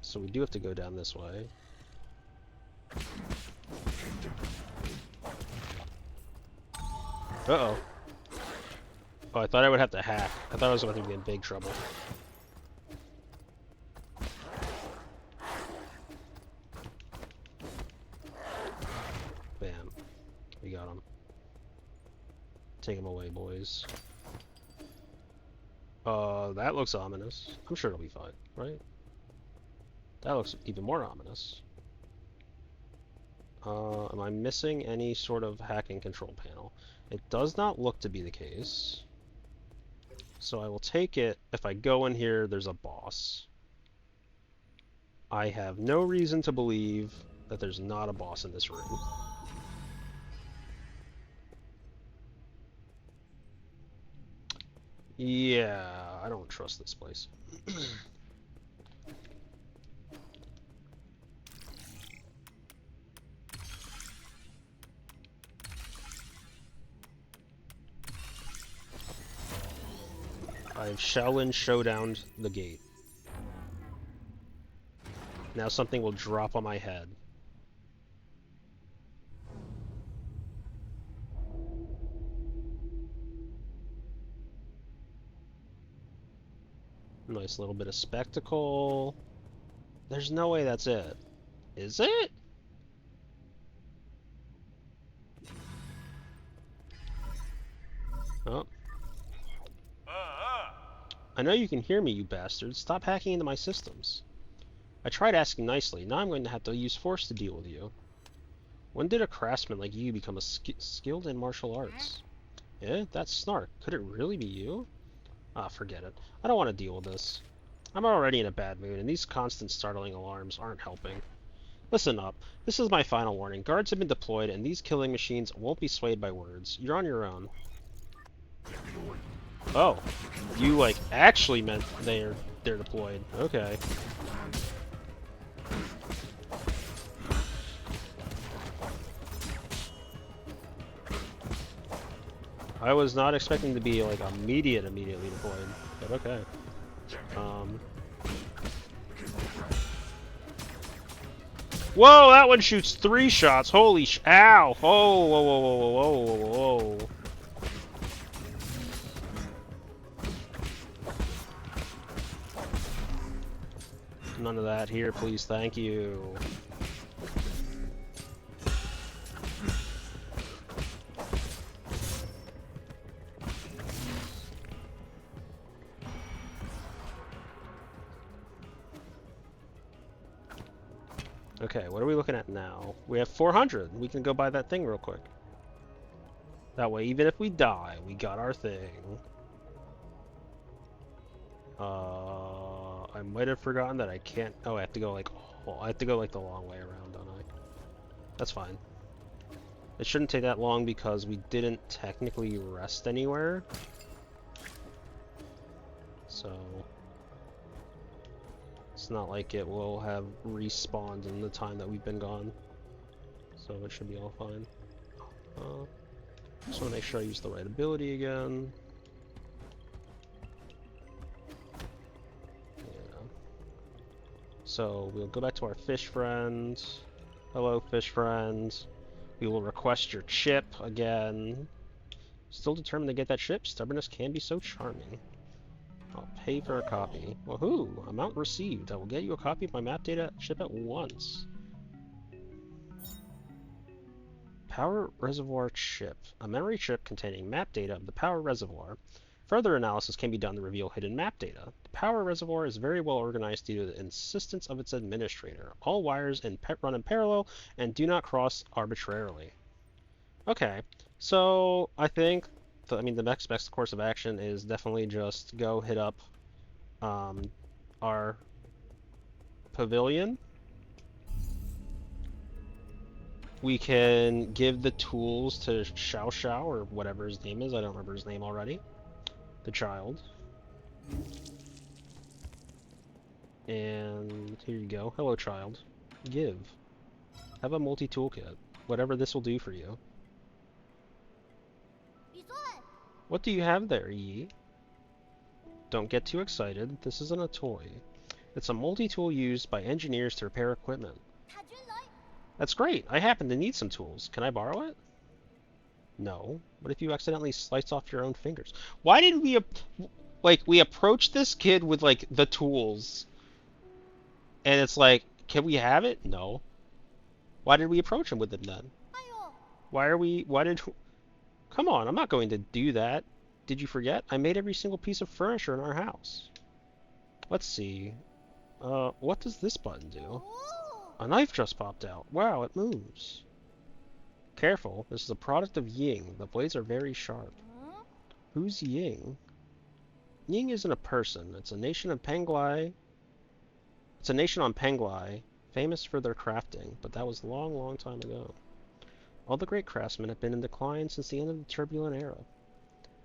So we do have to go down this way. Uh-oh. Oh, I thought I would have to hack. I thought I was about to be in big trouble. Bam. We got him. Take him away, boys. That looks ominous. I'm sure it'll be fine, right? That looks even more ominous. Am I missing any sort of hacking control panel? It does not look to be the case. So I will take it, if I go in here, there's a boss. I have no reason to believe that there's not a boss in this room. Yeah, I don't trust this place. I've Shaolin Showdowned the gate. Now something will drop on my head. Nice little bit of spectacle. There's no way that's it. Is it? Oh. I know you can hear me, you bastards. Stop hacking into my systems. I tried asking nicely. Now I'm going to have to use force to deal with you. When did a craftsman like you become skilled in martial arts? Eh? That's Snark. Could it really be you? Ah, forget it. I don't want to deal with this. I'm already in a bad mood, and these constant startling alarms aren't helping. Listen up. This is my final warning. Guards have been deployed, and these killing machines won't be swayed by words. You're on your own. Oh. You, like, actually meant they're deployed. Okay. I was not expecting to be, like, immediately deployed, but okay. Whoa, that one shoots 3 shots. Holy ow. Oh, whoa, whoa, whoa, whoa, whoa, whoa. None of that here, please. Thank you. Okay, what are we looking at now? We have 400. We can go buy that thing real quick. That way, even if we die, we got our thing. I might have forgotten that I can't... Oh, I have to go like... Oh, I have to go like the long way around, don't I? That's fine. It shouldn't take that long because we didn't technically rest anywhere. So... It's not like it will have respawned in the time that we've been gone. So it should be all fine. Just want to make sure I use the right ability again. Yeah. So we'll go back to our fish friend. Hello, fish friend. We will request your chip again. Still determined to get that chip? Stubbornness can be so charming. I'll pay for a copy. Woohoo! Amount received. I will get you a copy of my map data chip at once. Power Reservoir Chip. A memory chip containing map data of the power reservoir. Further analysis can be done to reveal hidden map data. The power reservoir is very well organized due to the insistence of its administrator. All wires run in parallel and do not cross arbitrarily. Okay, so I think, the next best course of action is definitely just go hit up our pavilion. We can give the tools to Xiao Xiao, or whatever his name is. I don't remember his name already. The child. And here you go. Hello, child. Give. Have a multi-toolkit. Whatever this will do for you. What do you have there, Yi? Don't get too excited. This isn't a toy. It's a multi-tool used by engineers to repair equipment. That's great. I happen to need some tools. Can I borrow it? No. What if you accidentally slice off your own fingers? Why did we, we approach this kid with, like, the tools, and it's like, can we have it? No. Why did we approach him with them then? Come on, I'm not going to do that. Did you forget? I made every single piece of furniture in our house. Let's see. What does this button do? A knife just popped out. Wow, it moves. Careful, this is a product of Ying. The blades are very sharp. Who's Ying? Ying isn't a person. It's a nation of Penglai. It's a nation on Penglai, famous for their crafting, but that was a long, long time ago. All the great craftsmen have been in decline since the end of the turbulent era.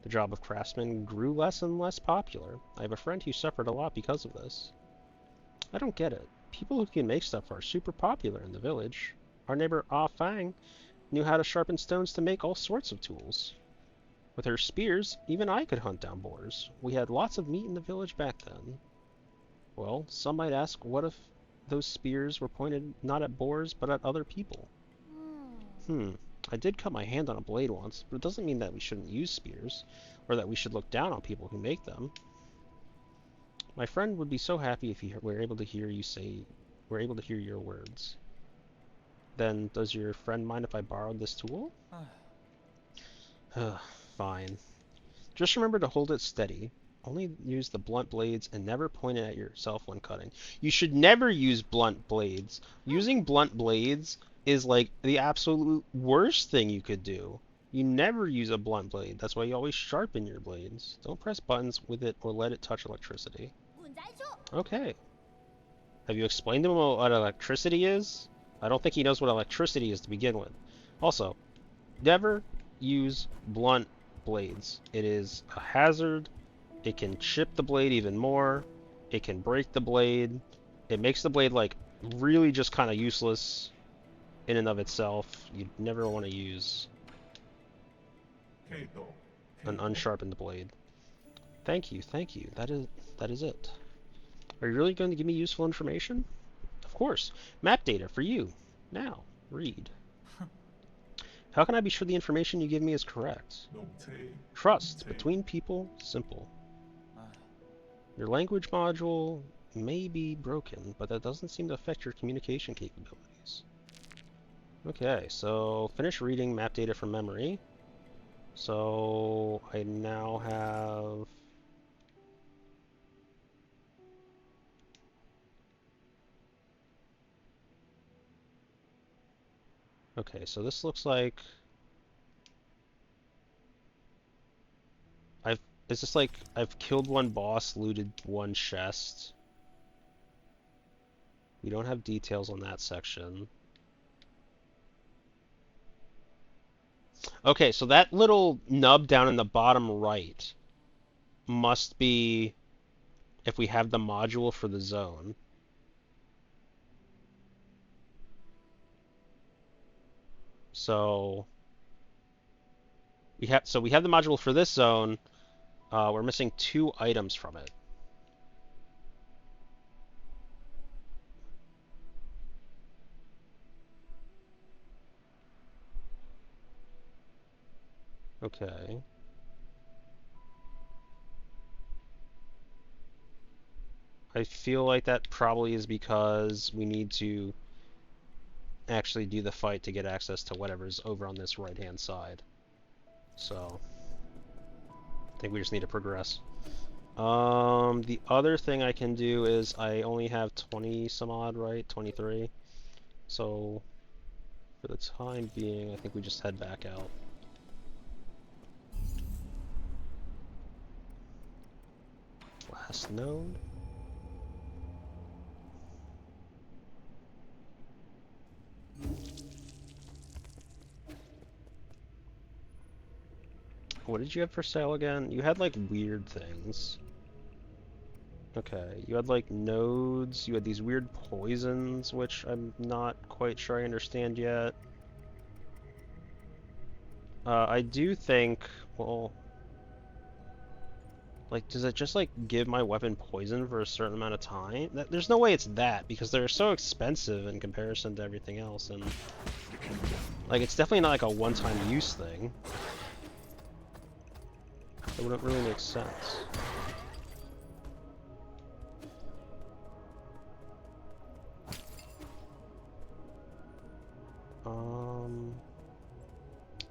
The job of craftsman grew less and less popular. I have a friend who suffered a lot because of this. I don't get it. People who can make stuff are super popular in the village. Our neighbor Ah Fang knew how to sharpen stones to make all sorts of tools. With her spears, even I could hunt down boars. We had lots of meat in the village back then. Well, some might ask, what if those spears were pointed not at boars, but at other people? I did cut my hand on a blade once, but it doesn't mean that we shouldn't use spears, or that we should look down on people who make them. My friend would be so happy if he were able to hear your words. Then, does your friend mind if I borrowed this tool? Fine. Just remember to hold it steady. Only use the blunt blades and never point it at yourself when cutting. You should never use blunt blades. Using blunt blades is like the absolute worst thing you could do. You never use a blunt blade. That's why you always sharpen your blades. Don't press buttons with it or let it touch electricity. Okay. Have you explained to him what electricity is? I don't think he knows what electricity is to begin with. Also, never use blunt blades. It is a hazard. It can chip the blade even more. It can break the blade. It makes the blade, like, really just kind of useless in and of itself. You'd never want to use an unsharpened blade. Thank you, thank you. That is it. Are you really going to give me useful information? Of course. Map data for you. Now, read. How can I be sure the information you give me is correct? Trust between people, simple. Your language module may be broken, but that doesn't seem to affect your communication capabilities. Okay, so finish reading map data from memory. So I now have... Okay, so this looks like... Is this like I've killed one boss, looted one chest? We don't have details on that section. Okay, so that little nub down in the bottom right must be if we have the module for the zone. So we have the module for this zone. We're missing 2 items from it. Okay. I feel like that probably is because we need to actually do the fight to get access to whatever's over on this right-hand side. So, I think we just need to progress. The other thing I can do is I only have 20 some odd, right? 23. So, for the time being, I think we just head back out. Last node. What did you have for sale again? You had like weird things. Okay, you had like nodes, you had these weird poisons, which I'm not quite sure I understand yet. I do think, well, like, does it just like give my weapon poison for a certain amount of time? There's no way it's that, because they're so expensive in comparison to everything else, and like, it's definitely not like a one-time use thing. It wouldn't really make sense.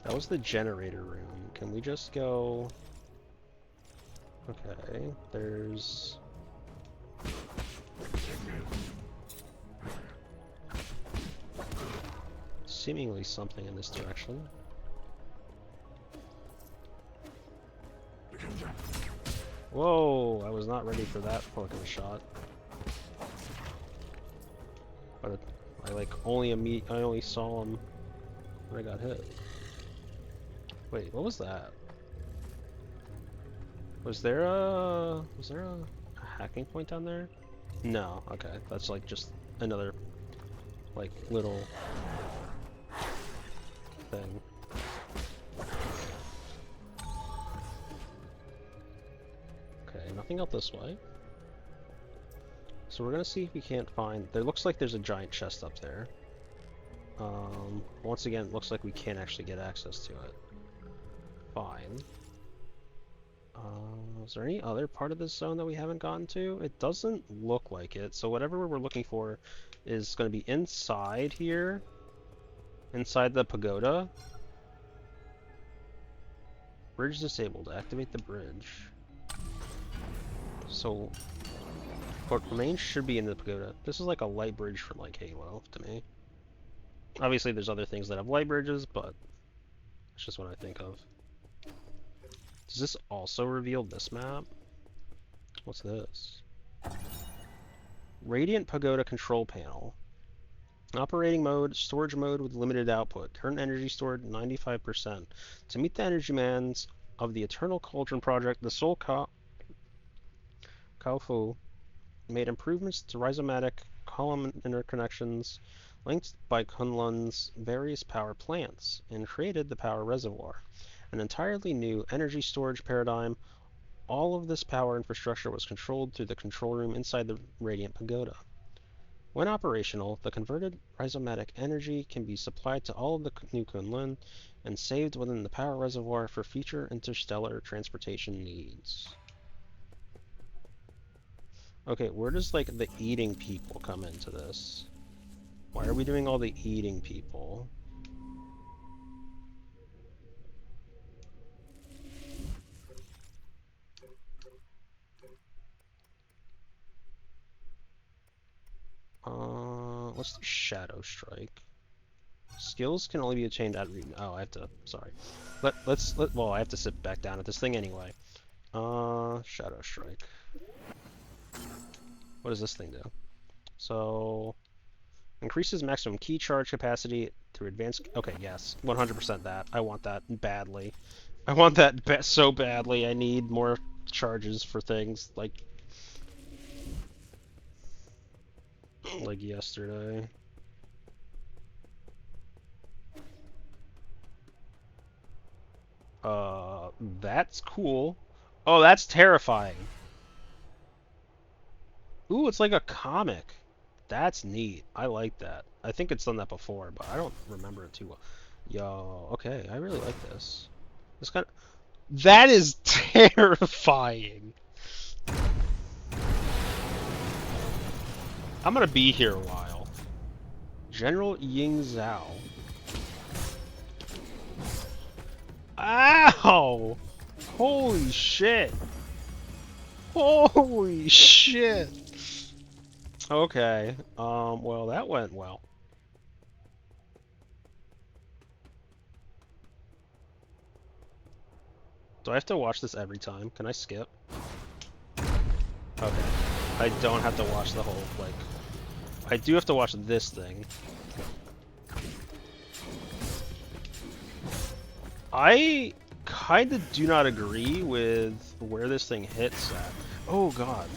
That was the generator room. Can we just go... Okay, there's... seemingly something in this direction. Whoa, I was not ready for that fucking shot. But I only saw him when I got hit. Wait, what was that? Was there a hacking point down there? No, okay. That's like just another like little thing. Okay, nothing out this way. So we're gonna see if we can't find... There looks like there's a giant chest up there. Once again, it looks like we can't actually get access to it. Fine. Is there any other part of this zone that we haven't gotten to? It doesn't look like it, so whatever we're looking for is going to be inside here. Inside the pagoda. Bridge disabled. Activate the bridge. So, what remains should be in the pagoda. This is like a light bridge from like Halo to me. Obviously there's other things that have light bridges, but it's just what I think of. Does this also reveal this map? What's this? Radiant Pagoda Control Panel. Operating mode, storage mode with limited output. Current energy stored 95%. To meet the energy demands of the Eternal Cauldron project, the Soul Kaofu made improvements to rhizomatic column interconnections linked by Kunlun's various power plants, and created the power reservoir, an entirely new energy storage paradigm. All of this power infrastructure was controlled through the control room inside the Radiant Pagoda. When operational, the converted rhizomatic energy can be supplied to all of the new Kunlun and saved within the power reservoir for future interstellar transportation needs. Okay, where does like the eating people come into this? Why are we doing all the eating people? Let's do Shadow Strike. Skills can only be attained at reading. Oh, I have to. Sorry. Well, I have to sit back down at this thing anyway. Shadow Strike. What does this thing do? So, increases maximum key charge capacity through advanced. Okay, yes, 100% that. I want that badly. I want that so badly. I need more charges for things like yesterday. That's cool. Oh, that's terrifying. Ooh, it's like a comic. That's neat. I like that. I think it's done that before, but I don't remember it too well. Yo, okay, I really like this. This kind of... That is terrifying. I'm gonna be here a while. General Ying Zhao. Ow! Holy shit! Holy shit! Okay, well, that went well. Do I have to watch this every time? Can I skip? Okay. I don't have to watch the whole, like... I do have to watch this thing. I kind of do not agree with where this thing hits at. Oh, God.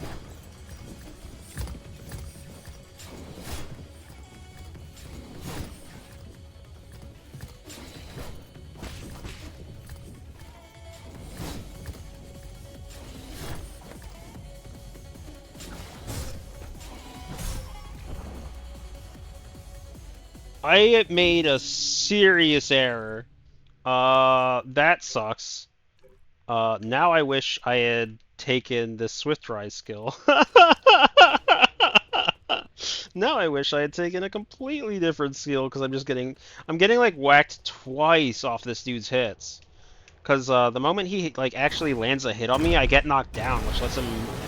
I made a serious error. That sucks. Now I wish I had taken the Swift Rise skill. Now I wish I had taken a completely different skill because I'm getting like whacked twice off this dude's hits. Because the moment he like actually lands a hit on me, I get knocked down, which lets him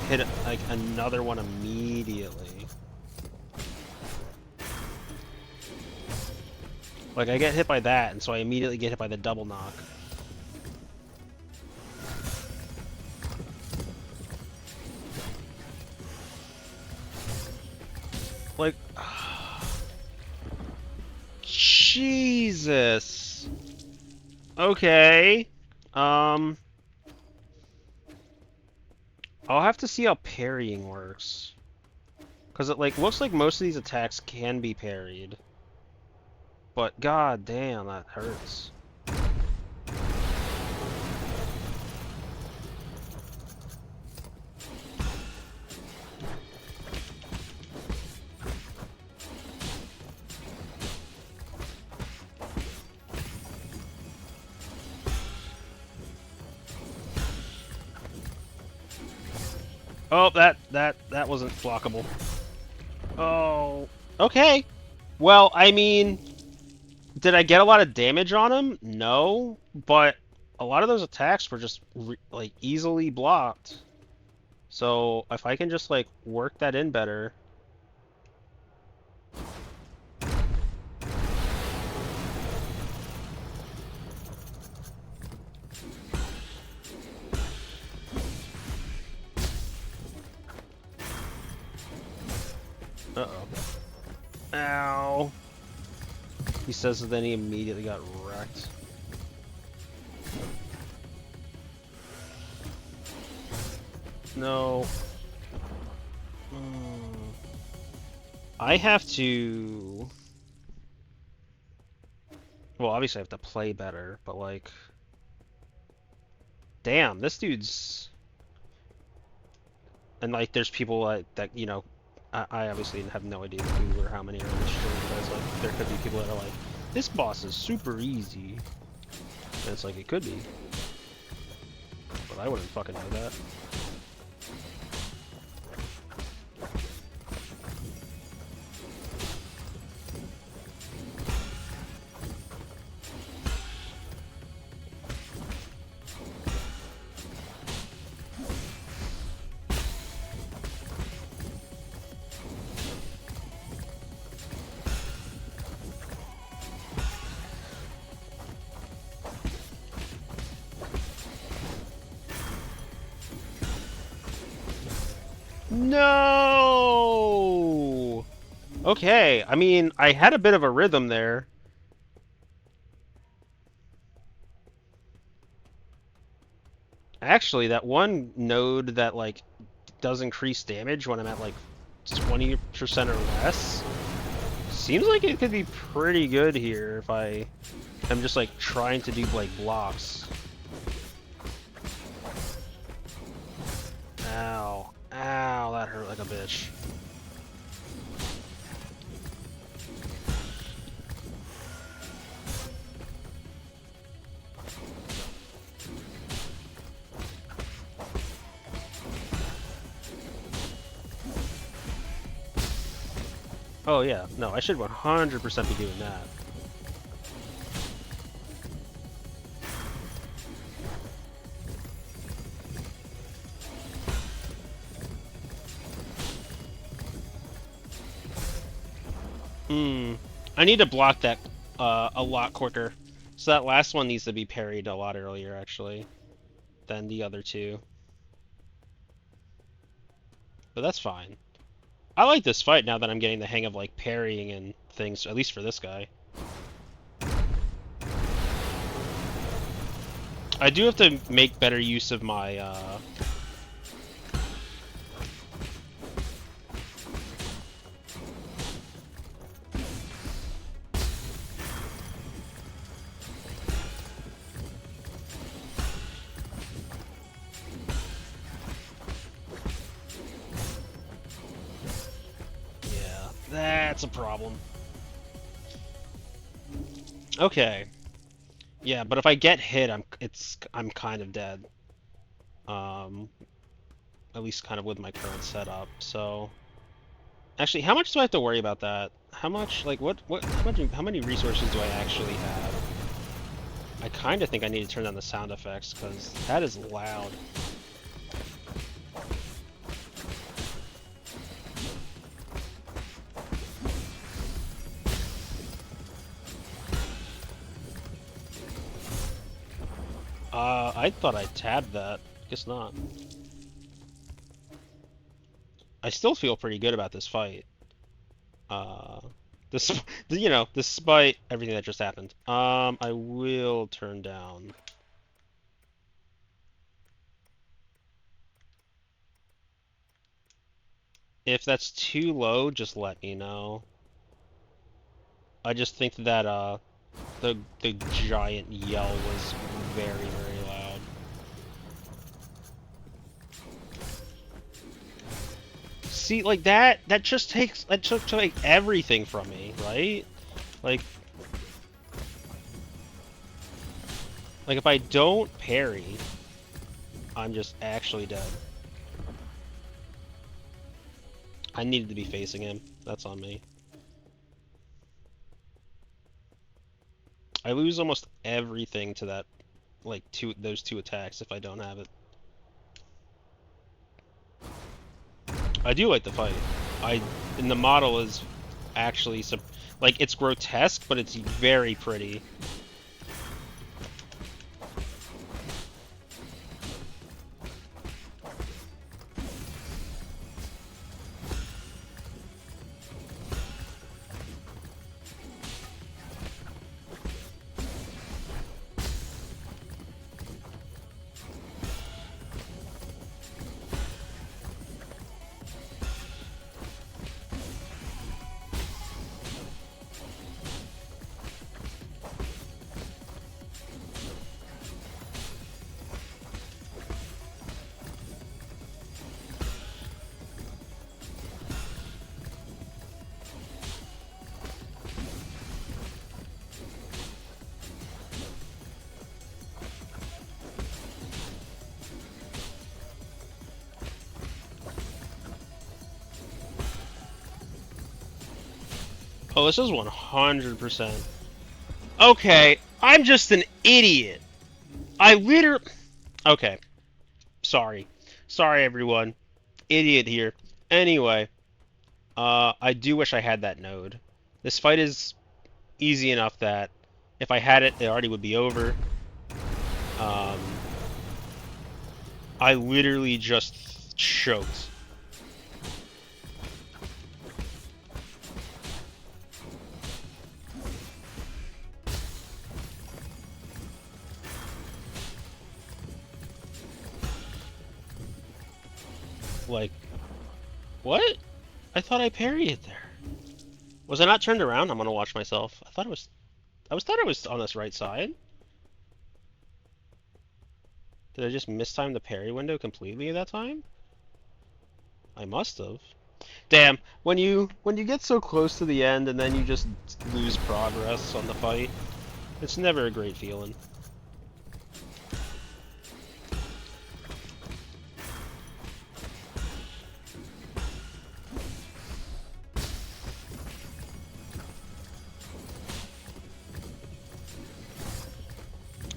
hit like another one immediately. Like I get hit by that, and so I immediately get hit by the double knock. Like, Jesus. Okay. I'll have to see how parrying works. Because it like looks like most of these attacks can be parried. But god damn, that hurts. Oh, that wasn't blockable. Oh, okay. Well, I mean, did I get a lot of damage on him? No, but a lot of those attacks were just like easily blocked. So if I can just like work that in better. Uh-oh. Ow. He says that then he immediately got wrecked. No. I have to... Well, obviously I have to play better, but like... Damn, this dude's... And like there's people that, you know, I obviously have no idea who or how many are in the stream, but it's like there could be people that are like, this boss is super easy. And it's like, it could be. But I wouldn't fucking know that. No! Okay, I mean, I had a bit of a rhythm there. Actually, that one node that, like, does increase damage when I'm at, like, 20% or less seems like it could be pretty good here if I'm just, like, trying to do, like, blocks. Ow. Ow, that hurt like a bitch. Oh yeah, no, I should 100% be doing that. I need to block that a lot quicker. So that last one needs to be parried a lot earlier, actually, than the other two. But that's fine. I like this fight now that I'm getting the hang of, like, parrying and things, at least for this guy. I do have to make better use of my, Yeah, that's a problem. Okay. Yeah, but if I get hit, I'm kind of dead. At least kind of with my current setup. So, actually, how much do I have to worry about that? How much, like, how many resources do I actually have? I kind of think I need to turn down the sound effects because that is loud. I thought I tabbed that. Guess not. I still feel pretty good about this fight. This, you know, despite everything that just happened. I will turn down. If that's too low, just let me know. I just think that the giant yell was very, very loud. See, like that just took like everything from me, right? Like if I don't parry, I'm just actually dead. I needed to be facing him. That's on me. I lose almost everything to that, like, those two attacks if I don't have it. I do like the fight. And the model is actually like, it's grotesque, but it's very pretty. Oh, this is 100%. Okay, I'm just an idiot. I literally... Okay, sorry. Sorry, everyone. Idiot here. Anyway, I do wish I had that node. This fight is easy enough that if I had it, it already would be over. Um, I literally just choked. Like, what? I thought I parried it there. Was I not turned around? I'm gonna watch myself. I thought it was. Thought I was on this right side. Did I just mistime the parry window completely that time? I must have. Damn, when you get so close to the end and then you just lose progress on the fight, it's never a great feeling.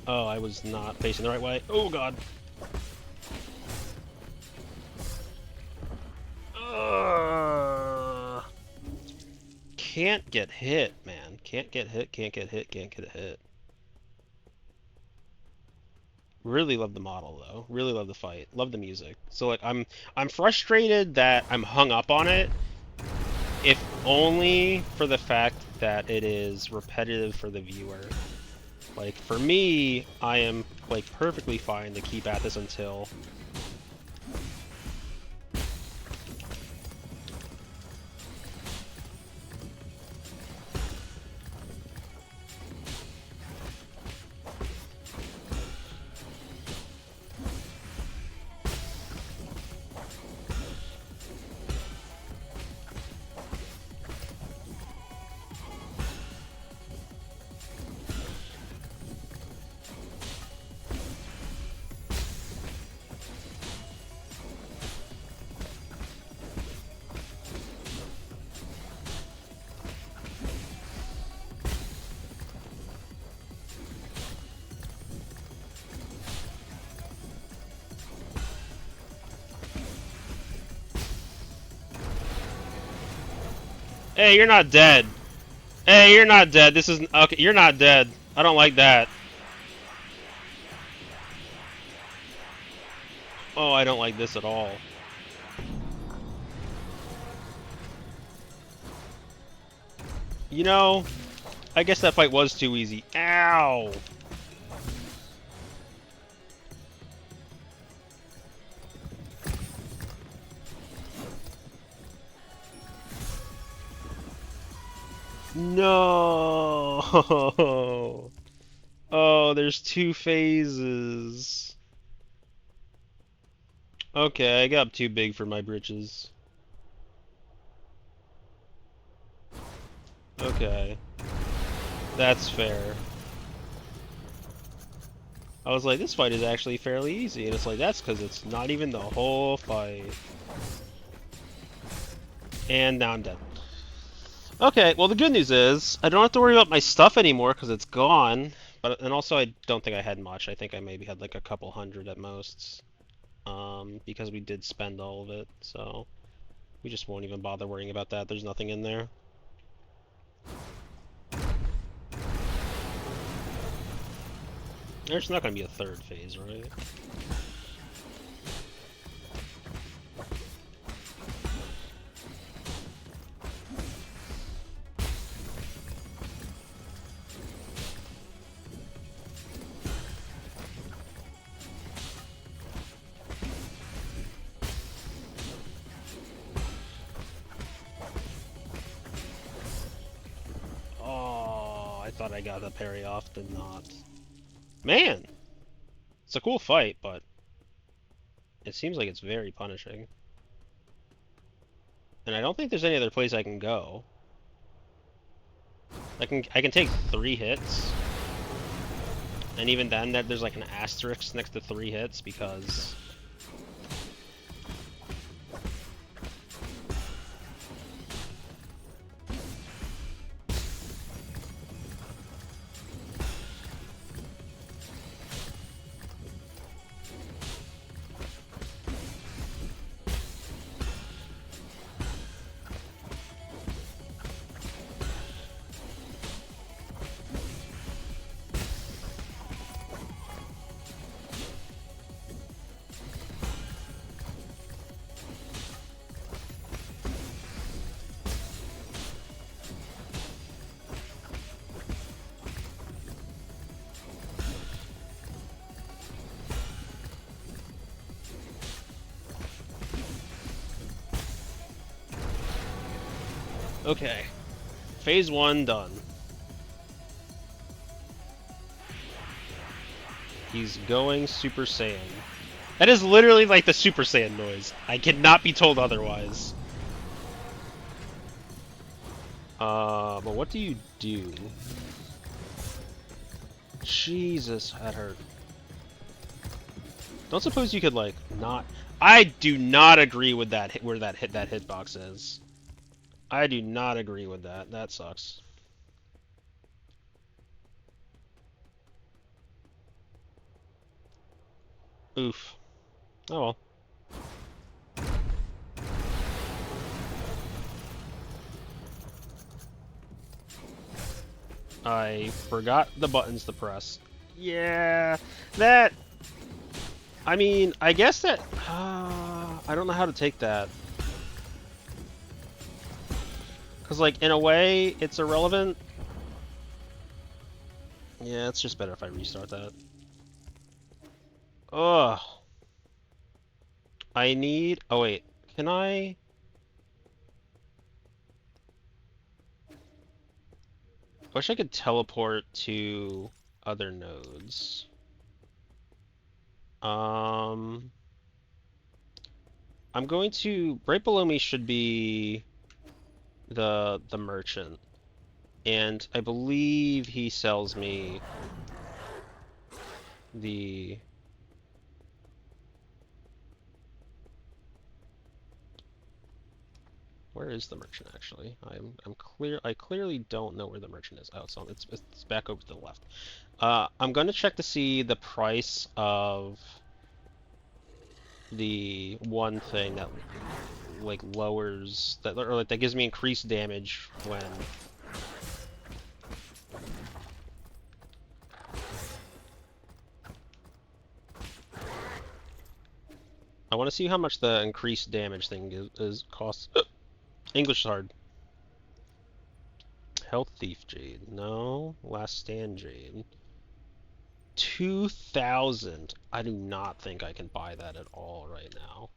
Oh, I was not facing the right way. Oh god. Can't get hit, man. Can't get hit, can't get hit, can't get hit. Really love the model though. Really love the fight. Love the music. So like I'm frustrated that I'm hung up on it, if only for the fact that it is repetitive for the viewer. Like for me, I am like perfectly fine to keep at this until Hey, you're not dead. Hey, you're not dead. This is okay. You're not dead. I don't like that. Oh, I don't like this at all. You know, I guess that fight was too easy. Ow! No! Oh, there's two phases. Okay, I got too big for my britches. Okay. That's fair. I was like, this fight is actually fairly easy, and it's like, that's because it's not even the whole fight. And now I'm dead. Okay, well the good news is, I don't have to worry about my stuff anymore because it's gone. And also I don't think I had much. I think I maybe had like a couple hundred at most. Because we did spend all of it, so we just won't even bother worrying about that. There's nothing in there. There's not going to be a third phase, right? Oh, I thought I got the parry off, did not. Man! It's a cool fight, but it seems like it's very punishing. And I don't think there's any other place I can go. I can take 3 hits. And even then, there's like an asterisk next to 3 hits because... Okay. Phase 1 done. He's going Super Saiyan. That is literally like the Super Saiyan noise. I cannot be told otherwise. But what do you do? Jesus, that hurt. Don't suppose you could, like, not... I do not agree with that, where that hitbox is. I do not agree with that. That sucks. Oof. Oh well. I forgot the buttons to press. Yeah, that... I mean, I guess that... I don't know how to take that. Because, like, in a way, it's irrelevant. Yeah, it's just better if I restart that. Ugh. I need... Oh, wait. Can I... I wish I could teleport to other nodes. I'm going to... Right below me should be the merchant. And I believe he sells me the... Where is the merchant actually? I clearly don't know where the merchant is. Oh, it's back over to the left. I'm going to check to see the price of the one thing that like lowers that, or like that gives me increased damage when I want to see how much the increased damage thing is costs. English is hard. Health Thief Jade. No. Last Stand Jade. 2,000. I do not think I can buy that at all right now.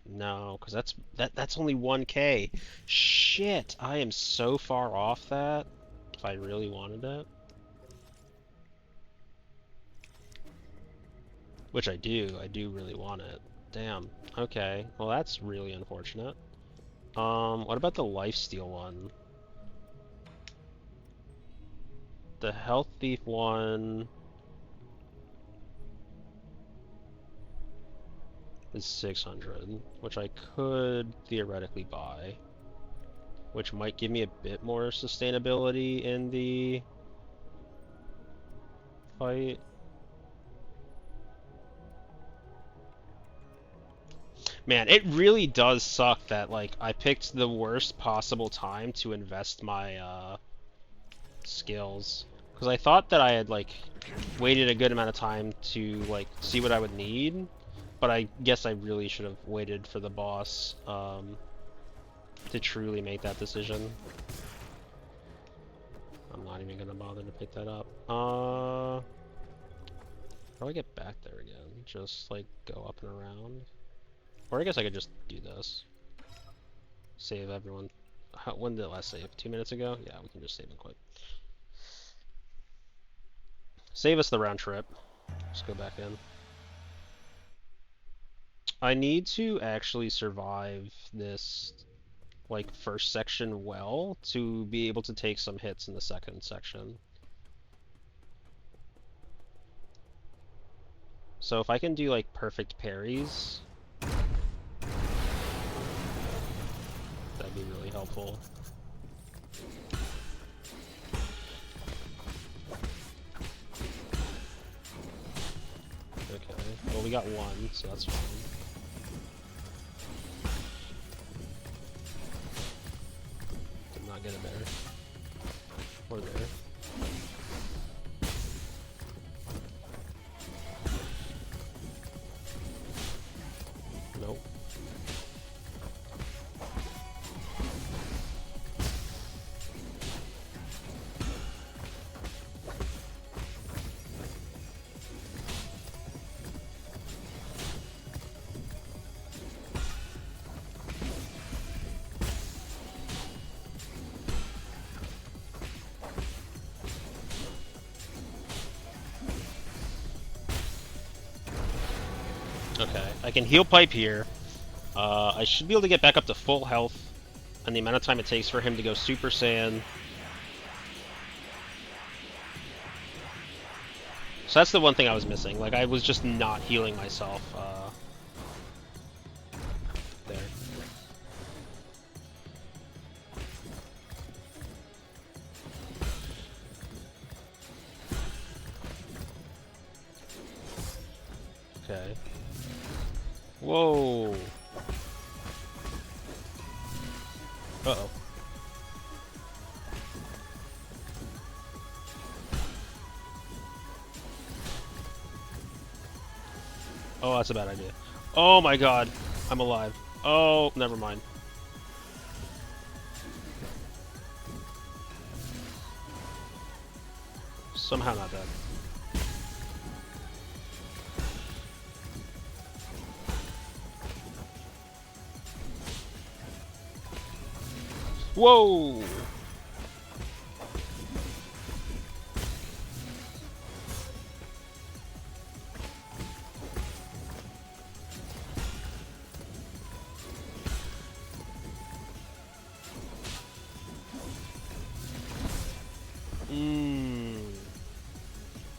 No, because that's only 1K. Shit, I am so far off that. If I really wanted it. Which I do really want it. Damn. Okay. Well, that's really unfortunate. What about the lifesteal one? The Health Thief one is 600, which I could theoretically buy. Which might give me a bit more sustainability in the fight. Man, it really does suck that, like, I picked the worst possible time to invest my, skills. Because I thought that I had, like, waited a good amount of time to, like, see what I would need. But I guess I really should have waited for the boss, to truly make that decision. I'm not even gonna bother to pick that up. How do I get back there again? Just, like, go up and around? Or I guess I could just do this. Save everyone. When did it last save? 2 minutes ago? Yeah, we can just save it quick. Save us the round trip. Just go back in. I need to actually survive this, like, first section well to be able to take some hits in the second section. So if I can do, like, perfect parries, that'd be really helpful. Okay, well we got one, so that's fine. Did not get it there. Or there. Nope. I can heal pipe here. I should be able to get back up to full health, and the amount of time it takes for him to go Super Saiyan. So that's the one thing I was missing. Like, I was just not healing myself there. Okay. Whoa. Uh-oh. Oh, that's a bad idea. Oh my god. I'm alive. Oh, never mind. Somehow not dead. Whoa!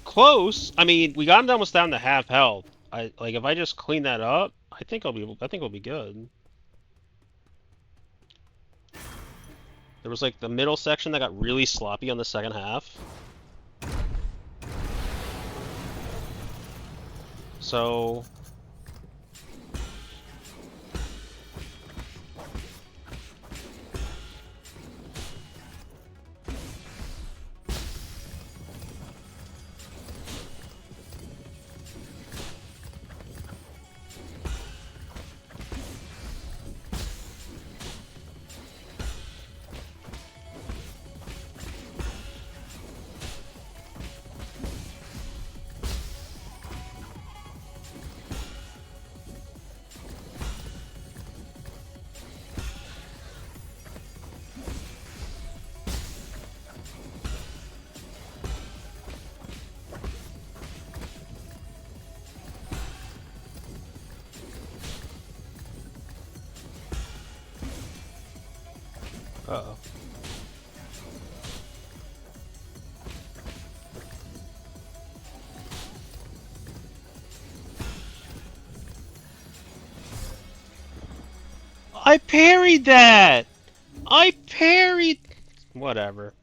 Close. I mean, we got him almost down to half health. Like if I just clean that up, I think we'll be good. There was like the middle section that got really sloppy on the second half. So uh-oh. I parried that! I parried... Whatever.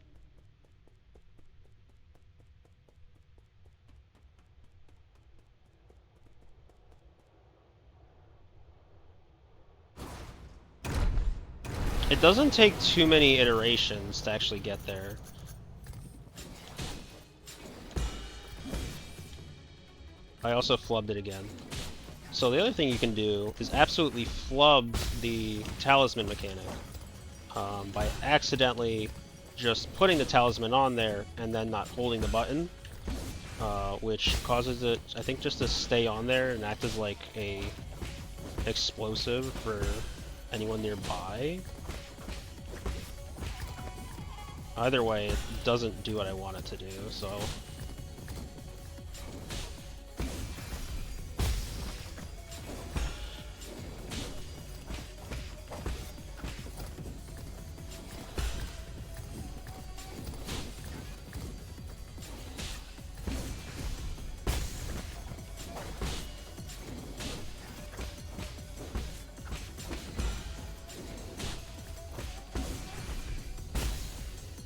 It doesn't take too many iterations to actually get there. I also flubbed it again. So the other thing you can do is absolutely flub the talisman mechanic by accidentally just putting the talisman on there and then not holding the button, which causes it, I think, just to stay on there and act as like a explosive for anyone nearby. Either way, it doesn't do what I want it to do, so...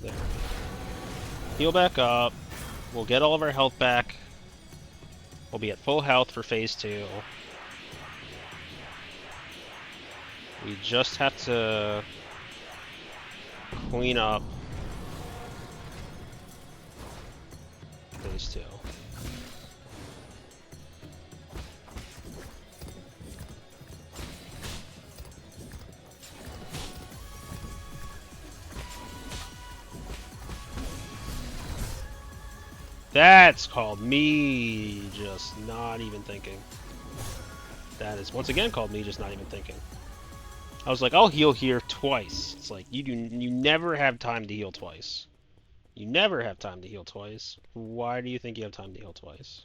There. Heal back up. We'll get all of our health back. We'll be at full health for phase 2. We just have to clean up phase 2. That's called me just not even thinking. That is once again called me just not even thinking. I was like, I'll heal here twice. It's like you never have time to heal twice. You never have time to heal twice. Why do you think you have time to heal twice?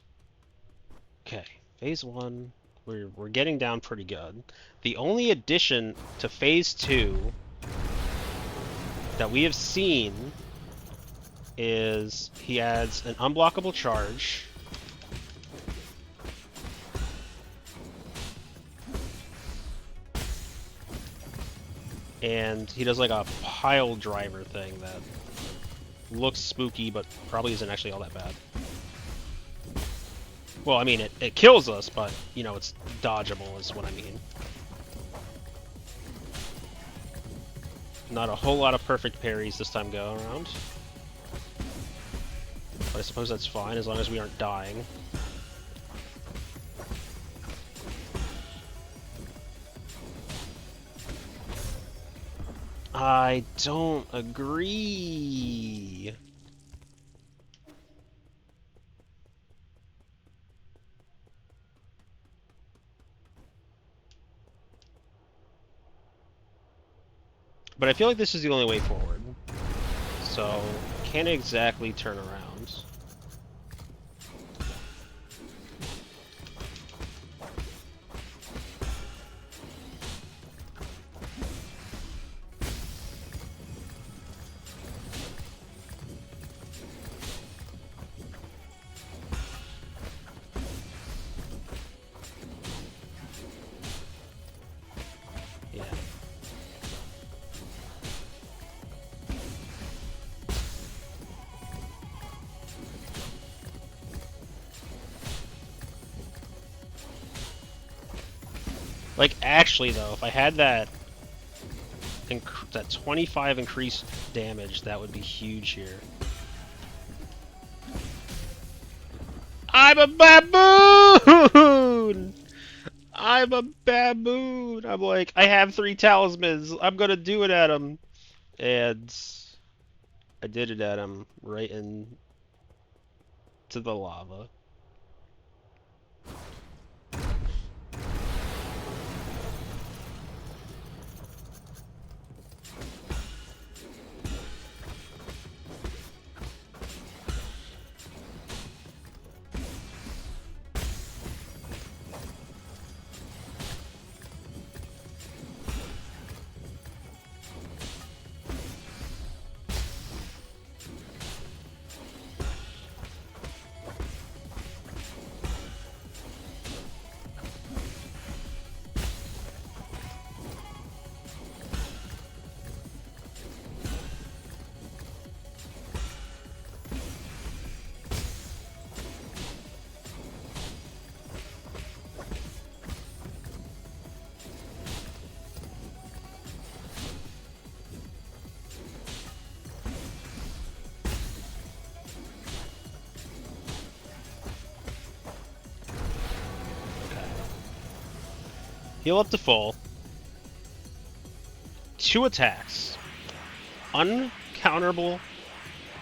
Okay, phase 1 we're getting down pretty good. The only addition to Phase 2 that we have seen is he adds an unblockable charge. And he does like a pile driver thing that looks spooky, but probably isn't actually all that bad. Well, I mean, it kills us, but, you know, it's dodgeable is what I mean. Not a whole lot of perfect parries this time go around. But I suppose that's fine, as long as we aren't dying. I don't agree. But I feel like this is the only way forward. So, can't exactly turn around. Yeah. Like, actually, though, if I had that 25 increased damage, that would be huge here. I'm a baboon! I'm a baboon! I'm like, I have 3 talismans. I'm gonna do it at him. And I did it at him right into the lava. Heal up to full. 2 attacks. Uncounterable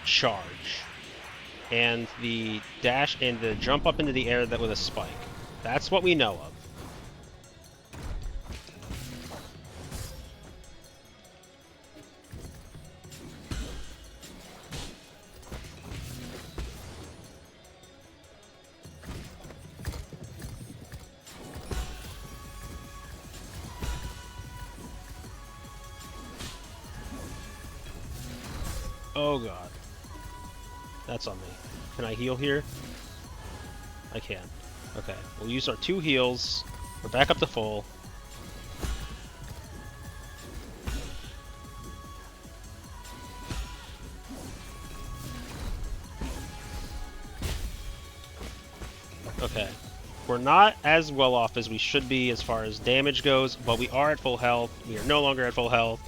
charge. And the dash and the jump up into the air that with a spike. That's what we know of. Oh god. That's on me. Can I heal here? I can. Okay. We'll use our 2 heals. We're back up to full. Okay. We're not as well off as we should be as far as damage goes, but we are at full health. We are no longer at full health.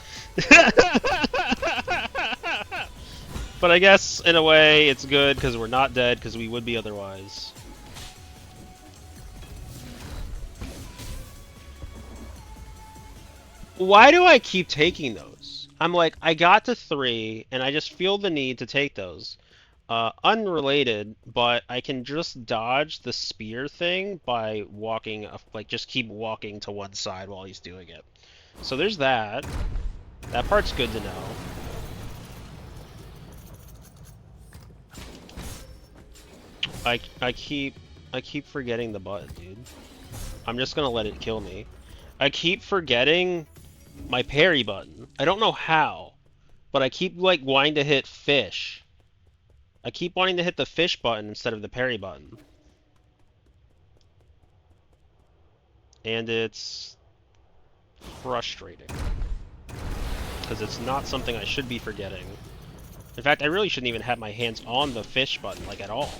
But I guess, in a way, it's good because we're not dead because we would be otherwise. Why do I keep taking those? I'm like, I got to 3, and I just feel the need to take those. Unrelated, but I can just dodge the spear thing by walking, like, just keep walking to one side while he's doing it. So there's that. That part's good to know. I keep forgetting the button, dude. I'm just gonna let it kill me. I keep forgetting my parry button. I don't know how, but I keep like wanting to hit fish. I keep wanting to hit the fish button instead of the parry button. And it's frustrating. Because it's not something I should be forgetting. In fact, I really shouldn't even have my hands on the fish button, like, at all.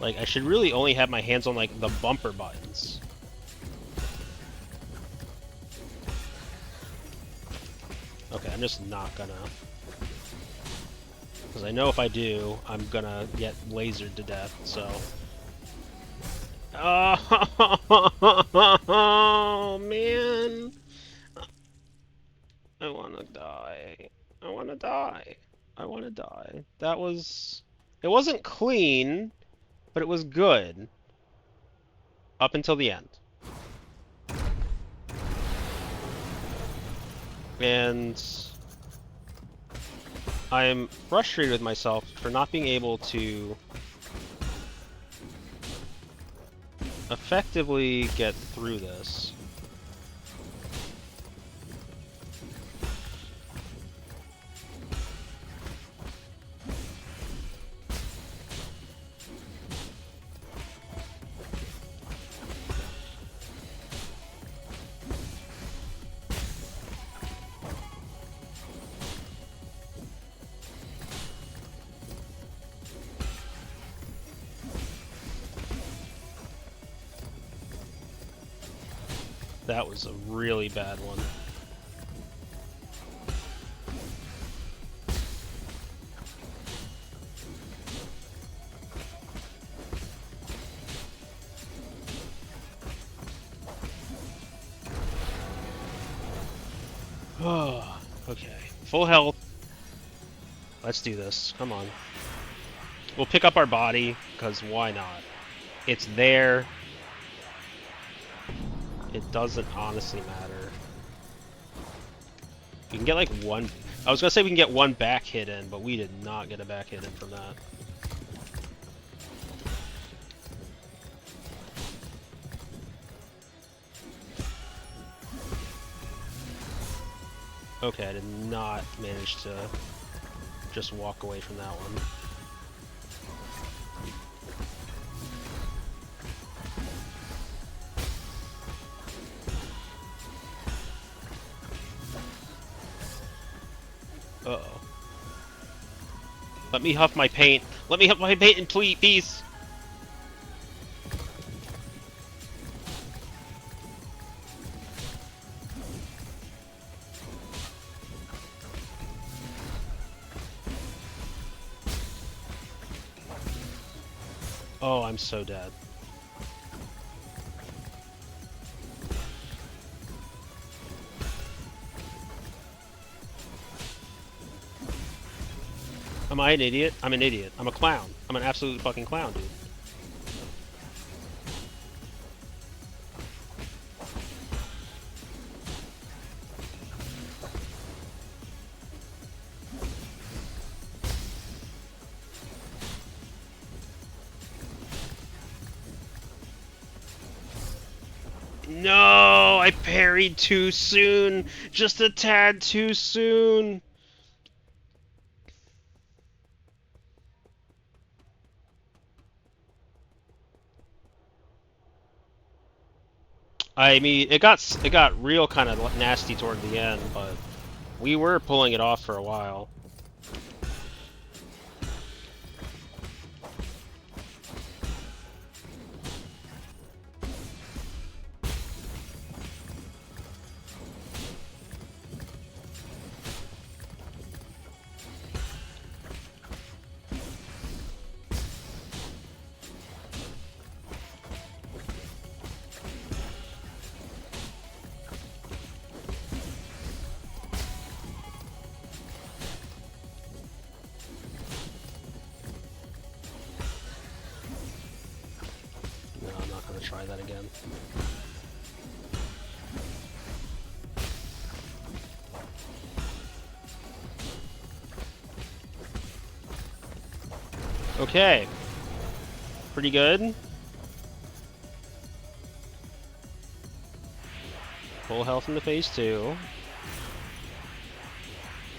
Like, I should really only have my hands on, like, the bumper buttons. Okay, I'm just not gonna. Because I know if I do, I'm gonna get lasered to death, so. Oh, man! I wanna die. I wanna die. I wanna die. That was... It wasn't clean, but it was good. Up until the end. And... I'm frustrated with myself for not being able to effectively get through this. That was a really bad one. Oh, okay. Full health. Let's do this. Come on. We'll pick up our body, because why not? It's there. It doesn't honestly matter. We can get like one... I was gonna say we can get one back hit in, but we did not get a back hit in from that. Okay, I did not manage to just walk away from that one. Uh-oh. Let me huff my paint. Let me huff my paint in peace. Oh, I'm so dead. Am I an idiot? I'm an idiot. I'm a clown. I'm an absolute fucking clown, dude. No, I parried too soon. Just a tad too soon. I mean, it got real kind of nasty toward the end, but we were pulling it off for a while. try that again. Okay. Pretty good. Full health into phase 2.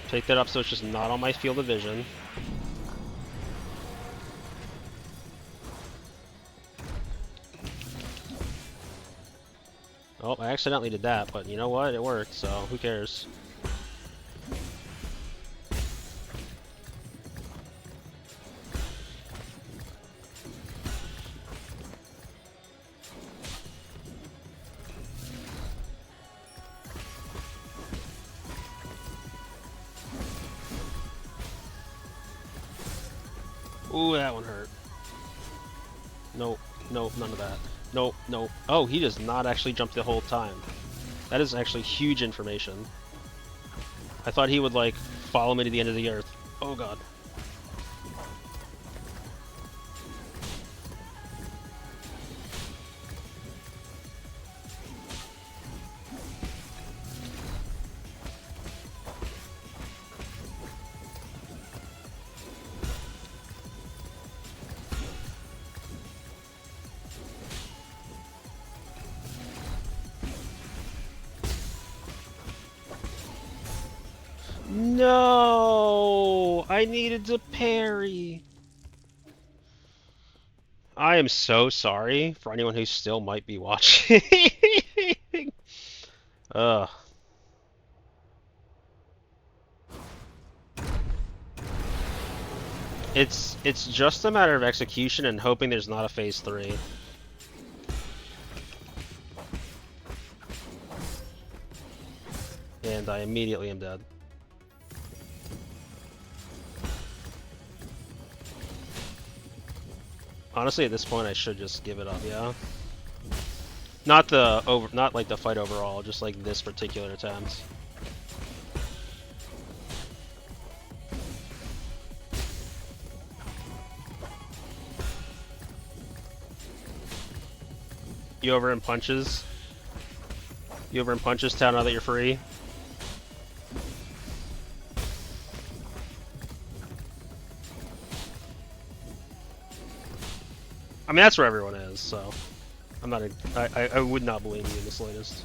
Take that up so it's just not on my field of vision. Oh, I accidentally did that, but you know what? It worked, so who cares? Ooh, that one hurt. Nope, nope, none of that. Nope, nope. Oh, he does not actually jump the whole time. That is actually huge information. I thought he would, like, follow me to the end of the earth. Oh god. No! I needed to parry! I am so sorry for anyone who still might be watching. Ugh. It's just a matter of execution and hoping there's not a phase 3. And I immediately am dead. Honestly, at this point, I should just give it up. Yeah. Not like the fight overall, just like this particular attempt. You over in punches? You over in punches town now that you're free? I mean, that's where everyone is, so I'm not. I would not blame you in the slightest.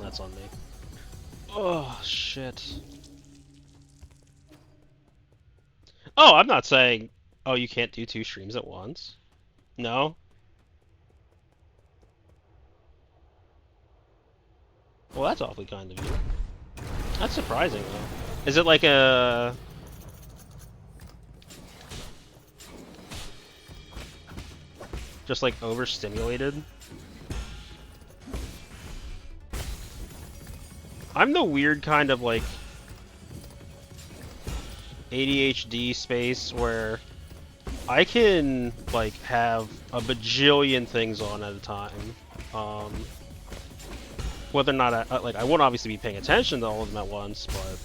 That's on me. Oh shit. Oh, I'm not saying. Oh, you can't do 2 streams at once. No. Well, that's awfully kind of you. That's surprising though. Is it like a? Just like overstimulated? I'm the weird kind of like ADHD space where I can like have a bajillion things on at a time. Whether or not I won't obviously be paying attention to all of them at once, but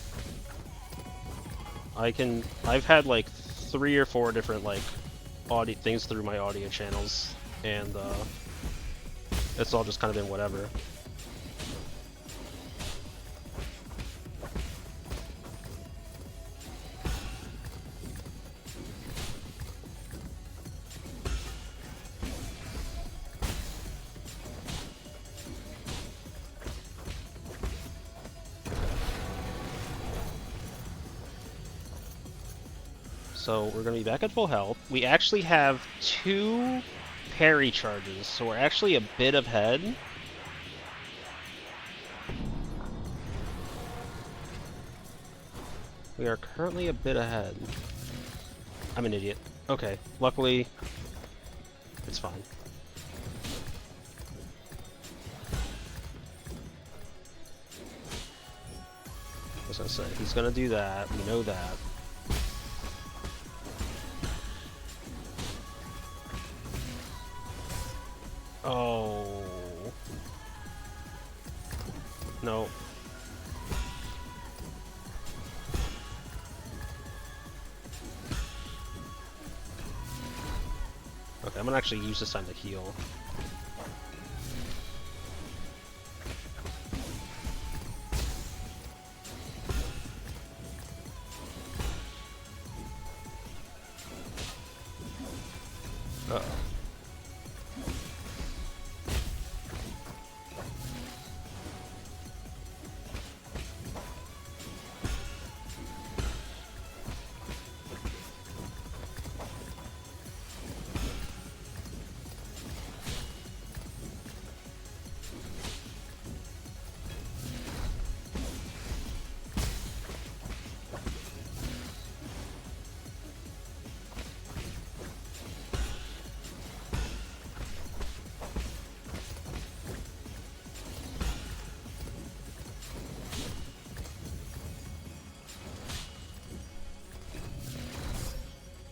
I've had like 3 or 4 different like audio things through my audio channels, and it's all just kind of been whatever. So we're gonna be back at full health. We actually have 2 parry charges, so we're actually a bit ahead. We are currently a bit ahead. I'm an idiot. Okay, luckily, it's fine. I was gonna say, he's gonna do that, we know that. Oh. No. gonna actually use this time to heal. Uh-oh.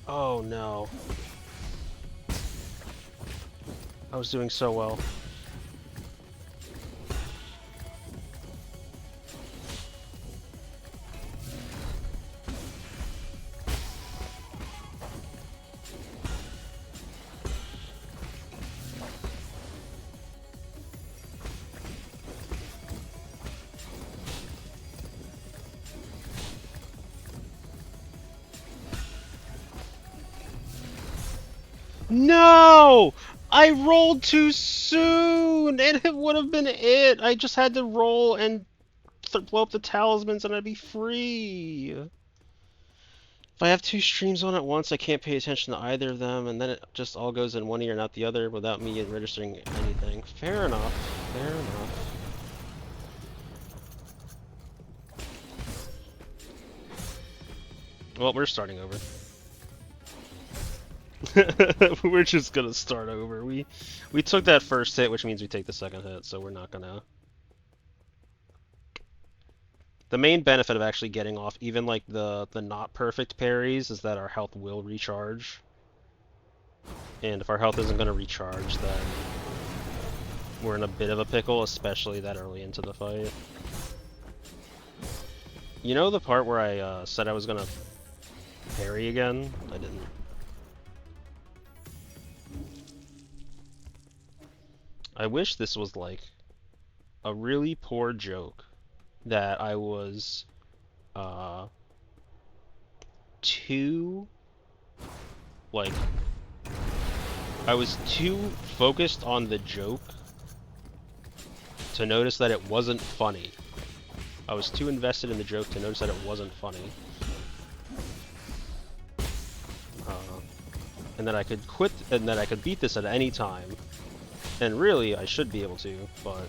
Oh no. I was doing so well. No! I rolled too soon, and it would have been it. I just had to roll and blow up the talismans, and I'd be free. If I have two streams on at once, I can't pay attention to either of them, and then it just all goes in one ear and out the other without me registering anything. Fair enough. Fair enough. Well, we're starting over. We're just gonna start over. We took that first hit, which means we take the second hit, so we're not gonna. The main benefit of actually getting off even like the not perfect parries is that our health will recharge. And if our health isn't gonna recharge, then we're in a bit of a pickle, especially that early into the fight. You know the part where I said I was gonna parry again? I didn't. I wish this was like a really poor joke that I was too focused on the joke to notice that it wasn't funny. I was too invested in the joke to notice that it wasn't funny. And that I could quit, and that I could beat this at any time. And really, I should be able to, but...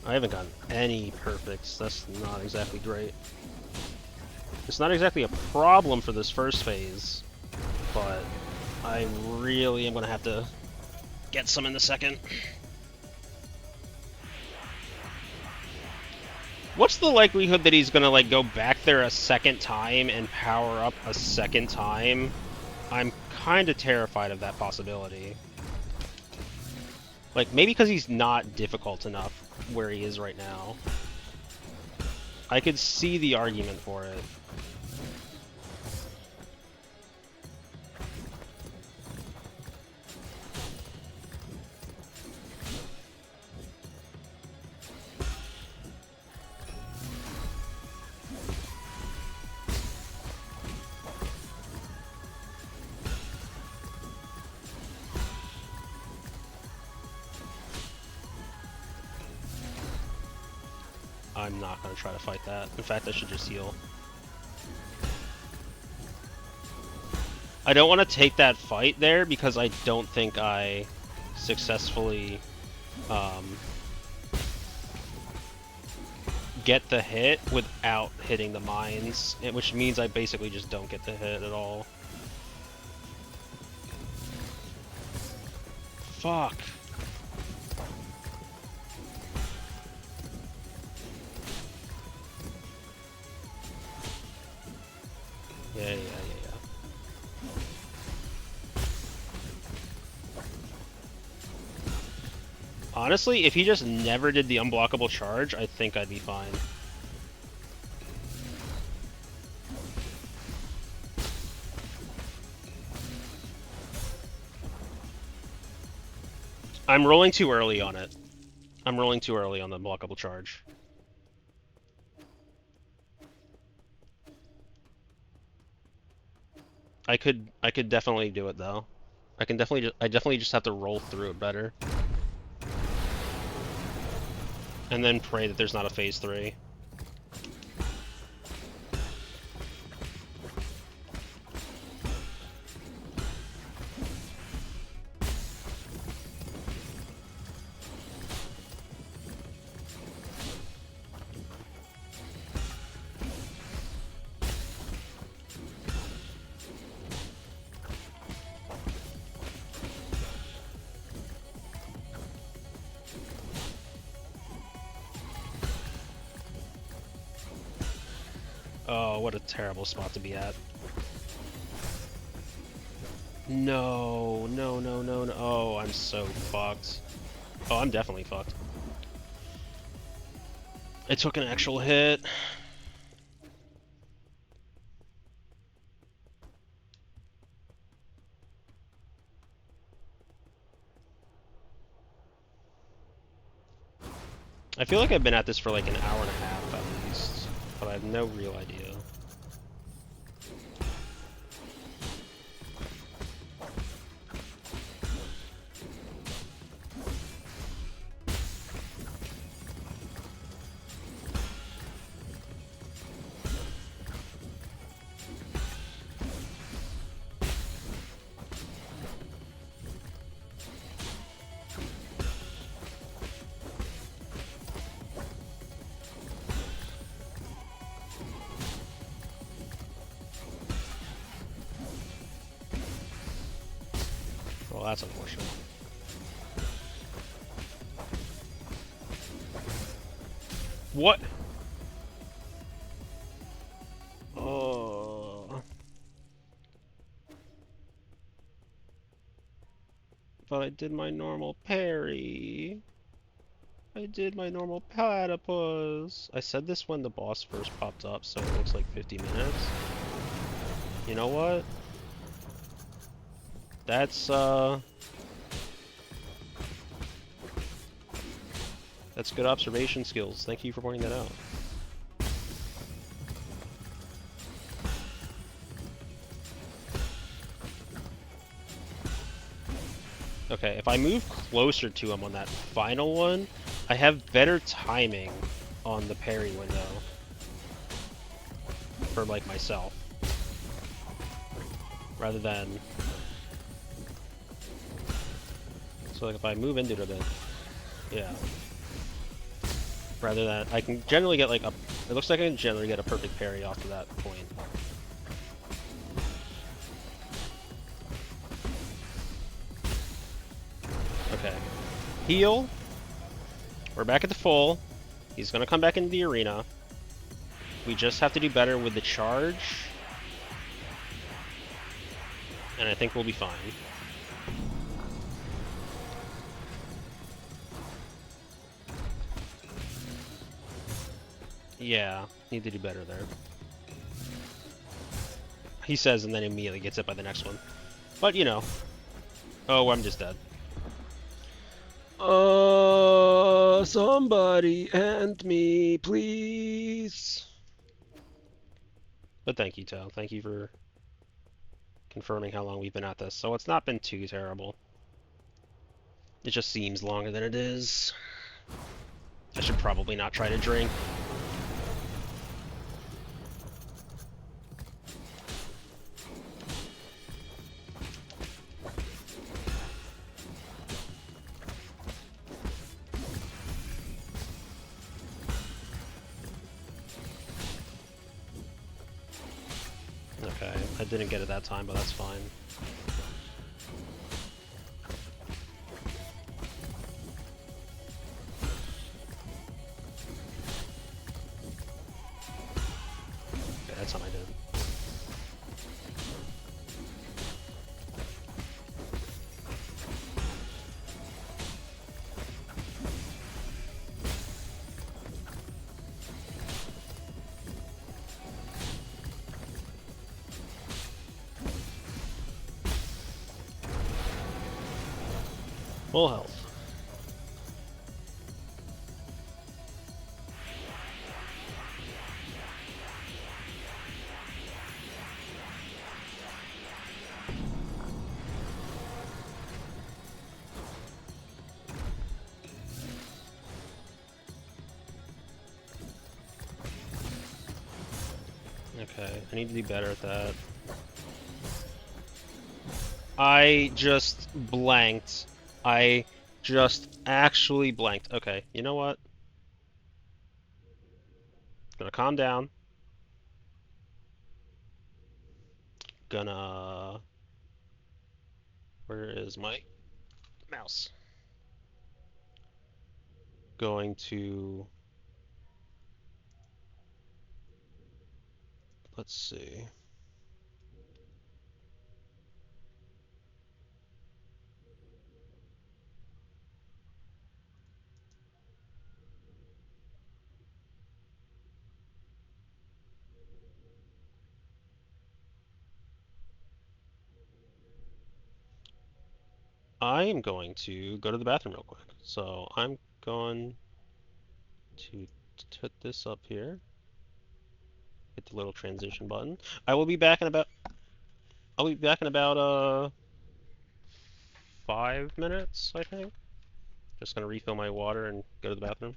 I haven't gotten any perfects. That's not exactly great. It's not exactly a problem for this first phase, but I really am going to have to get some in the second. What's the likelihood that he's going to like go back there a second time and power up a second time? I'm kind of terrified of that possibility. Like, maybe because he's not difficult enough where he is right now. I could see the argument for it. I'm not going to try to fight that. In fact, I should just heal. I don't want to take that fight there because I don't think I successfully get the hit without hitting the mines, which means I basically just don't get the hit at all. Fuck. Honestly, if he just never did the unblockable charge, I think I'd be fine. I'm rolling too early on it. I'm rolling too early on the unblockable charge. I could definitely do it though. I definitely just have to roll through it better. And then pray that there's not a phase 3. Oh, what a terrible spot to be at. No, no, no, no, no. Oh, I'm so fucked. Oh, I'm definitely fucked. I took an actual hit. I feel like I've been at this for like an hour and a half at least, but I have no real idea. Well, that's unfortunate. What? Oh. But I did my normal parry. I did my normal platypus. I said this when the boss first popped up, so it looks like 50 minutes. You know what? That's good observation skills. Thank you for pointing that out. Okay, if I move closer to him on that final one, I have better timing on the parry window for like myself, rather than. So like if I move into it a bit, yeah. Rather than I can generally get like a. It looks like I can generally get a perfect parry off of that point. Okay. Heal. We're back at the full. He's gonna come back into the arena. We just have to do better with the charge. And I think we'll be fine. Yeah, need to do better there. He says and then immediately gets hit by the next one. But, you know. Oh, I'm just dead. Somebody end me, please. But thank you, Toe. Thank you for confirming how long we've been at this. So it's not been too terrible. It just seems longer than it is. I should probably not try to drink. Okay, I didn't get it that time, but that's fine. Okay, that time I did. Full health. Okay, I need to do better at that. I just blanked. I just actually blanked. Okay, you know what? Gonna calm down. Gonna... Where is my mouse? Going to... Let's see. I am going to go to the bathroom real quick. So I'm going to put this up here. Hit the little transition button. I will be back in about... I'll be back in about 5 minutes, I think. Just gonna refill my water and go to the bathroom.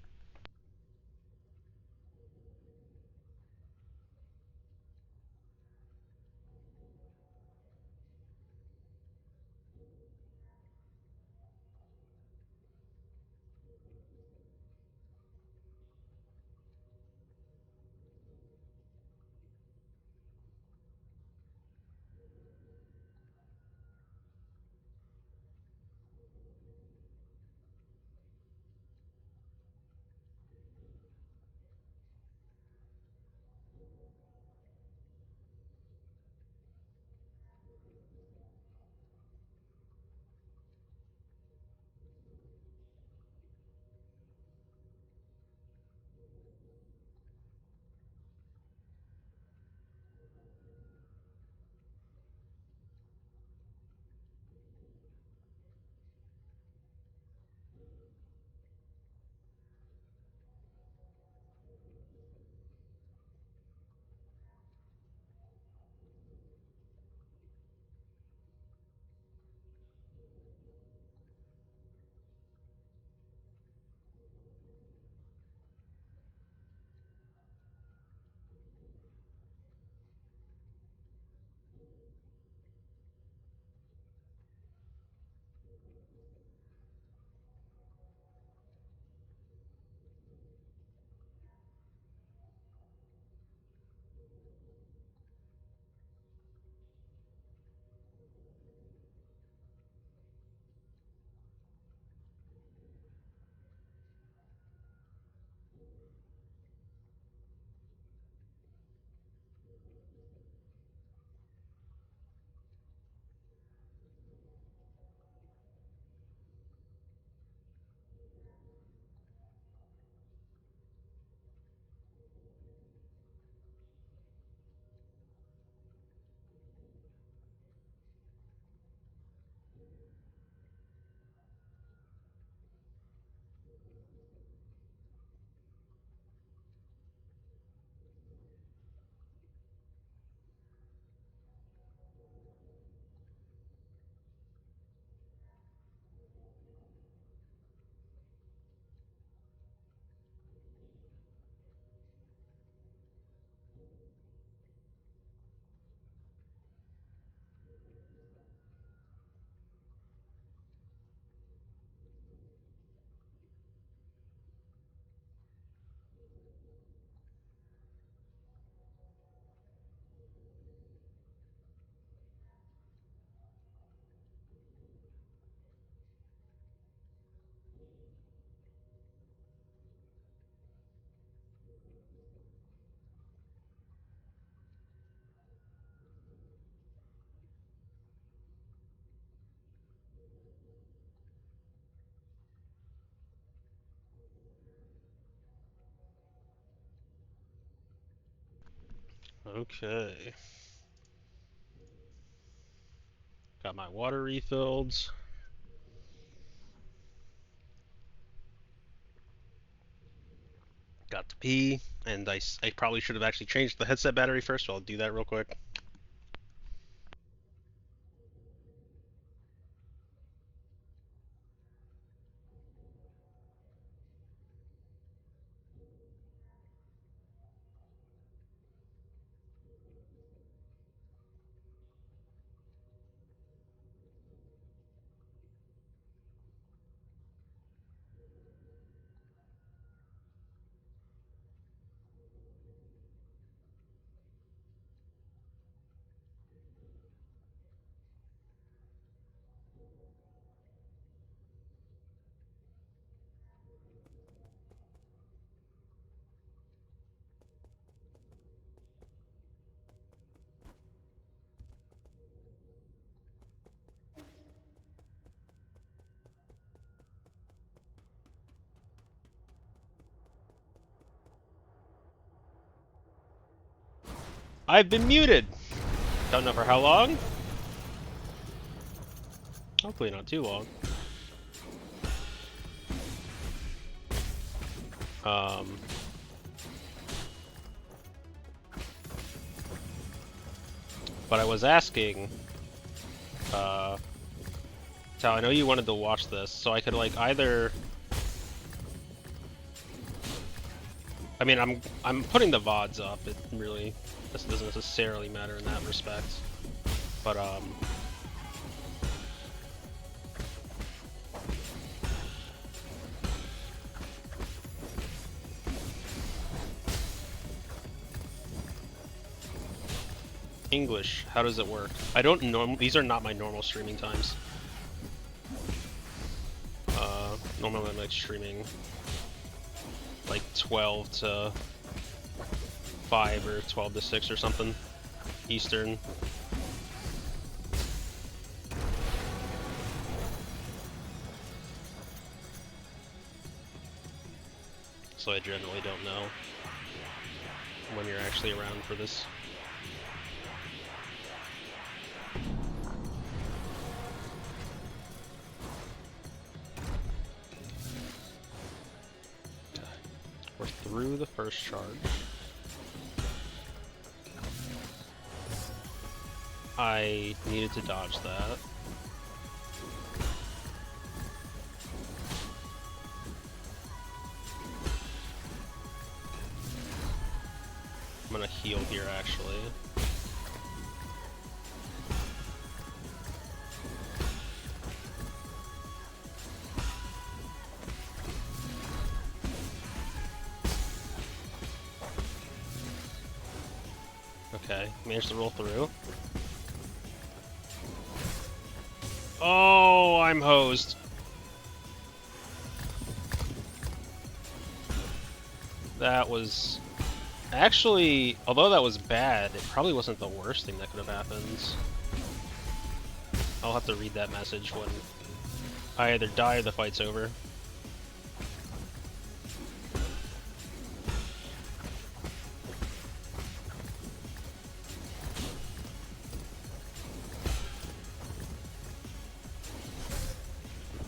Okay. Got my water refilled. got to pee, and I probably should have actually changed the headset battery first, so I'll do that real quick. I've been muted! Don't know for how long. Hopefully not too long. But I was asking, Tal, I know you wanted to watch this, so I could like either. I mean, I'm putting the VODs up. It really, this doesn't necessarily matter in that respect, but English, how does it work? I don't know. These are not my normal streaming times. Normally I'm like streaming like 12 to 5 or 12 to 6 or something Eastern. So I generally don't know when you're actually around for this. We're through the first charge. I needed to dodge that. I'm gonna heal here actually. Okay, managed to roll through. Oh, I'm hosed. That was... Actually, although that was bad, it probably wasn't the worst thing that could have happened. I'll have to read that message when I either die or the fight's over.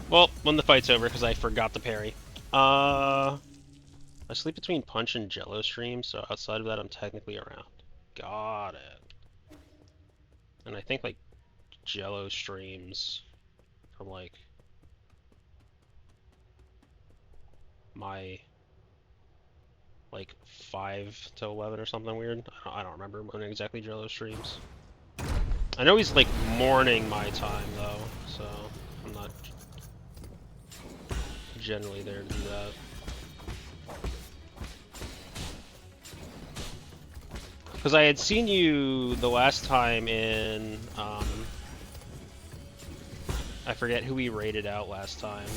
Well, when the fight's over, because I forgot to parry. I sleep between Punch and Jello streams, so outside of that, I'm technically around. Got it. And I think, like, Jello streams from, like, my, like, 5 to 11 or something weird. I don't remember when exactly Jello streams. I know he's, like, morning my time, though, so I'm not generally there to do that. Because I had seen you the last time in, I forget who we rated out last time.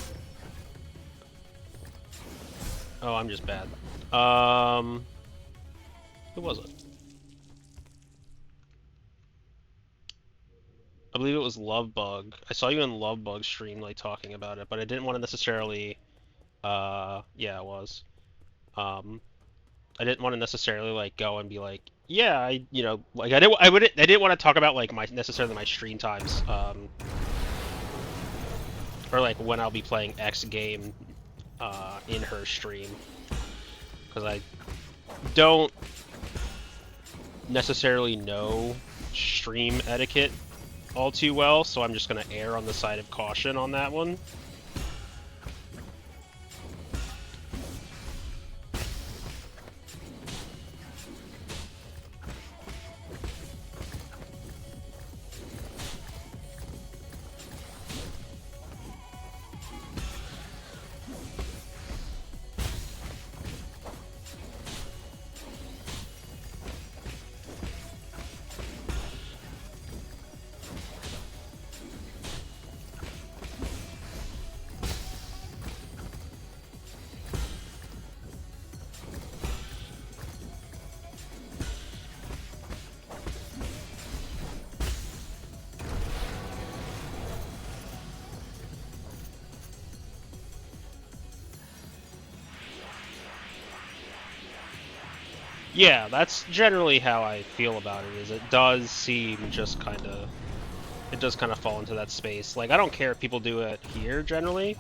Oh, I'm just bad. Who was it? I believe it was Lovebug. I saw you in Lovebug's stream, like, talking about it, but I didn't want to necessarily, yeah, it was. I didn't want to necessarily, like, go and be like, yeah, I didn't want to talk about, like, necessarily my stream times, or, like, when I'll be playing X game, in her stream. because I don't necessarily know stream etiquette all too well, so I'm just going to err on the side of caution on that one. Yeah, that's generally how I feel about it, is it does seem just kind of... It does kind of fall into that space. Like, I don't care if people do it here, generally.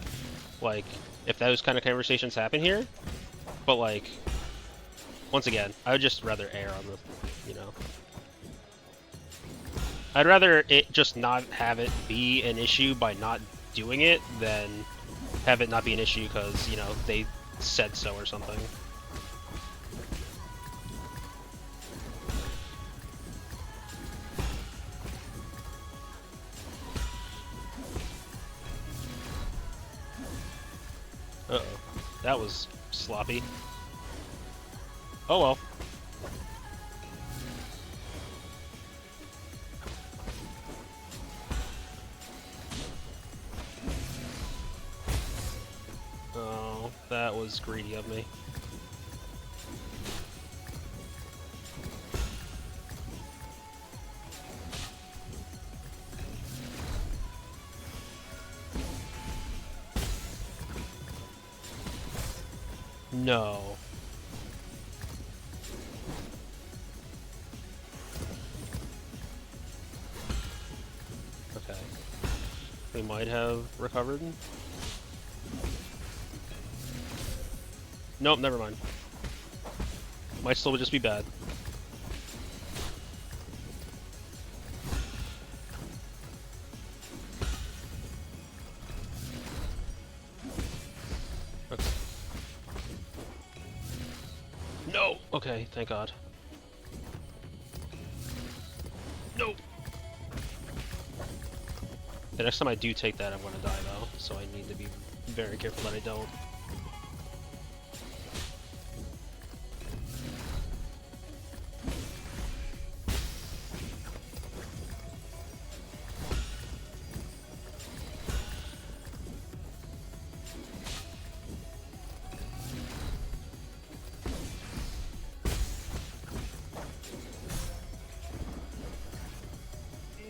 Like, if those kind of conversations happen here. But, like, once again, I would just rather err on the, you know... I'd rather it just not have it be an issue by not doing it than have it not be an issue because, you know, they said so or something. Uh-oh. That was sloppy. Oh well. Oh, that was greedy of me. No. Okay. We might have recovered. Nope, never mind. Might still just be bad. Okay. No! Okay, thank God. No! The next time I do take that, I'm gonna die though, so I need to be very careful that I don't.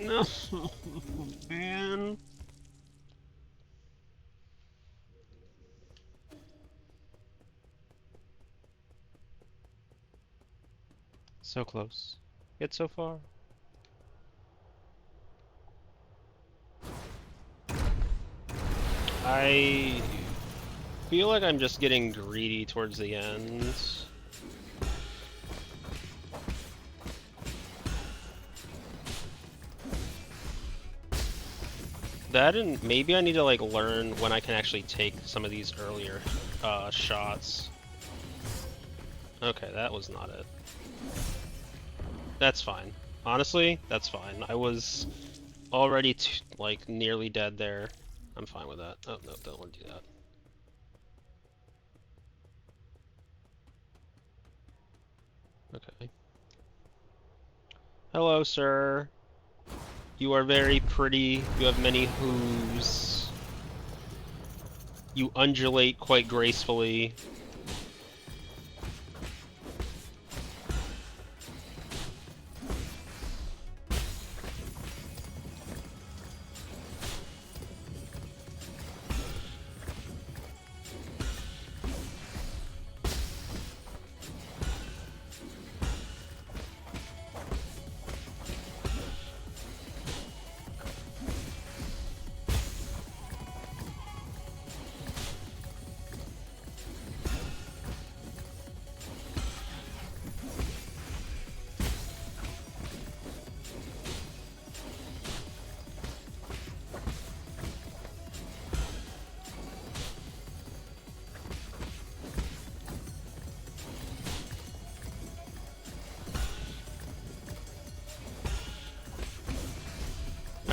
No, man. So close, yet so far. I feel like I'm just getting greedy towards the end. That, and maybe I need to like learn when I can actually take some of these earlier shots. Okay, that was not it. That's fine. Honestly, that's fine. I was already like nearly dead there. I'm fine with that. Oh no, don't want to do that. Okay. Hello, sir. You are very pretty. You have many hooves. You undulate quite gracefully.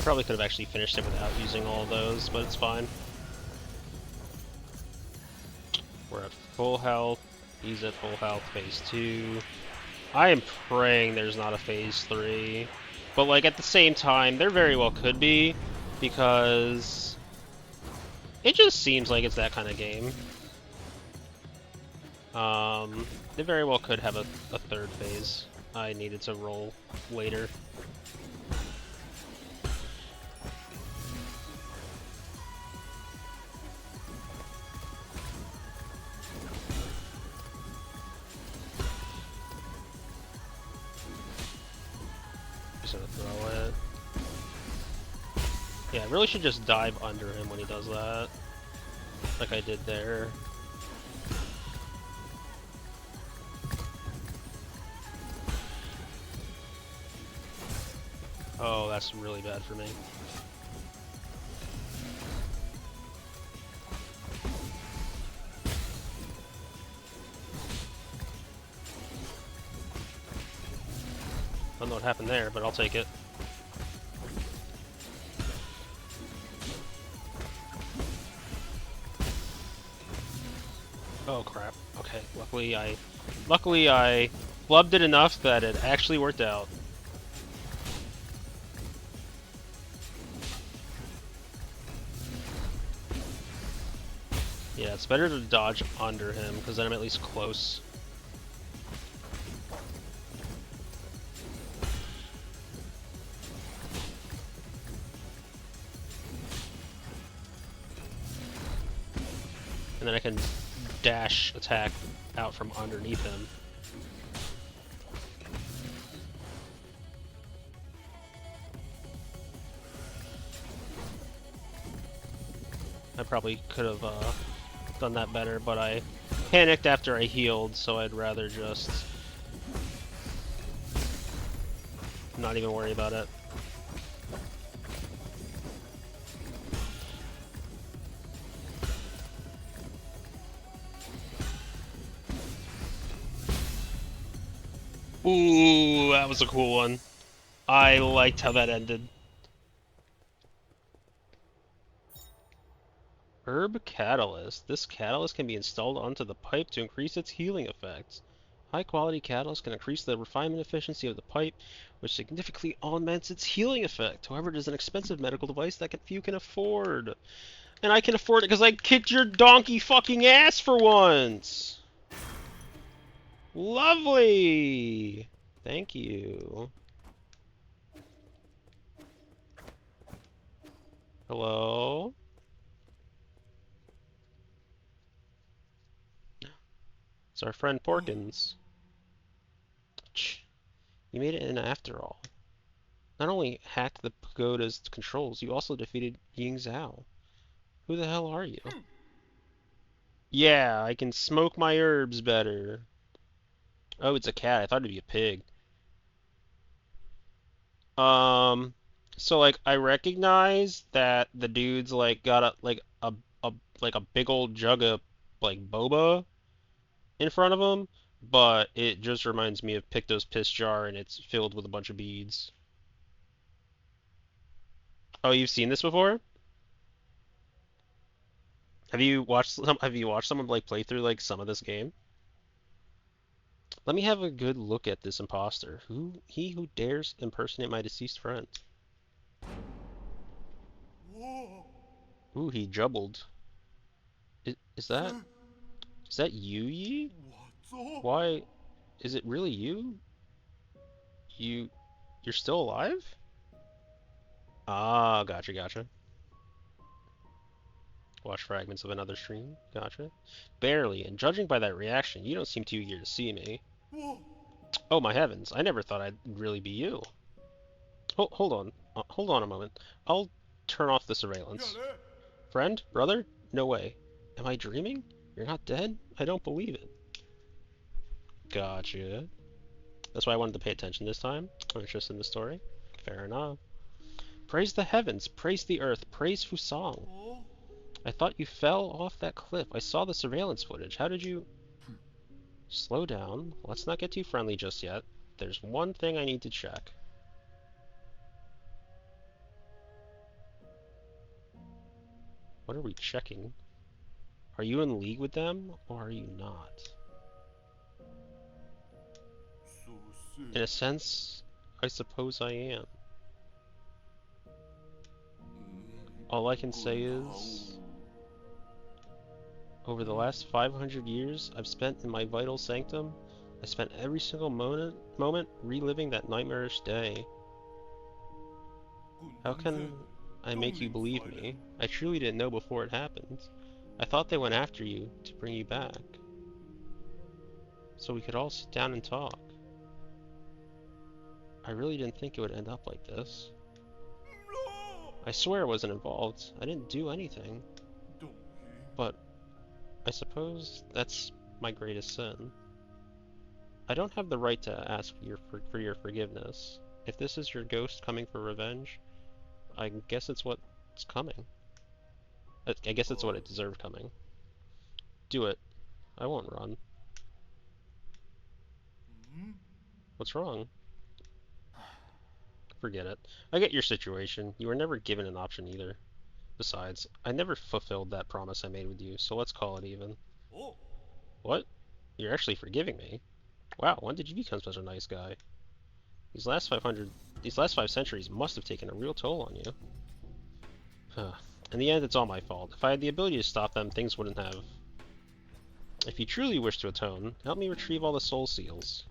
probably could have actually finished it without using all of those, but it's fine. We're at full health. He's at full health. Phase 2. I am praying there's not a phase 3. But, like, at the same time, there very well could be, because it just seems like it's that kind of game. They very well could have a third phase. I needed to roll later. Just gonna throw it. Yeah, I really should just dive under him when he does that. Like I did there. Oh, that's really bad for me. I don't know what happened there, but I'll take it. Oh crap. Okay, luckily I flubbed it enough that it actually worked out. Yeah, it's better to dodge under him, because then I'm at least close. And then I can dash attack out from underneath him. I probably could have done that better, but I panicked after I healed, so I'd rather just not even worry about it. Ooh, that was a cool one. I liked how that ended. Herb Catalyst. This catalyst can be installed onto the pipe to increase its healing effects. High-quality catalyst can increase the refinement efficiency of the pipe, which significantly augments its healing effect. However, it is an expensive medical device that few can afford. And I can afford it because I kicked your donkey fucking ass for once! Lovely! Thank you. Hello? It's our friend Porkins. You made it in after all. Not only hacked the pagoda's controls, you also defeated Ying Zhao. Who the hell are you? Yeah, I can smoke my herbs better. Oh, it's a cat. I thought it'd be a pig. So like I recognize that the dude's like got a big old jug of like boba in front of him, but it just reminds me of Picto's piss jar and it's filled with a bunch of beads. Oh, you've seen this before? Have you watched someone like play through like some of this game? Let me have a good look at this imposter. He who dares impersonate my deceased friend. Ooh, he jubbled. Is that you, Yi? Why is it really you? You you're still alive? Ah, gotcha. Watch fragments of another stream. Gotcha. Barely, and judging by that reaction, you don't seem too eager to see me. Oh my heavens, I never thought I'd really be you. Hold on a moment. I'll turn off the surveillance. Friend? Brother? No way. Am I dreaming? You're not dead? I don't believe it. Gotcha. That's why I wanted to pay attention this time. I'm interested in the story. Fair enough. Praise the heavens, praise the earth, praise Fusang. I thought you fell off that cliff. I saw the surveillance footage. How did you... Slow down. Let's not get too friendly just yet. There's one thing I need to check. What are we checking? Are you in league with them, or are you not? In a sense, I suppose I am. All I can say is, over the last 500 years I've spent in my vital sanctum, I spent every single moment reliving that nightmarish day. How can I make you believe me? I truly didn't know before it happened. I thought they went after you to bring you back, so we could all sit down and talk. I really didn't think it would end up like this. I swear I wasn't involved. I didn't do anything. But I suppose that's my greatest sin. I don't have the right to ask for your forgiveness. If this is your ghost coming for revenge, I guess it's what's coming. I guess it's what it deserved coming. Do it. I won't run. What's wrong? Forget it. I get your situation. You were never given an option either. Besides, I never fulfilled that promise I made with you, so let's call it even. What? You're actually forgiving me? Wow, when did you become such a nice guy? These last 5 centuries must have taken a real toll on you. In the end, it's all my fault. If I had the ability to stop them, things wouldn't have. If you truly wish to atone, help me retrieve all the soul seals.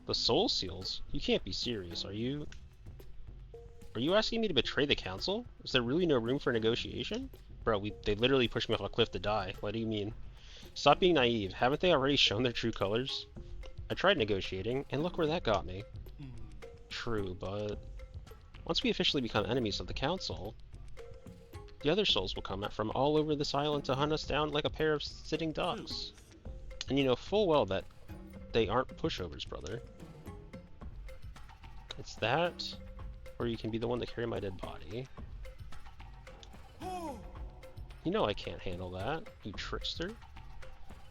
The soul seals? You can't be serious, are you? Are you asking me to betray the council? Is there really no room for negotiation? Bro, they literally pushed me off a cliff to die. What do you mean? Stop being naive. Haven't they already shown their true colors? I tried negotiating, and look where that got me. True, but once we officially become enemies of the council, the other souls will come from all over this island to hunt us down like a pair of sitting ducks. And you know full well that they aren't pushovers, brother. It's that, or you can be the one to carry my dead body. You know I can't handle that, you trickster.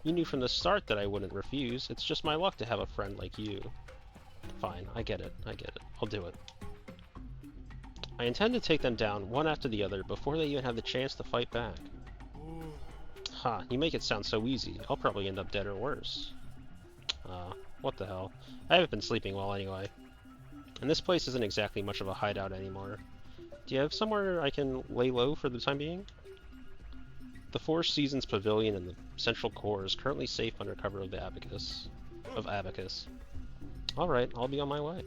You knew from the start that I wouldn't refuse. It's just my luck to have a friend like you. Fine, I get it. I'll do it. I intend to take them down one after the other before they even have the chance to fight back. Ha, you make it sound so easy. I'll probably end up dead or worse. What the hell. I haven't been sleeping well anyway. And this place isn't exactly much of a hideout anymore. Do you have somewhere I can lay low for the time being? The Four Seasons Pavilion in the central core is currently safe under cover of the Abacus. Alright, I'll be on my way.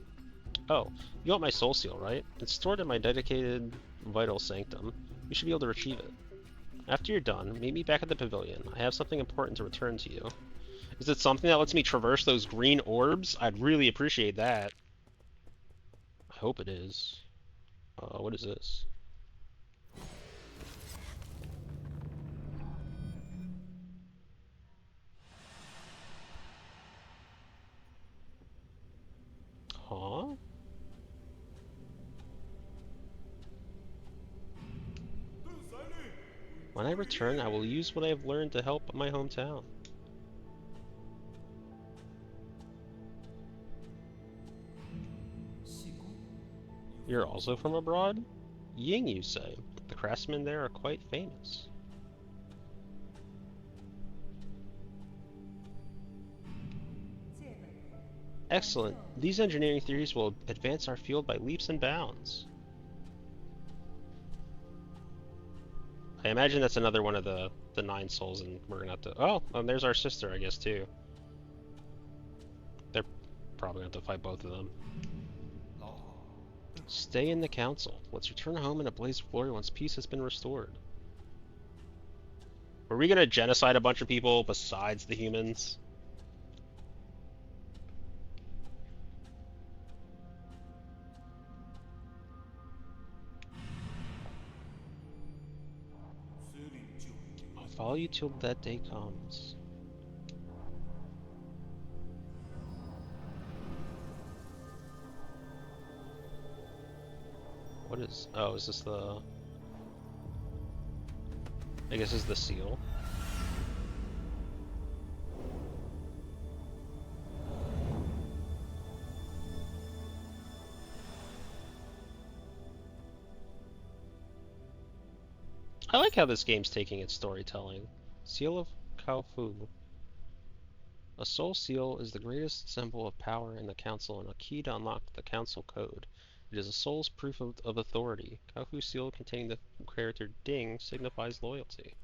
Oh, you want my soul seal, right? It's stored in my dedicated vital sanctum. You should be able to retrieve it. After you're done, meet me back at the pavilion. I have something important to return to you. Is it something that lets me traverse those green orbs? I'd really appreciate that. I hope it is. What is this? Huh? When I return, I will use what I have learned to help my hometown. You're also from abroad? Ying, you say? The craftsmen there are quite famous. Excellent. These engineering theories will advance our field by leaps and bounds. I imagine that's another one of the 9 souls, and we're gonna have to... Oh, and there's our sister, I guess, too. They're probably gonna have to fight both of them. Stay in the council. Let's return home in a blaze of glory once peace has been restored. Were we gonna genocide a bunch of people besides the humans? I'll follow you till that day comes. What is... Oh, is this the... I guess this is the seal. I like how this game's taking its storytelling. Seal of Koufu. A soul seal is the greatest symbol of power in the council and a key to unlock the council code. It is a soul's proof of authority. Koufu seal containing the character Ding signifies loyalty.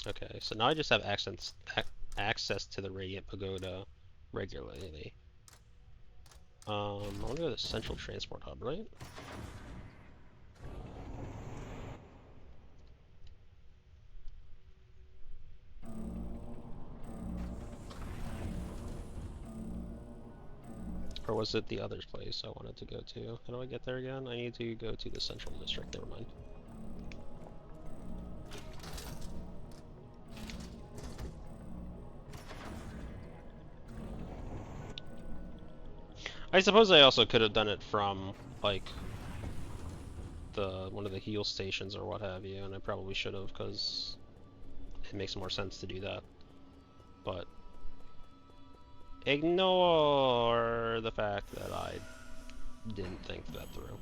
Okay, so now I just have access to the Radiant Pagoda regularly. I want to go to the Central Transport Hub, right? Or was it the other place I wanted to go to? How do I get there again? I need to go to the Central District, never mind. I suppose I also could have done it from, like, one of the heal stations or what have you, and I probably should have, because it makes more sense to do that. But ignore the fact that I didn't think that through.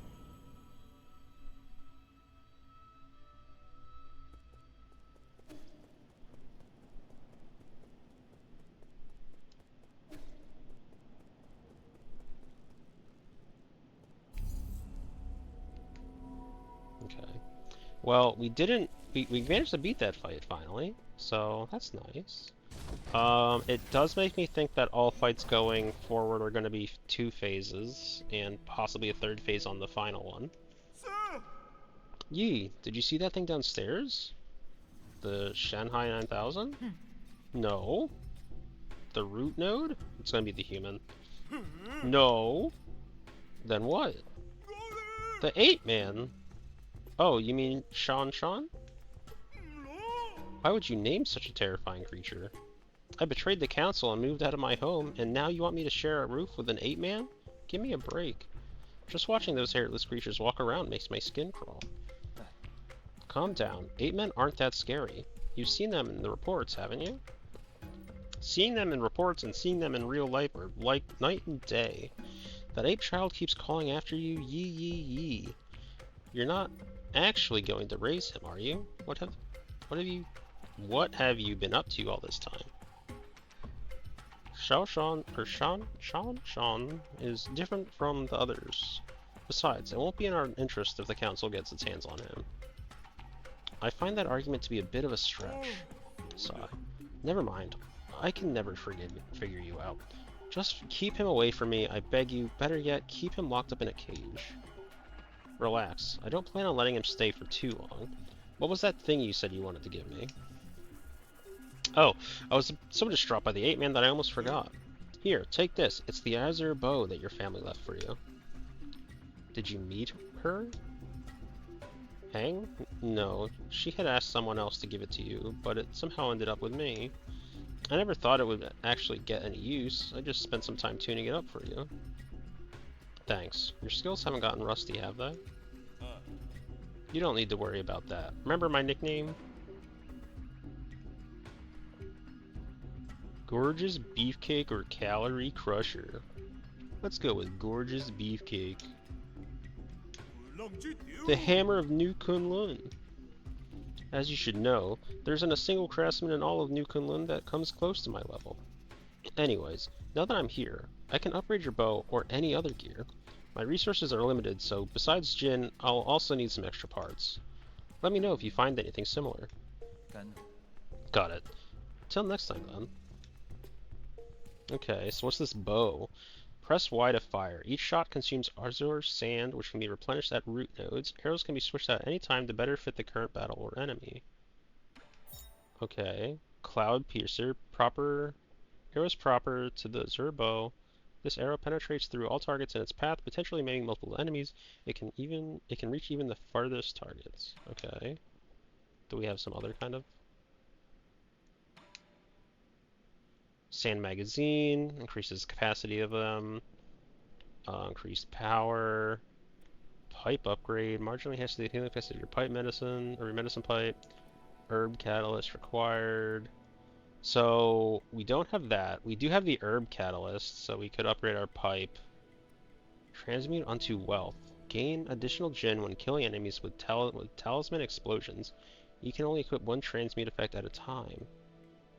Okay. Well, we managed to beat that fight finally, so that's nice. It does make me think that all fights going forward are going to be 2 phases, and possibly a 3rd phase on the final one. Yi, did you see that thing downstairs? The Shanghai 9000? No. The root node? It's going to be the human. No. Then what? The 8-man? Oh, you mean Shan Shan? Why would you name such a terrifying creature? I betrayed the council and moved out of my home, and now you want me to share a roof with an 8-man? Give me a break. Just watching those hairless creatures walk around makes my skin crawl. Calm down. 8-men aren't that scary. You've seen them in the reports, haven't you? Seeing them in reports and seeing them in real life are like night and day. That ape child keeps calling after you, yee yee yee. You're not actually going to raise him, are you? What have you been up to all this time? Shan is different from the others. Besides, it won't be in our interest if the council gets its hands on him. I find that argument to be a bit of a stretch. Sigh. Never mind. I can never figure you out. Just keep him away from me, I beg you. Better yet, keep him locked up in a cage. Relax. I don't plan on letting him stay for too long. What was that thing you said you wanted to give me? Oh, I was so distraught by the 8-man that I almost forgot. Here, take this. It's the azure bow that your family left for you. Did you meet her? Hang? No, she had asked someone else to give it to you, but it somehow ended up with me. I never thought it would actually get any use. I just spent some time tuning it up for you. Thanks. Your skills haven't gotten rusty, have they? You don't need to worry about that. Remember my nickname? Gorgeous Beefcake or Calorie Crusher? Let's go with Gorgeous Beefcake. The Hammer of New Kunlun. As you should know, there isn't a single craftsman in all of New Kunlun that comes close to my level. Anyways, now that I'm here, I can upgrade your bow or any other gear. My resources are limited, so besides Jin, I'll also need some extra parts. Let me know if you find anything similar. Got it. Till next time, then. Okay, so what's this bow? Press Y to fire. Each shot consumes azure sand, which can be replenished at root nodes. Arrows can be switched out at any time to better fit the current battle or enemy. Okay. Cloud Piercer. Arrows proper to the azure bow. This arrow penetrates through all targets in its path, potentially maiming multiple enemies. It can reach even the farthest targets. Okay. Do we have some other kind of? Sand magazine, increases capacity of them, increased power, pipe upgrade, marginally enhances the healing capacity of your pipe medicine, or your medicine pipe, herb catalyst required. So we don't have that. We do have the herb catalyst, so we could upgrade our pipe. Transmute onto wealth. Gain additional Jin when killing enemies with talisman explosions. You can only equip one transmute effect at a time.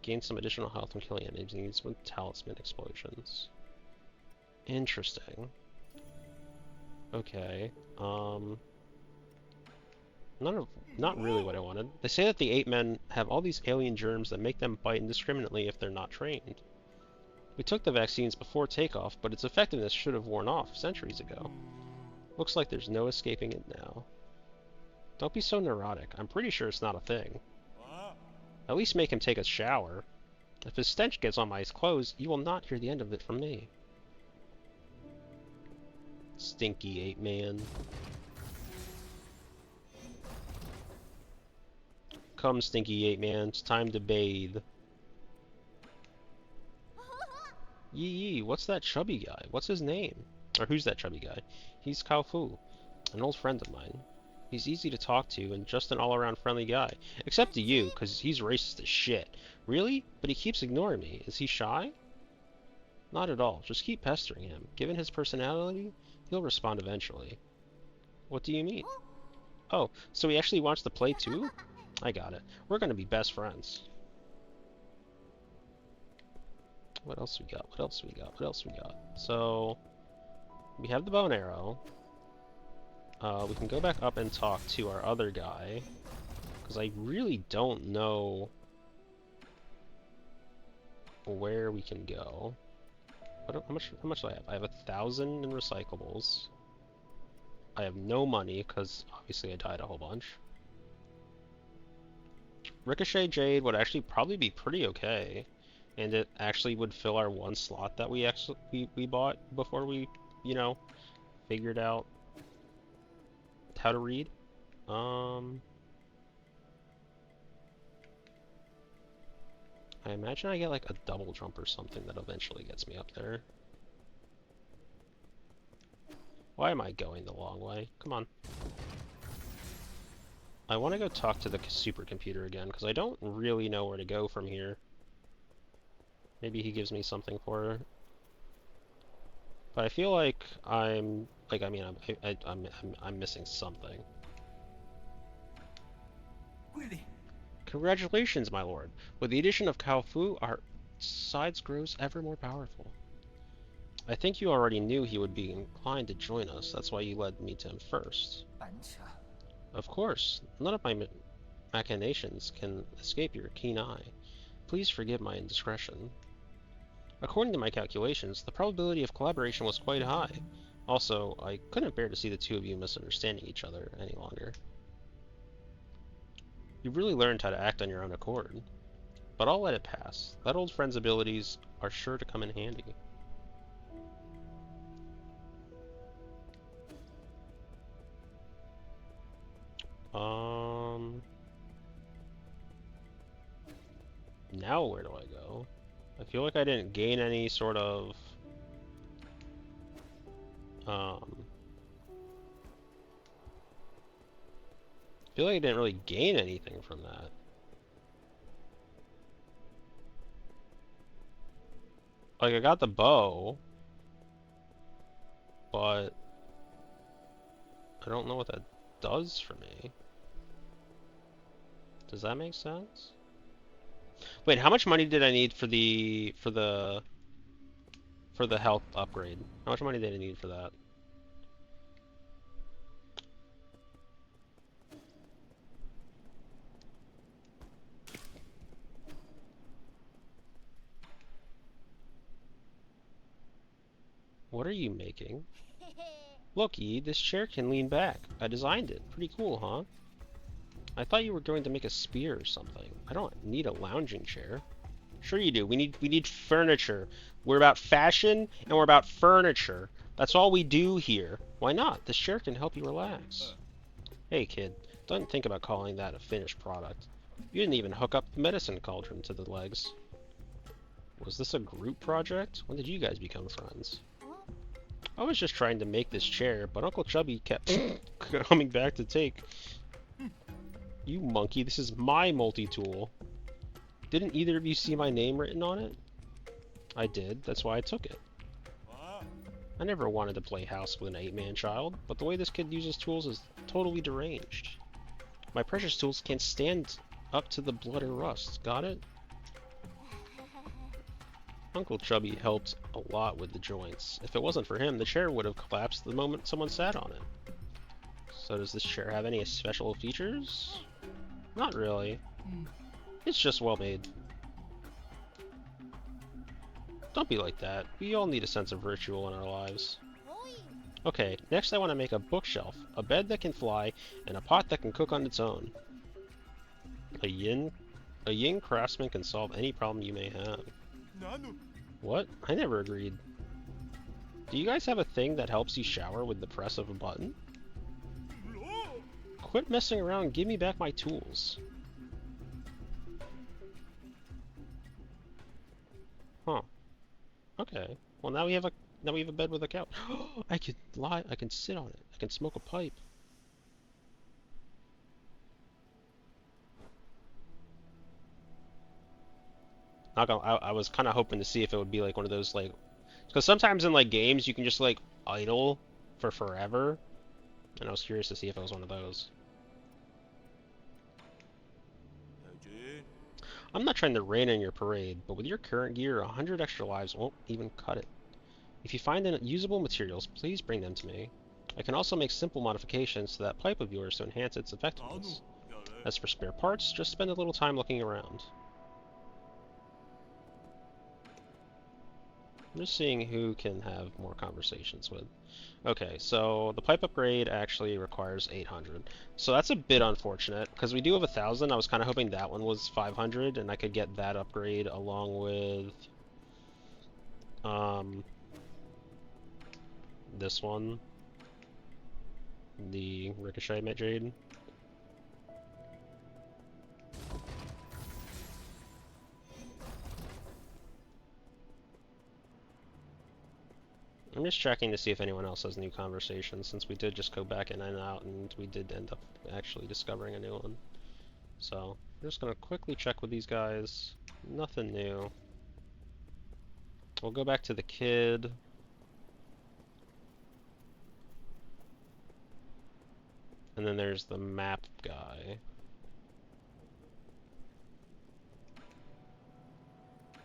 Gain some additional health when killing enemies with talisman explosions. Interesting. Okay. Not really what I wanted. They say that the 8 men have all these alien germs that make them bite indiscriminately if they're not trained. We took the vaccines before takeoff, but its effectiveness should have worn off centuries ago. Looks like there's no escaping it now. Don't be so neurotic. I'm pretty sure it's not a thing. At least make him take a shower. If his stench gets on my clothes, you will not hear the end of it from me. Stinky 8 man. Come, Stinky 8 man, it's time to bathe. Yee, what's that chubby guy? What's his name? Or who's that chubby guy? He's Cao Fu, an old friend of mine. He's easy to talk to and just an all-around friendly guy. Except to you, because he's racist as shit. Really? But he keeps ignoring me. Is he shy? Not at all. Just keep pestering him. Given his personality, he'll respond eventually. What do you mean? Oh, so he actually wants to play too? I got it. We're gonna be best friends. What else we got? What else we got? What else we got? So, we have the bow and arrow. We can go back up and talk to our other guy, because I really don't know where we can go. How much do I have? I have 1,000 in recyclables. I have no money, because obviously I died a whole bunch. Ricochet Jade would actually probably be pretty okay. And it actually would fill our one slot that we bought before we, you know, figured out how to read. I imagine I get like a double jump or something that eventually gets me up there. Why am I going the long way? Come on. I want to go talk to the supercomputer again, because I don't really know where to go from here. Maybe he gives me something for her. But I feel like I'm missing something. Congratulations, my lord. With the addition of Cao Fu, our sides grows ever more powerful. I think you already knew he would be inclined to join us. That's why you led me to him first. Of course. None of my machinations can escape your keen eye. Please forgive my indiscretion. According to my calculations, the probability of collaboration was quite high. Also, I couldn't bear to see the two of you misunderstanding each other any longer. You've really learned how to act on your own accord. But I'll let it pass. That old friend's abilities are sure to come in handy. Now where do I go? I feel like I didn't gain any sort of I feel like I didn't really gain anything from that. Like, I got the bow, but I don't know what that does for me. Does that make sense? Wait, how much money did I need for the health upgrade? How much money did I need for that? What are you making? Look, Yi, this chair can lean back. I designed it. Pretty cool, huh? I thought you were going to make a spear or something. I don't need a lounging chair. Sure you do. We need furniture. We're about fashion and we're about furniture. That's all we do here. Why not? This chair can help you relax. Hey kid, don't think about calling that a finished product. You didn't even hook up the medicine cauldron to the legs. Was this a group project? When did you guys become friends? I was just trying to make this chair, but Uncle Chubby kept coming back to take. You monkey, this is my multi-tool. Didn't either of you see my name written on it? I did, that's why I took it. I never wanted to play house with an 8-man child, but the way this kid uses tools is totally deranged. My precious tools can't stand up to the blood or rust. Got it? Uncle Chubby helped a lot with the joints. If it wasn't for him, the chair would have collapsed the moment someone sat on it. So does this chair have any special features? Not really. It's just well made. Don't be like that. We all need a sense of ritual in our lives. Okay, next I want to make a bookshelf, a bed that can fly, and a pot that can cook on its own. A yin craftsman can solve any problem you may have. What? I never agreed. Do you guys have a thing that helps you shower with the press of a button? Quit messing around and give me back my tools. Huh. Okay. Well, now we have a bed with a couch. I can sit on it. I can smoke a pipe. I was kind of hoping to see if it would be like one of those, like, because sometimes in like games you can just like idle for forever, and I was curious to see if it was one of those. I'm not trying to rain on your parade, but with your current gear, 100 extra lives won't even cut it. If you find usable materials, please bring them to me. I can also make simple modifications to that pipe of yours to enhance its effectiveness. As for spare parts, just spend a little time looking around. I'm just seeing who can have more conversations with. Okay, so the pipe upgrade actually requires 800. So that's a bit unfortunate, because we do have 1,000. I was kind of hoping that one was 500, and I could get that upgrade along with this one, the Ricochet Jade. I'm just checking to see if anyone else has new conversations, since we did just go back in and out, and we did end up actually discovering a new one. So, I'm just gonna quickly check with these guys. Nothing new. We'll go back to the kid. And then there's the map guy.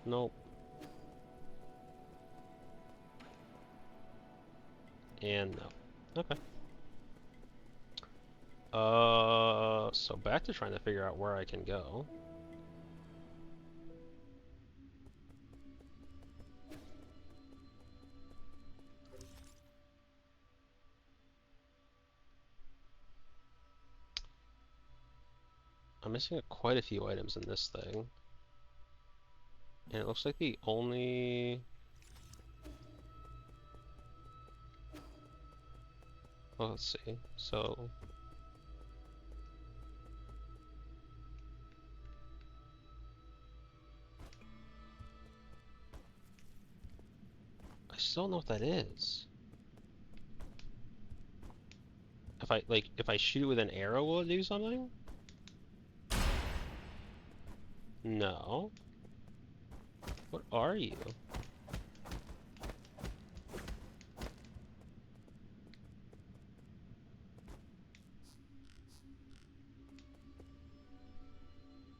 Nope. And no. Okay. So back to trying to figure out where I can go. I'm missing quite a few items in this thing. And it looks like the only... Well, let's see. So... I still don't know what that is. If I shoot it with an arrow, will it do something? No. What are you?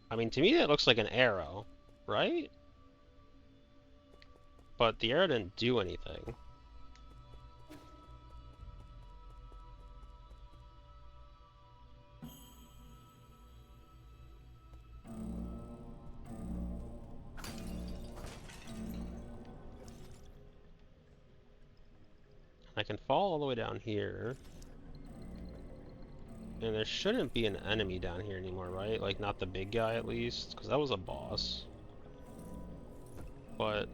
I mean, to me that looks like an arrow, right? But the arrow didn't do anything. I can fall all the way down here. And there shouldn't be an enemy down here anymore, right? Like, not the big guy, at least, because that was a boss. But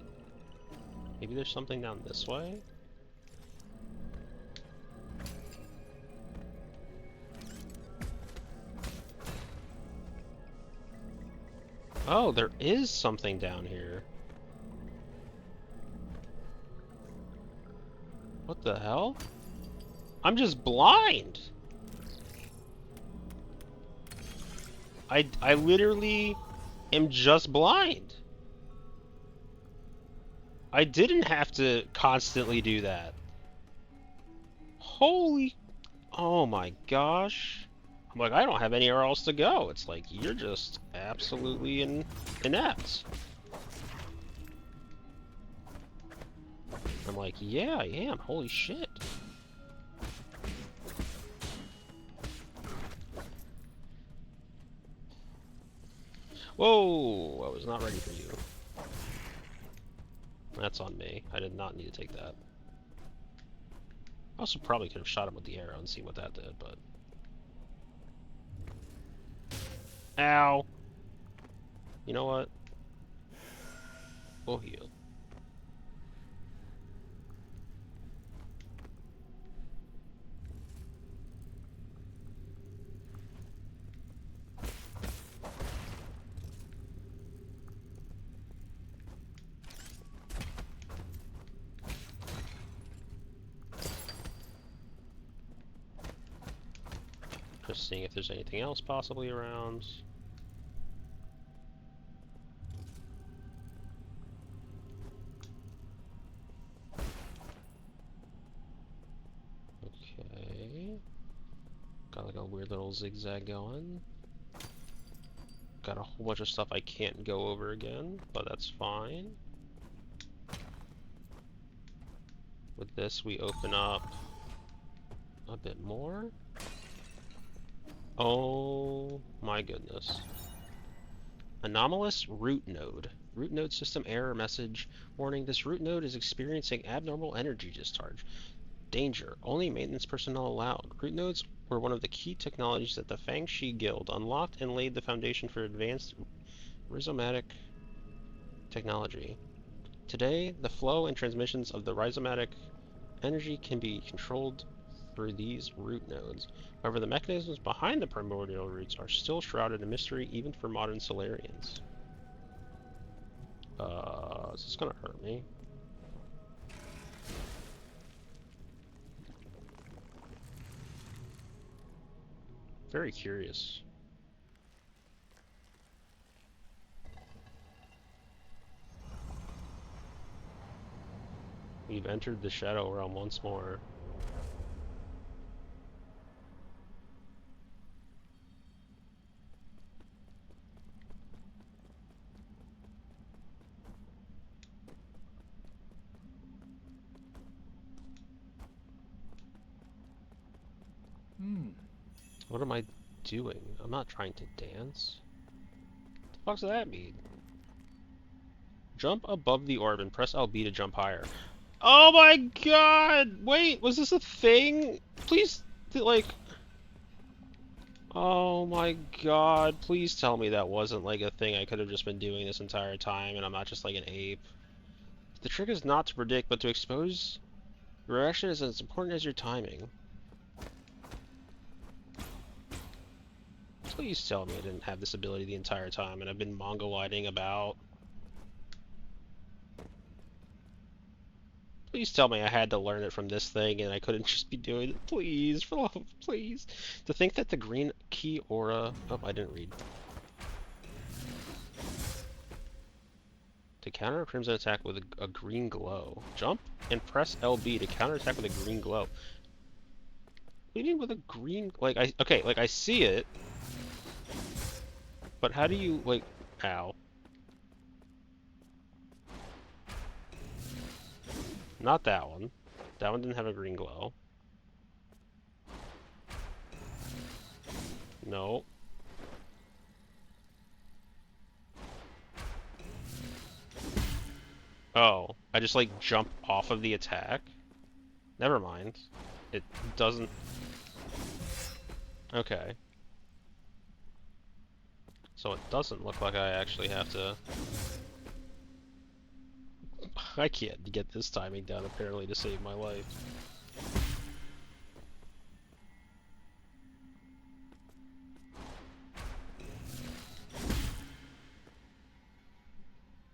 maybe there's something down this way? Oh, there is something down here. What the hell? I'm just blind! I literally am just blind. I didn't have to constantly do that. Holy... Oh my gosh. I'm like, I don't have anywhere else to go. It's like, you're just absolutely inept. I'm like, yeah, I am. Holy shit. Whoa! I was not ready for you. That's on me. I did not need to take that. I also probably could have shot him with the arrow and see what that did, but... Ow! You know what? We'll heal. Just seeing if there's anything else possibly around. Okay. Got like a weird little zigzag going. Got a whole bunch of stuff I can't go over again, but that's fine. With this, we open up a bit more. Oh my goodness. Anomalous root node. Root node system error message. Warning, this root node is experiencing abnormal energy discharge. Danger. Only maintenance personnel allowed. Root nodes were one of the key technologies that the Fangshi Guild unlocked and laid the foundation for advanced rhizomatic technology. Today, the flow and transmissions of the rhizomatic energy can be controlled through these root nodes. However, the mechanisms behind the primordial roots are still shrouded in mystery even for modern Solarians. Is this gonna hurt me? Very curious. We've entered the Shadow Realm once more. What am I doing? I'm not trying to dance. What the fuck does that mean? Jump above the orb and press LB to jump higher. Oh my god! Wait, was this a thing? Please, like... Oh my god, please tell me that wasn't like a thing I could have just been doing this entire time and I'm not just like an ape. The trick is not to predict, but to expose. Your reaction is as important as your timing. Please tell me I didn't have this ability the entire time and I've been mongoloiding about. Please tell me I had to learn it from this thing and I couldn't just be doing it. Please, for the love of, please. To think that the green key aura... Oh, I didn't read. To counter a crimson attack with a green glow. Jump and press LB to counter attack with a green glow. What do you mean with a green... Like, okay, like, I see it. But how do you, like... Ow. Not that one. That one didn't have a green glow. No. Oh, I just like jump off of the attack? Never mind. It doesn't... Okay. So it doesn't look like I actually have to... I can't get this timing down apparently to save my life.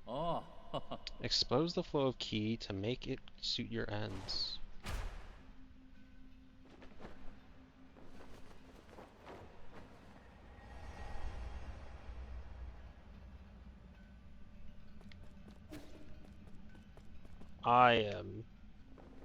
Oh. Expose the flow of ki to make it suit your ends. I am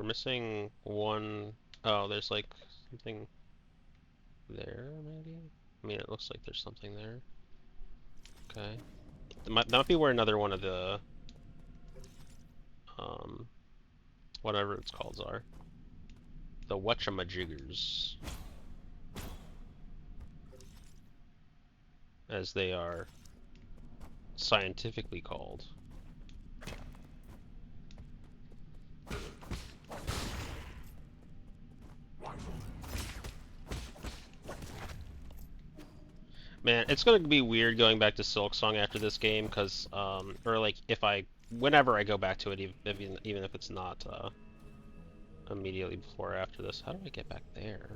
We're missing one. Oh, there's like something there, maybe? I mean, it looks like there's something there. Okay. That might be where another one of the, um, whatever it's called are. The whatchamajiggers. As they are scientifically called. Man, it's gonna be weird going back to Silksong after this game, cause or like whenever I go back to it, even if it's not immediately before or after this. How do I get back there?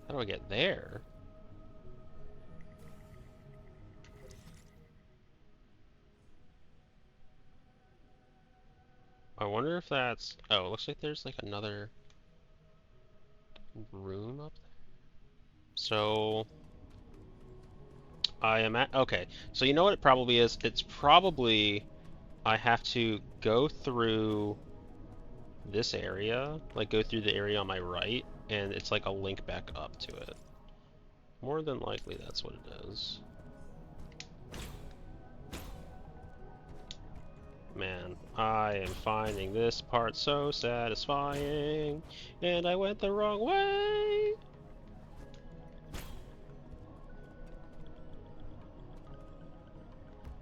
How do I get there? I wonder if that's. Oh, it looks like there's like another room up there. So I am at. Okay, so you know what it probably is? It's probably I have to go through this area, like go through the area on my right, and it's like a link back up to it. More than likely, that's what it is. Man, I am finding this part so satisfying, and I went the wrong way!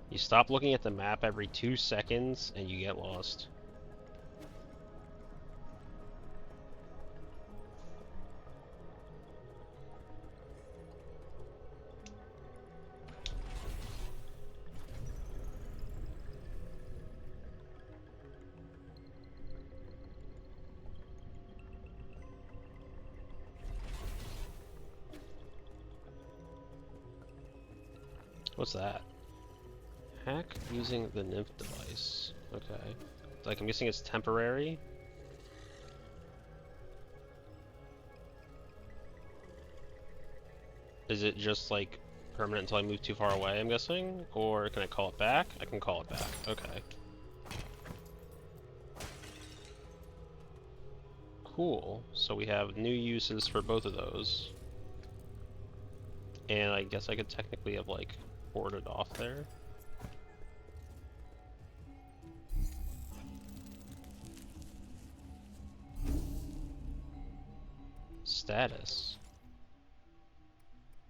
You stop looking at the map every 2 seconds, and you get lost. What's that? Hack using the nymph device. Okay. Like, I'm guessing it's temporary? Is it just, like, permanent until I move too far away, I'm guessing? Or can I call it back? I can call it back. Okay. Cool. So we have new uses for both of those. And I guess I could technically have, like, boarded off there. Status.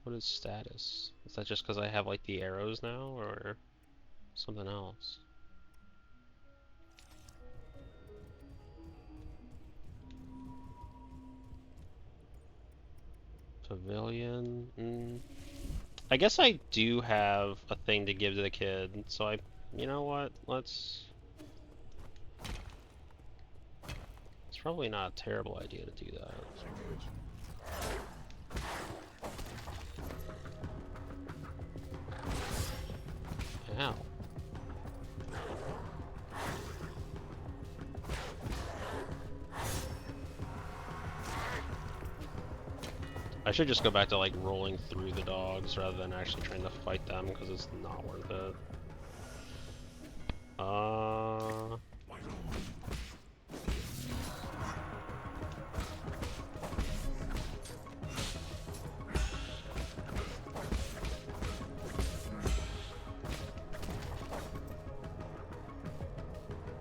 What is status? Is that just because I have, like, the arrows now, or something else? Pavilion. I guess I do have a thing to give to the kid, so you know what? It's probably not a terrible idea to do that. Ow. I should just go back to like rolling through the dogs rather than actually trying to fight them because it's not worth it.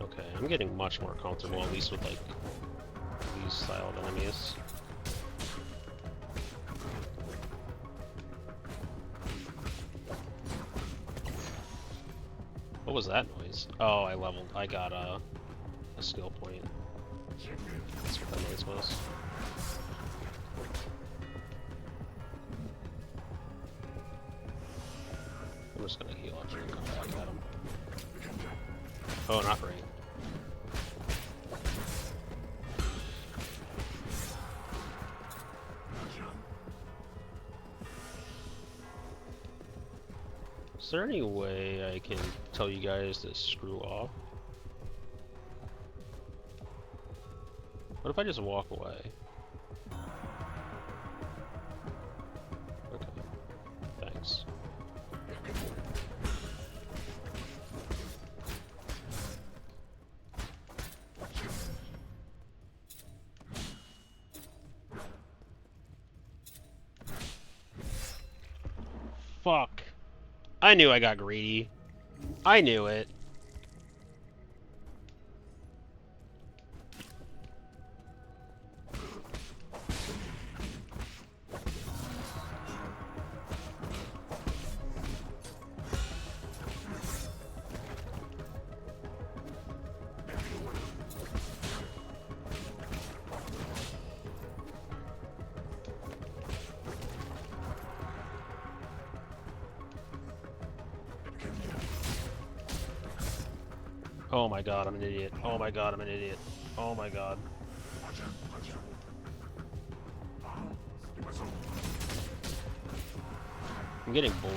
Okay, I'm getting much more comfortable, at least with like these style of enemies. What was that noise? Oh, I got a skill point. That's what that noise was. I'm just gonna heal up and come back at him. Oh, not rain. Is there any way I can tell you guys to screw off? What if I just walk away? Okay. Thanks. Fuck. I knew I got greedy. I knew it. Oh my god, I'm an idiot. Oh my god, I'm an idiot. Oh my god. I'm getting bullied.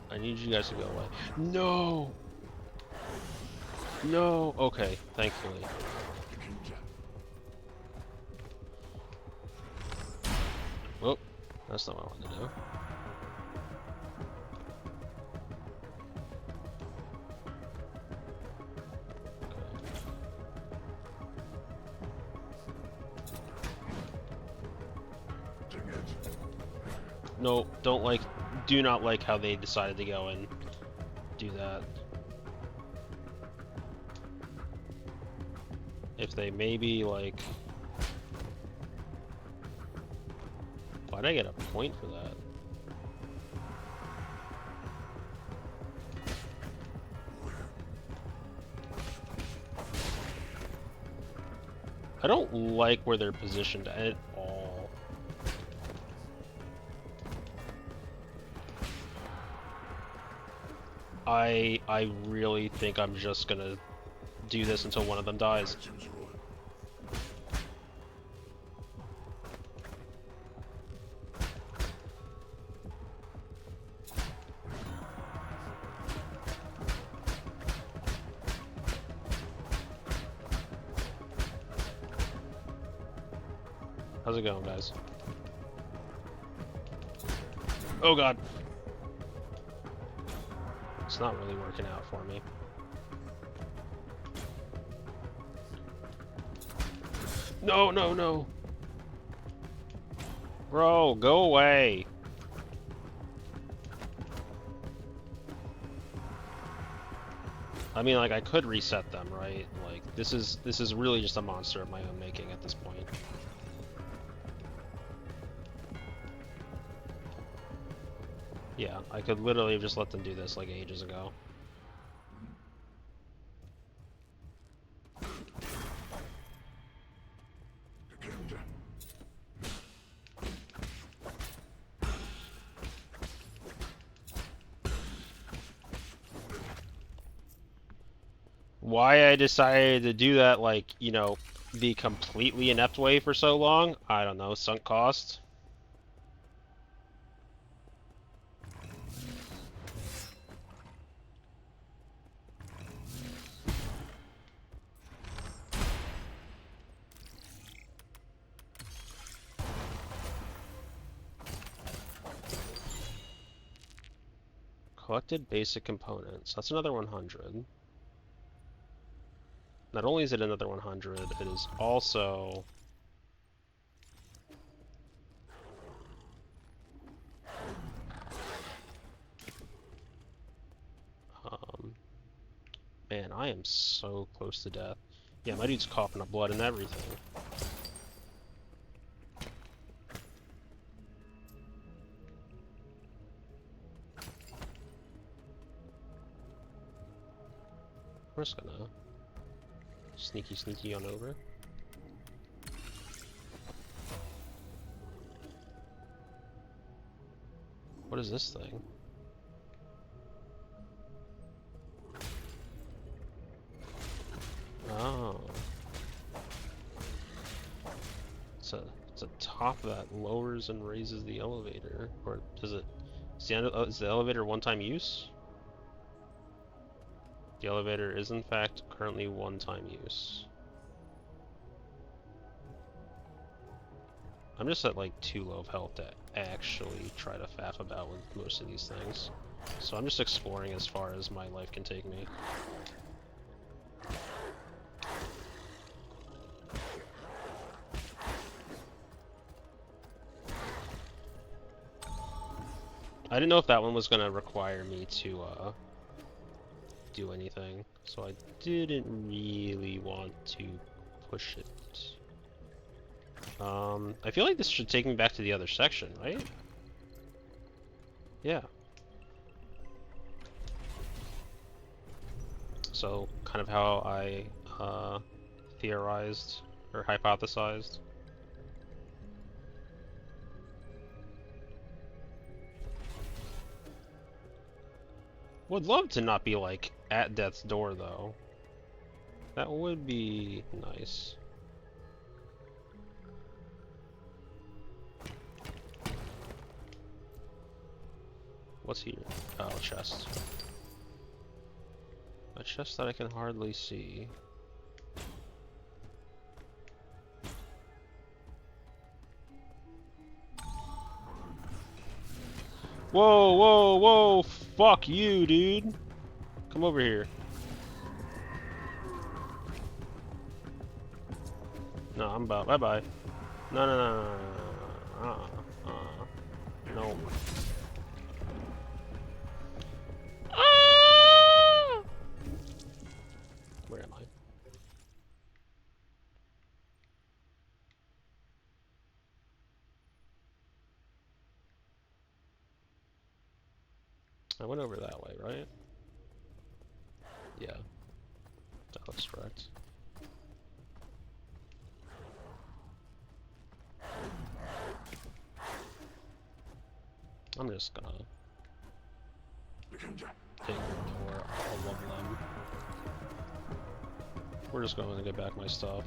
I need you guys to go away. No! No! Okay, thankfully. Well, that's not what I wanted to do. No, do not like how they decided to go and do that. If they maybe, like... Why'd I get a point for that? I don't like where they're positioned at all. I really think I'm just gonna do this until one of them dies. How's it going, guys? Oh god! It's not really working out for me. No, no, no! Bro, go away! I mean, like, I could reset them, right? Like, this is really just a monster of my own making at this point. Yeah, I could literally have just let them do this, like, ages ago. Why I decided to do that, like, you know, the completely inept way for so long? I don't know, sunk cost? Collected basic components. That's another 100. Not only is it another 100, it is also... Man, I am so close to death. Yeah, my dude's coughing up blood and everything. We're just gonna sneaky on over. What is this thing? Oh. It's a top that lowers and raises the elevator. Or does it... Is the elevator one-time use? The elevator is in fact currently one-time use. I'm just at like too low of health to actually try to faff about with most of these things. So I'm just exploring as far as my life can take me. I didn't know if that one was gonna require me to do anything, so I didn't really want to push it. I feel like this should take me back to the other section, right? Yeah. So, kind of how I theorized or hypothesized. Would love to not be like at death's door though. That would be nice. What's here? Oh, chest. A chest that I can hardly see. Whoa, whoa, whoa! Fuck you, dude! Come over here. No, I'm about. Bye bye. No, no, no, no, no, no, no. Ah! Where am I? I went over that way, right? Yeah. That looks correct. I'm just gonna take more all of them. We're just going to get back my stuff.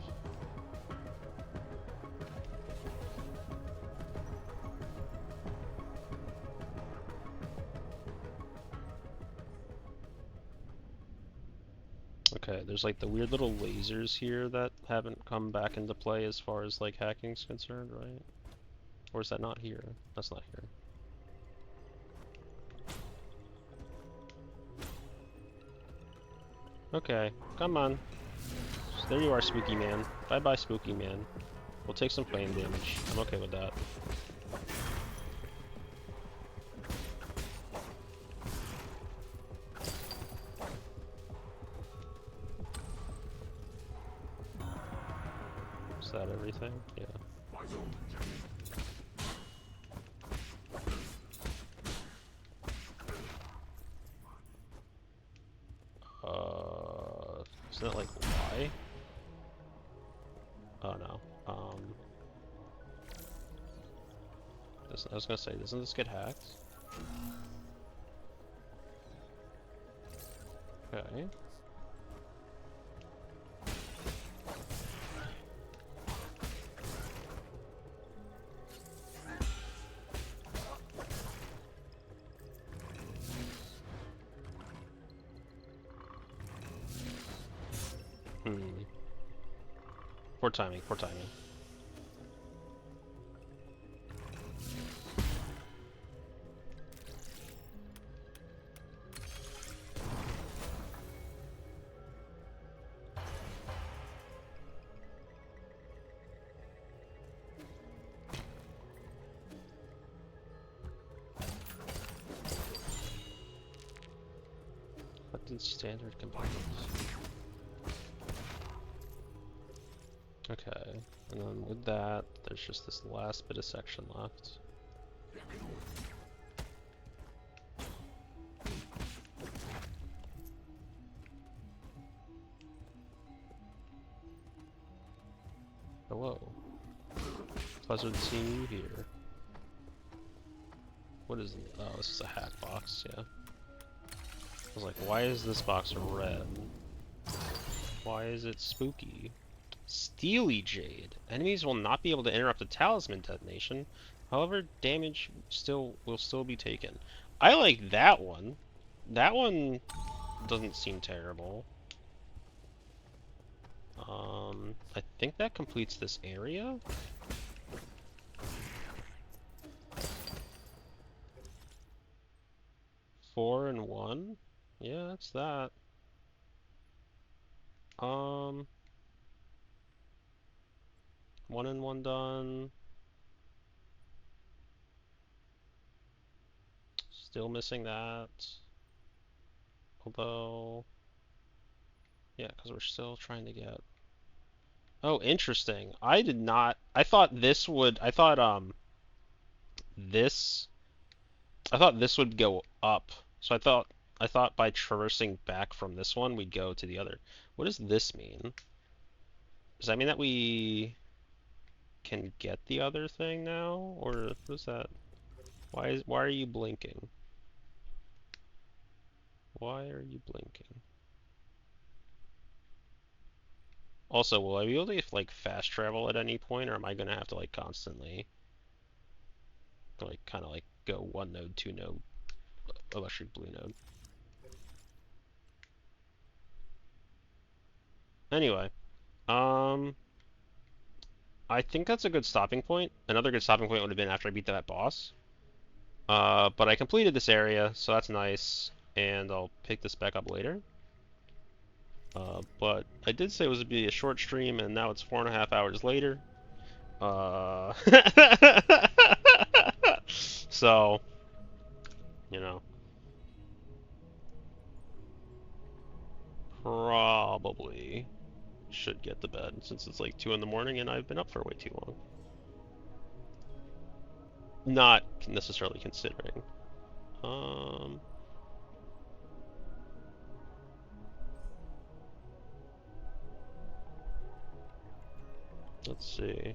Okay, there's like the weird little lasers here that haven't come back into play as far as like hacking's concerned, right? Or is that not here? That's not here. Okay, come on. There you are, Spooky Man. Bye-bye, Spooky Man. We'll take some flame damage. I'm okay with that. Is that everything? Yeah. Isn't it like Y? Oh no. I was gonna say, doesn't this get hacked? Okay. Poor timing, poor timing. Collected standard components. Okay, and then with that, there's just this last bit of section left. Hello. Pleasure to see you here. What is it? Oh, this is a hack box, yeah. I was like, why is this box red? Why is it spooky? Steely Jade. Enemies will not be able to interrupt the talisman detonation. However, damage will still be taken. I like that one. That one doesn't seem terrible. I think that completes this area. 4 and 1? Yeah, that's that. Um, 1 and 1 done. Still missing that. Although, yeah, because we're still trying to get. Oh, interesting. I did not. I thought this would. This. I thought this would go up. So I thought by traversing back from this one, we'd go to the other. What does this mean? Does that mean that we can get the other thing now, or what is that? Why are you blinking? Why are you blinking? Also, will I be able to like fast travel at any point, or am I gonna have to like constantly like kind of like go one node, two node, electric blue node? Anyway, um, I think that's a good stopping point. Another good stopping point would have been after I beat that boss. But I completed this area, so that's nice, and I'll pick this back up later. But I did say it was to be a short stream, and now it's 4.5 hours later. Uh, so, you know, probably should get to bed since it's like 2 in the morning and I've been up for way too long. Not necessarily considering. Um, let's see.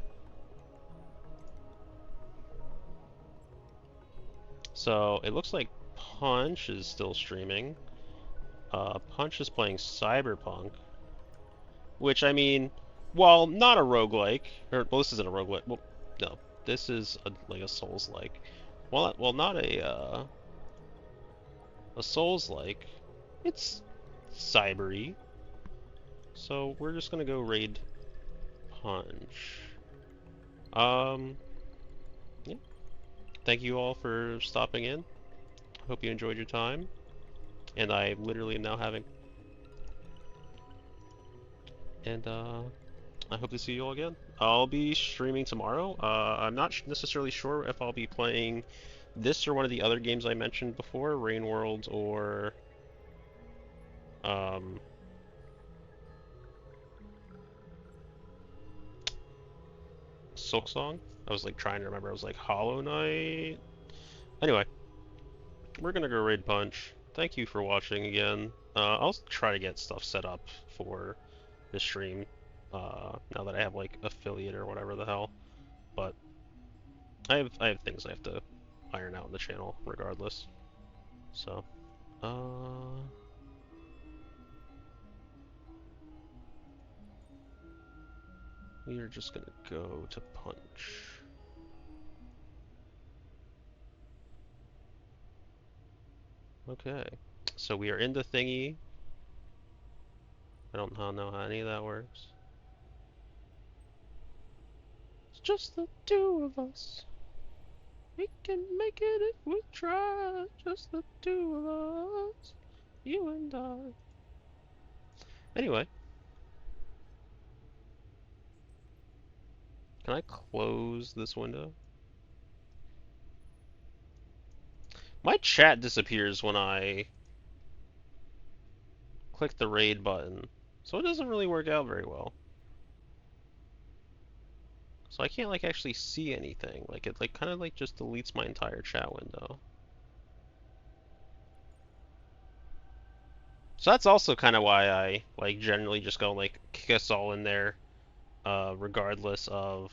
So it looks like Punch is still streaming. Punch is playing Cyberpunk, which I mean, while not a roguelike, or well, this isn't a roguelike. Well, no, this is like a Souls-like. Well, not a Souls-like. It's cybery. So we're just gonna go raid Punch. Yeah. Thank you all for stopping in. Hope you enjoyed your time. And I literally am now having. And I hope to see you all again. I'll be streaming tomorrow. I'm not necessarily sure if I'll be playing this or one of the other games I mentioned before, Rain World or um, Silksong. I was like trying to remember. I was like Hollow Knight. Anyway, we're gonna go raid Punch. Thank you for watching again. I'll try to get stuff set up for this stream now that I have like affiliate or whatever the hell. But I have things I have to iron out in the channel regardless. So, uh, we are just gonna go to Punch. Okay, so we are in the thingy. I don't know how any of that works. It's just the two of us. We can make it if we try. Just the two of us. You and I. Anyway, can I close this window? My chat disappears when I click the raid button, so it doesn't really work out very well. So I can't like actually see anything. Like it like kind of like just deletes my entire chat window. So that's also kind of why I like generally just go like kick us all in there, regardless of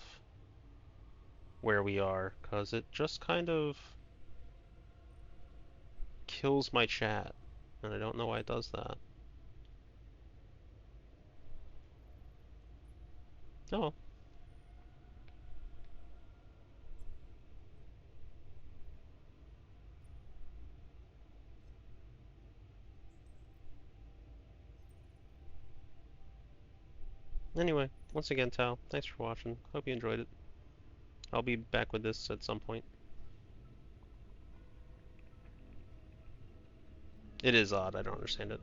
where we are, cause it just kind of kills my chat, and I don't know why it does that. Oh. Anyway, once again, Tal, thanks for watching. Hope you enjoyed it. I'll be back with this at some point. It is odd. I don't understand it.